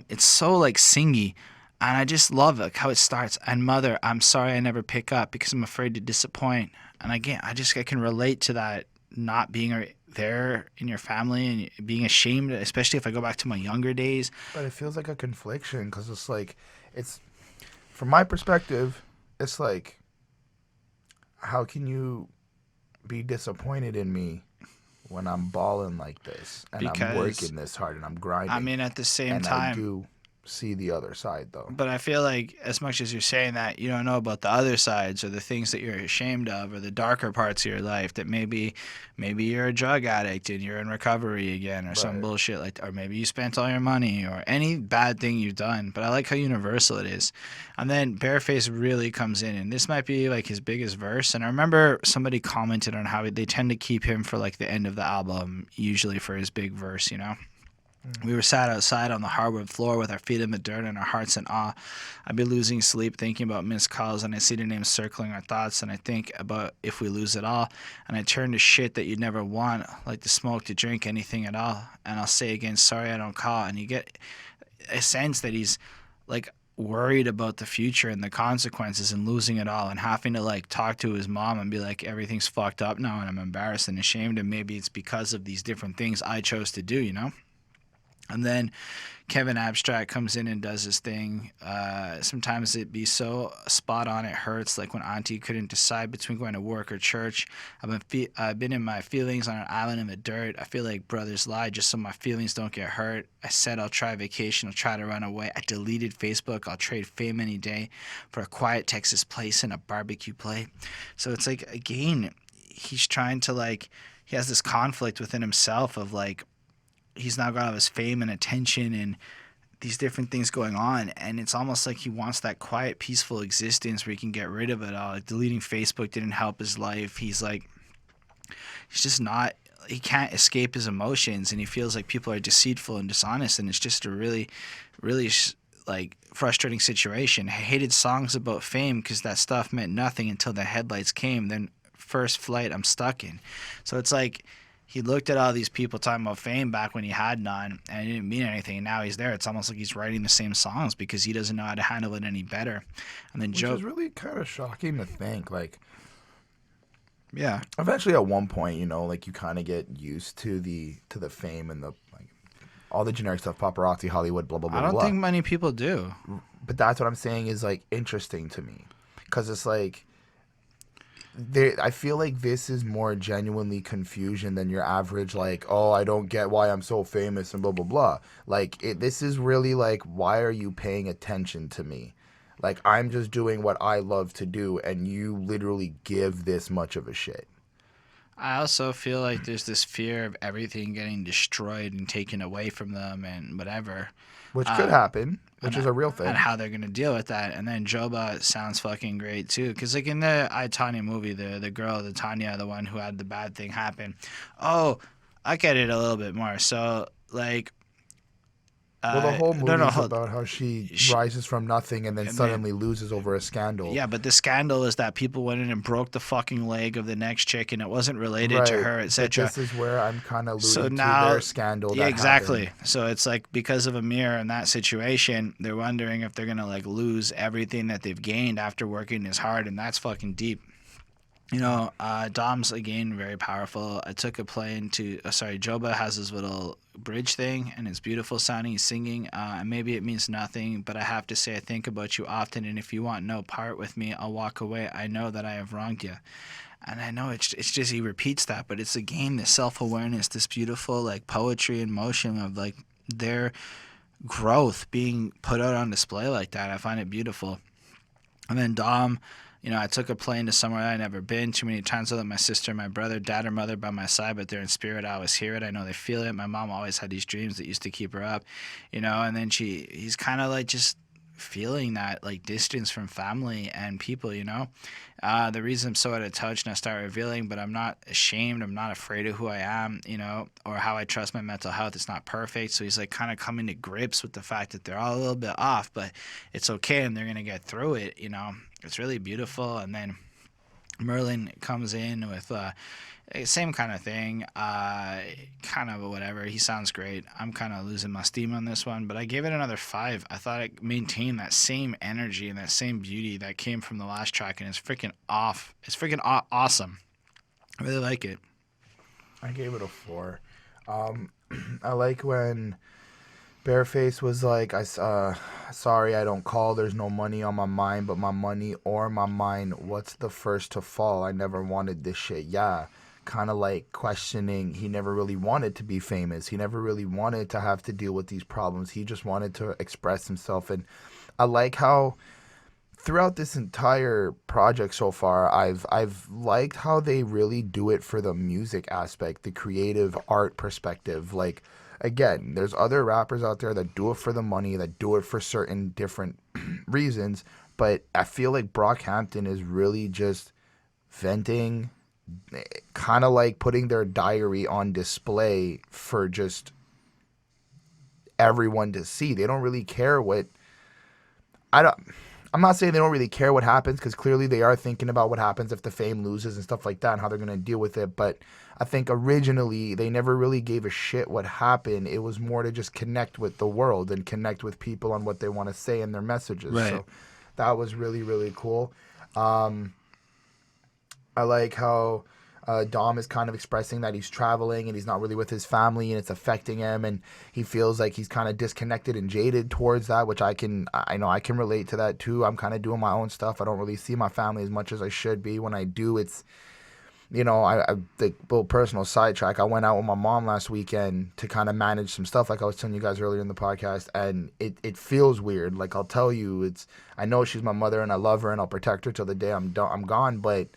It's so like singy, and I just love it, how it starts. And mother, I'm sorry I never pick up because I'm afraid to disappoint. And again, I can relate to that, not being there in your family and being ashamed, especially if I go back to my younger days. But it feels like a confliction because it's like, from my perspective, it's like, how can you be disappointed in me when I'm balling like this and I'm working this hard and I'm grinding? I mean, at the same time, I do see the other side though. But I feel like as much as you're saying that, you don't know about the other sides or the things that you're ashamed of or the darker parts of your life, that maybe you're a drug addict and you're in recovery again or some bullshit like that, or maybe you spent all your money or any bad thing you've done. But I like how universal it is. And then Bareface really comes in, and this might be like his biggest verse. And I remember somebody commented on how they tend to keep him for like the end of the album, usually for his big verse, you know? We were sat outside on the hardwood floor with our feet in the dirt and our hearts in awe. I'd be losing sleep thinking about missed calls, and I see the names circling our thoughts, and I think about if we lose it all. And I turn to shit that you'd never want, like to smoke, to drink, anything at all. And I'll say again, sorry I don't call. And you get a sense that he's like worried about the future and the consequences and losing it all and having to like talk to his mom and be like, everything's fucked up now and I'm embarrassed and ashamed, and maybe it's because of these different things I chose to do, you know? And then Kevin Abstract comes in and does his thing. Sometimes it be so spot on it hurts, like when Auntie couldn't decide between going to work or church. I've been in my feelings on an island in the dirt. I feel like brothers lie just so my feelings don't get hurt. I said I'll try vacation, I'll try to run away. I deleted Facebook, I'll trade fame any day for a quiet Texas place and a barbecue plate. So it's like, again, he's trying to like, he has this conflict within himself of like, he's now got all his fame and attention and these different things going on, and it's almost like he wants that quiet, peaceful existence where he can get rid of it all. Like, deleting Facebook didn't help his life. He's just not, he can't escape his emotions, and he feels like people are deceitful and dishonest, and it's just a really, really like frustrating situation. I hated songs about fame because that stuff meant nothing until the headlights came. Then first flight I'm stuck in. So it's like, he looked at all these people talking about fame back when he had none, and it didn't mean anything. And now he's there. It's almost like he's writing the same songs because he doesn't know how to handle it any better. And then Which is really kind of shocking to think. Like, yeah, eventually at one point, you know, like you kind of get used to the fame and the like all the generic stuff, paparazzi, Hollywood, blah blah blah. I don't blah. think many people do. But that's what I'm saying is like interesting to me, because it's like, I feel like this is more genuinely confusion than your average, like, oh, I don't get why I'm so famous and blah, blah, blah. Like, this is really like, why are you paying attention to me? Like, I'm just doing what I love to do, and you literally give this much of a shit. I also feel like there's this fear of everything getting destroyed and taken away from them and whatever. Which could happen, which is a real thing. And how they're going to deal with that. And then Joba sounds fucking great, too. Because, like, in the I, Tonya movie, the girl, the Tonya, the one who had the bad thing happen. Oh, I get it a little bit more. So, like, Well, the whole movie is hold. about how she rises from nothing and then suddenly loses over a scandal. Yeah, but the scandal is that people went in and broke the fucking leg of the next chick, and it wasn't related to her, etc. This is where I'm kind of alluding So to now, their scandal. yeah, that exactly. happened. So it's like because of Amir in that situation, they're wondering if they're gonna like lose everything that they've gained after working this hard, and that's fucking deep. You know, Dom's again very powerful. I took a plane to. Joba has his little bridge thing, and it's beautiful sounding. He's singing, and maybe it means nothing, but I have to say I think about you often, and if you want no part with me, I'll walk away. I know that I have wronged you, and I know it's just he repeats that, but it's again this self-awareness, this beautiful like poetry in motion of like their growth being put out on display like that. I find it beautiful. And then Dom. You know, I took a plane to somewhere I'd never been. Too many times without my sister, my brother, dad, or mother by my side, but they're in spirit. I always hear it. I know they feel it. My mom always had these dreams that used to keep her up, you know. And then he's kind of like just feeling that like distance from family and people, you know. The reason I'm so out of touch and I start revealing, but I'm not ashamed. I'm not afraid of who I am, you know, or how I trust my mental health. It's not perfect. So he's like kind of coming to grips with the fact that they're all a little bit off, but it's okay and they're going to get through it, you know. It's really beautiful. And then Merlin comes in with same kind of thing, kind of whatever. He sounds great. I'm kind of losing my steam on this one, but I gave it another 5. I thought it maintained that same energy and that same beauty that came from the last track, and it's freaking off. It's freaking awesome. I really like it. I gave it a 4. I like when Bareface was like, sorry I don't call, there's no money on my mind, but my money or my mind, what's the first to fall? I never wanted this shit. Yeah. Kind of like questioning, he never really wanted to be famous. He never really wanted to have to deal with these problems. He just wanted to express himself. And I like how throughout this entire project so far, I've liked how they really do it for the music aspect, the creative art perspective. Like, again, there's other rappers out there that do it for the money, that do it for certain different reasons, but I feel like Brockhampton is really just venting, kind of like putting their diary on display for just everyone to see. They don't really care what... I'm not saying they don't really care what happens, because clearly they are thinking about what happens if the fame loses and stuff like that and how they're going to deal with it. But I think originally they never really gave a shit what happened. It was more to just connect with the world and connect with people on what they want to say in their messages. Right. So that was really, really cool. I like how Dom is kind of expressing that he's traveling and he's not really with his family and it's affecting him, and he feels like he's kind of disconnected and jaded towards that, which I know I can relate to that too. I'm kind of doing my own stuff. I don't really see my family as much as I should be. When I do, it's, you know, the little personal sidetrack. I went out with my mom last weekend to kind of manage some stuff, like I was telling you guys earlier in the podcast, and it feels weird. Like, I'll tell you, I know she's my mother and I love her and I'll protect her till the day I'm gone, but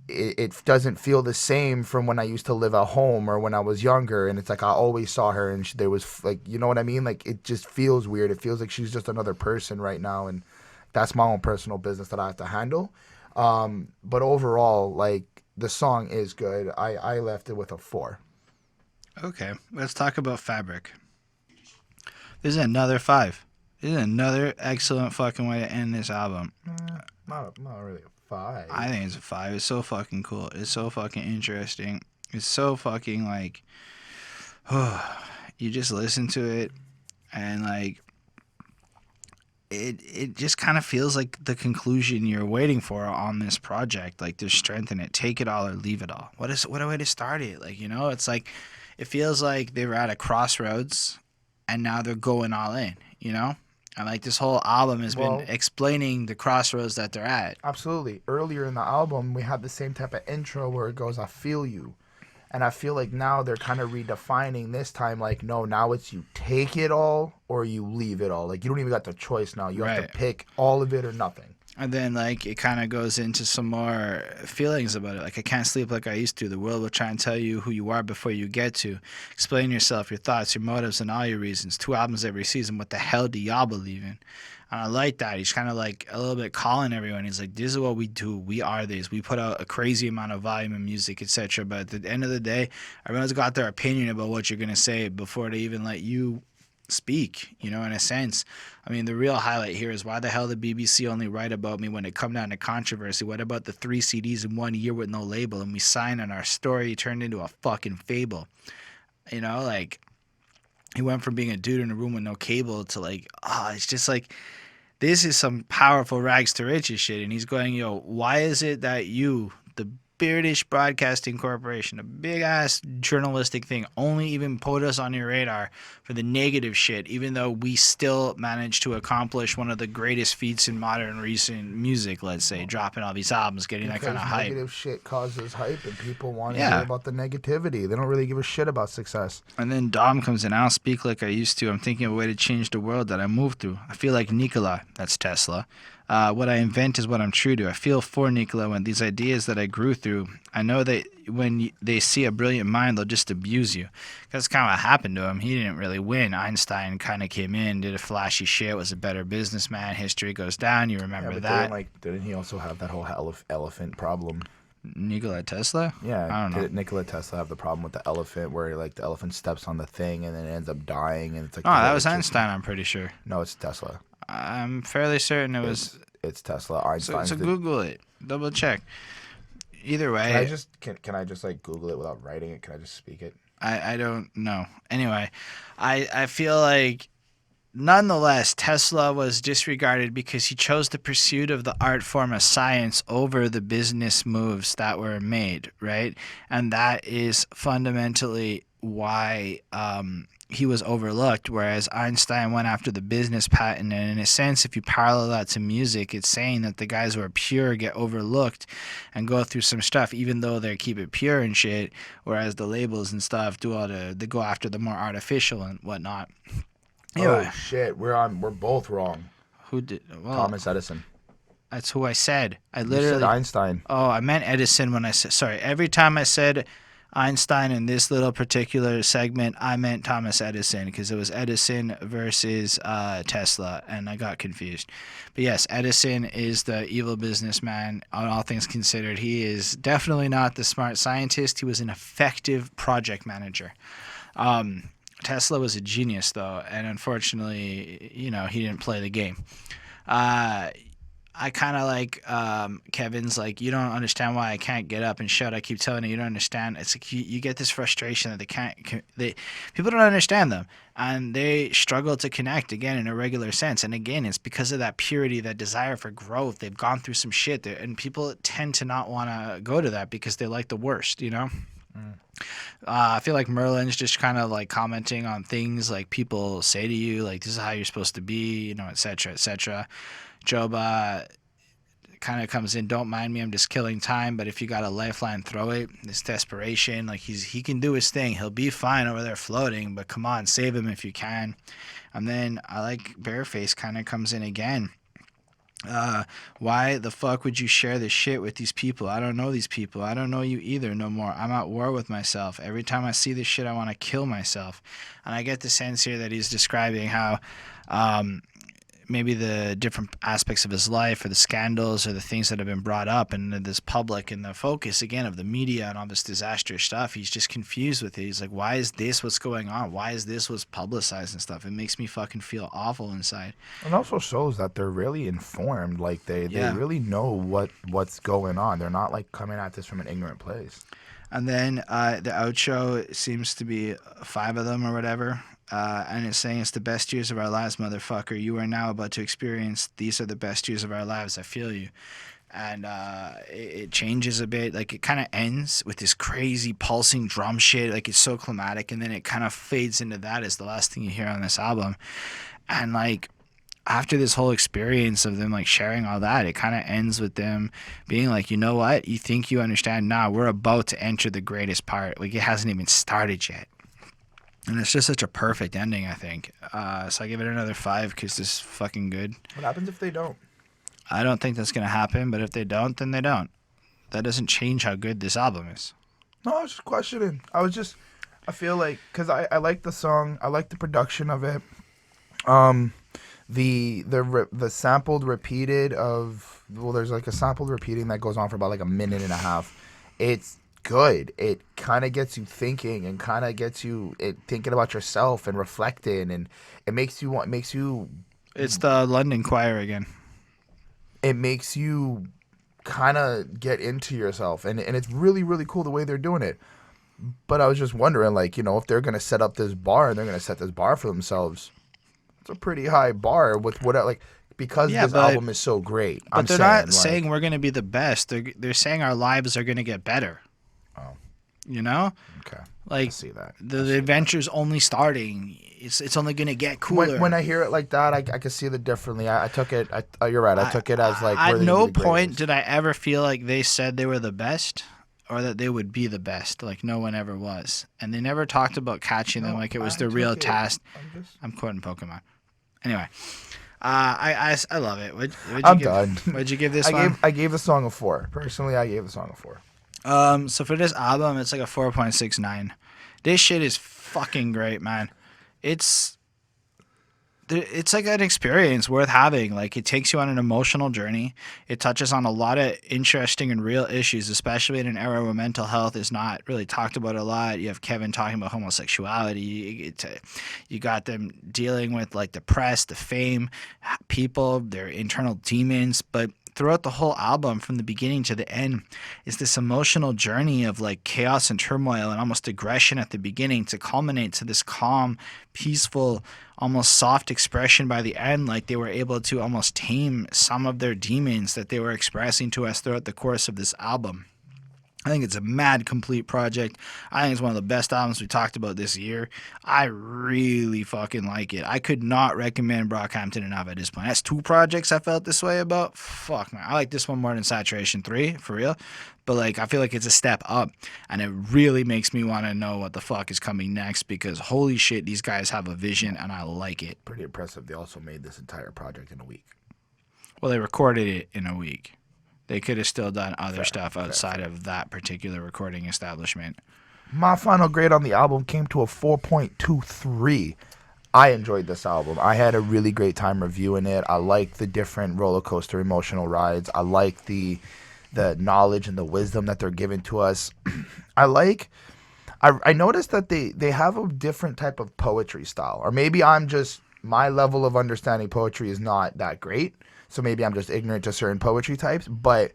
it doesn't feel the same from when I used to live at home or when I was younger, and it's like I always saw her and there was like, you know what I mean? Like, it just feels weird. It feels like she's just another person right now, and that's my own personal business that I have to handle. But overall, like, the song is good. I left it with a 4. Okay, let's talk about Fabric. This is another 5. This is another excellent fucking way to end this album. Not really a 5. I think it's a 5. It's so fucking cool. It's so fucking interesting. It's so fucking like, you just listen to it and like, it just kind of feels like the conclusion you're waiting for on this project. Like, there's strength in it. Take it all or leave it all. What a way to start it. Like, you know, it's like, it feels like they were at a crossroads and now they're going all in, you know? And like, this whole album has been explaining the crossroads that they're at. Absolutely. Earlier in the album, we had the same type of intro where it goes, I feel you. And I feel like now they're kind of redefining this time, like, no, now it's you take it all or you leave it all. Like, you don't even got the choice now. You have to pick all of it or nothing. And then, like, it kind of goes into some more feelings about it. Like, I can't sleep like I used to. The world will try and tell you who you are before you get to. Explain yourself, your thoughts, your motives, and all your reasons. 2 albums every season. What the hell do y'all believe in? And I like that. He's kind of like a little bit calling everyone. He's like, this is what we do. We are this. We put out a crazy amount of volume in music, etc. But at the end of the day, everyone's got their opinion about what you're going to say before they even let you speak, in a sense. I mean, the real highlight here is why the hell the BBC only write about me when it come down to controversy? What about the 3 CDs in 1 year with no label and we signed and our story turned into a fucking fable? Like, he went from being a dude in a room with no cable to like, it's just like, this is some powerful rags to riches shit. And he's going, why is it that you, the British Broadcasting Corporation, a big-ass journalistic thing, only even put us on your radar for the negative shit, even though we still managed to accomplish one of the greatest feats in modern recent music, let's say, dropping all these albums, getting that kind of hype. Negative shit causes hype, and people want to hear about the negativity. They don't really give a shit about success. And then Dom comes in, I don't speak like I used to. I'm thinking of a way to change the world that I moved through. I feel like Nikola, that's Tesla. What I invent is what I'm true to. I feel for Nikola when these ideas that I grew through, I know that when they see a brilliant mind, they'll just abuse you. That's kind of what happened to him. He didn't really win. Einstein kind of came in, did a flashy shit, was a better businessman. History goes down. You remember that. Didn't he also have that whole elephant problem? Nikola Tesla? Yeah. I don't know. Did Nikola Tesla have the problem with the elephant where like the elephant steps on the thing and then it ends up dying? And it's like, oh, that was Einstein, I'm pretty sure. No, it's Tesla. I'm fairly certain it was. It's Tesla. Einstein. So Google it. Double check. Either way. Can I just like Google it without writing it? Can I just speak it? I don't know. Anyway, I feel like nonetheless Tesla was disregarded because he chose the pursuit of the art form of science over the business moves that were made, right? And that is fundamentally why he was overlooked, whereas Einstein went after the business patent. And in a sense, if you parallel that to music, it's saying that the guys who are pure get overlooked and go through some stuff, even though they keep it pure and shit, whereas the labels and stuff they go after the more artificial and whatnot. Anyway, oh shit, we're both wrong. Who did? Well, Thomas Edison. That's who I said. You said Einstein. Oh, I meant Edison when I said. Sorry, every time I said Einstein in this little particular segment, I meant Thomas Edison because it was Edison versus Tesla, and I got confused. But yes, Edison is the evil businessman. On all things considered, he is definitely not the smart scientist. He was an effective project manager. Tesla was a genius, though, and unfortunately, he didn't play the game. I kind of like Kevin's like, you don't understand why I can't get up and shout. I keep telling you don't understand. It's like you get this frustration that people don't understand them, and they struggle to connect again in a regular sense. And again, it's because of that purity, that desire for growth. They've gone through some shit, and people tend to not want to go to that because they like the worst, I feel like Merlin's just kind of like commenting on things like people say to you, like, this is how you're supposed to be, et cetera, et cetera. Job kind of comes in, don't mind me, I'm just killing time, but if you got a lifeline, throw it. This desperation, like he can do his thing. He'll be fine over there floating, but come on, save him if you can. And then I like Bareface kind of comes in again. Why the fuck would you share this shit with these people? I don't know these people. I don't know you either no more. I'm at war with myself. Every time I see this shit, I want to kill myself. And I get the sense here that he's describing how maybe the different aspects of his life or the scandals or the things that have been brought up and this public and the focus again of the media and all this disastrous stuff, he's just confused with it. He's like, why is this what's going on? Why is this what's publicized and stuff? It makes me fucking feel awful inside. And also shows that they're really informed. Like they really know what's going on. They're not like coming at this from an ignorant place. And then the outro seems to be 5 of them or whatever. And it's saying it's the best years of our lives, motherfucker. You are now about to experience. These are the best years of our lives. I feel you. And it changes a bit. Like it kind of ends with this crazy pulsing drum shit. Like it's so climatic. And then it kind of fades into that as the last thing you hear on this album. And like after this whole experience of them like sharing all that, it kind of ends with them being like, you know what? You think you understand? Nah, we're about to enter the greatest part. Like it hasn't even started yet. And it's just such a perfect ending, I think. So I give it another 5 because it's fucking good. What happens if they don't? I don't think that's going to happen, but if they don't, then they don't. That doesn't change how good this album is. No, I was just questioning. I feel like, because I like the song. I like the production of it. The sampled repeated of, well, there's like a sampled repeating that goes on for about like a minute and a half. It's good. It kind of gets you thinking and kind of gets you thinking about yourself and reflecting, and it makes you It's the London Choir again. it makes you kind of get into yourself, and it's really, really cool the way they're doing it. But I was just wondering, like, you know, if they're going to set up this bar and they're going to set this bar for themselves, it's a pretty high bar with what, like, because this album is so great. But they're not saying we're going to be the best. They're saying our lives are going to get better. Oh. You know? Okay. Like, I see that. The adventure's only starting. It's only going to get cooler. When I hear it like that, I can see it differently. I took it. You're right. I took it as like. At no point did I ever feel like they said they were the best or that they would be the best. Like, no one ever was. And they never talked about catching them like it was the real task. I'm quoting Pokemon. Anyway. I love it. I'm done. What'd you give this one? I gave the song a 4. Personally, I gave the song a 4. So for this album, it's like a 4.69. This shit is fucking great, man. It's like an experience worth having. Like, it takes you on an emotional journey. It touches on a lot of interesting and real issues, especially in an era where mental health is not really talked about a lot. You have Kevin talking about homosexuality. You got them dealing with like the press, the fame, people, their internal demons. But throughout the whole album, from the beginning to the end, is this emotional journey of like chaos and turmoil and almost aggression at the beginning to culminate to this calm, peaceful, almost soft expression by the end. Like, they were able to almost tame some of their demons that they were expressing to us throughout the course of this album. I think it's a mad complete project. I think it's one of the best albums we talked about this year. I really fucking like it. I could not recommend Brockhampton enough at this point. That's 2 projects I felt this way about. Fuck, man. I like this one more than Saturation 3, for real. But, like, I feel like it's a step up, and it really makes me want to know what the fuck is coming next, because holy shit, these guys have a vision, and I like it. Pretty impressive. They also made this entire project in a week. Well, they recorded it in a week. They could have still done other stuff outside of that particular recording establishment. My final grade on the album came to a 4.23. I enjoyed this album. I had a really great time reviewing it. I like the different roller coaster emotional rides. I like the knowledge and the wisdom that they're giving to us. I noticed that they have a different type of poetry style. Or maybe my level of understanding poetry is not that great. So maybe I'm just ignorant to certain poetry types, but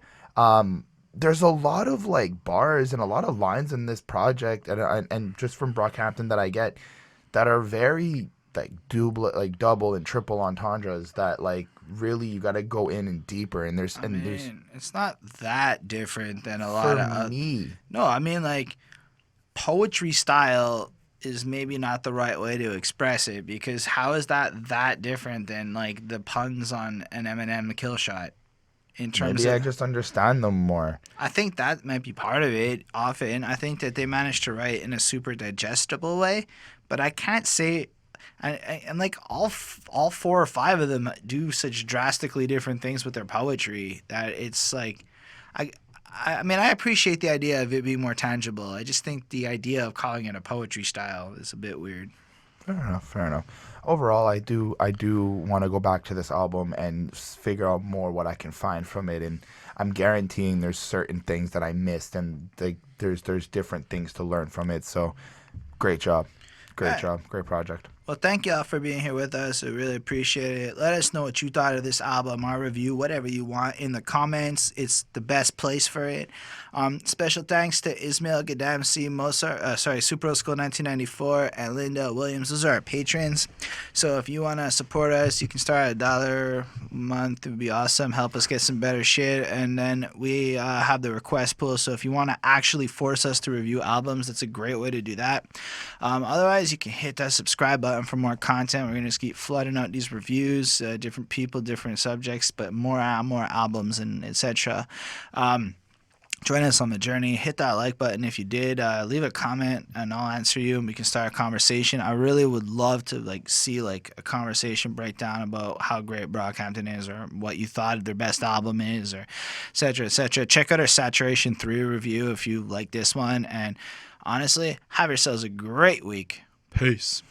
there's a lot of like bars and a lot of lines in this project, and just from Brockhampton that I get, that are very like double and triple entendres that like really you got to go in and deeper. And there's it's not that different than a lot of me. No, I mean, like, poetry style is maybe not the right way to express it, because how is that different than like the puns on an Eminem kill shot? In terms maybe of, I just understand them more. I think that might be part of it. Often, I think that they manage to write in a super digestible way, but I can't say. And like all 4 or 5 of them do such drastically different things with their poetry that it's like, I mean, I appreciate the idea of it being more tangible. I just think the idea of calling it a poetry style is a bit weird. Fair enough. Overall, I do want to go back to this album and figure out more what I can find from it. And I'm guaranteeing there's certain things that I missed, and there's different things to learn from it. So, great job. Great project. Well, thank y'all for being here with us. I really appreciate it. Let us know what you thought of this album, our review, whatever you want in the comments. It's the best place for it. Special thanks to Ismail Gadamsi, Super School 1994, and Linda Williams. Those are our patrons. So if you want to support us, you can start at $1 a month. It would be awesome. Help us get some better shit. And then we have the request pool. So if you want to actually force us to review albums, that's a great way to do that. Otherwise, you can hit that subscribe button for more content. We're going to just keep flooding out these reviews, different people, different subjects, but more albums and etc. Join us on the journey. Hit that like button if you did. Leave a comment and I'll answer you and we can start a conversation. I really would love to see a conversation breakdown about how great Brockhampton is, or what you thought their best album is, or etc. etc. Check out our Saturation 3 review if you like this one, and honestly, have yourselves a great week. Peace.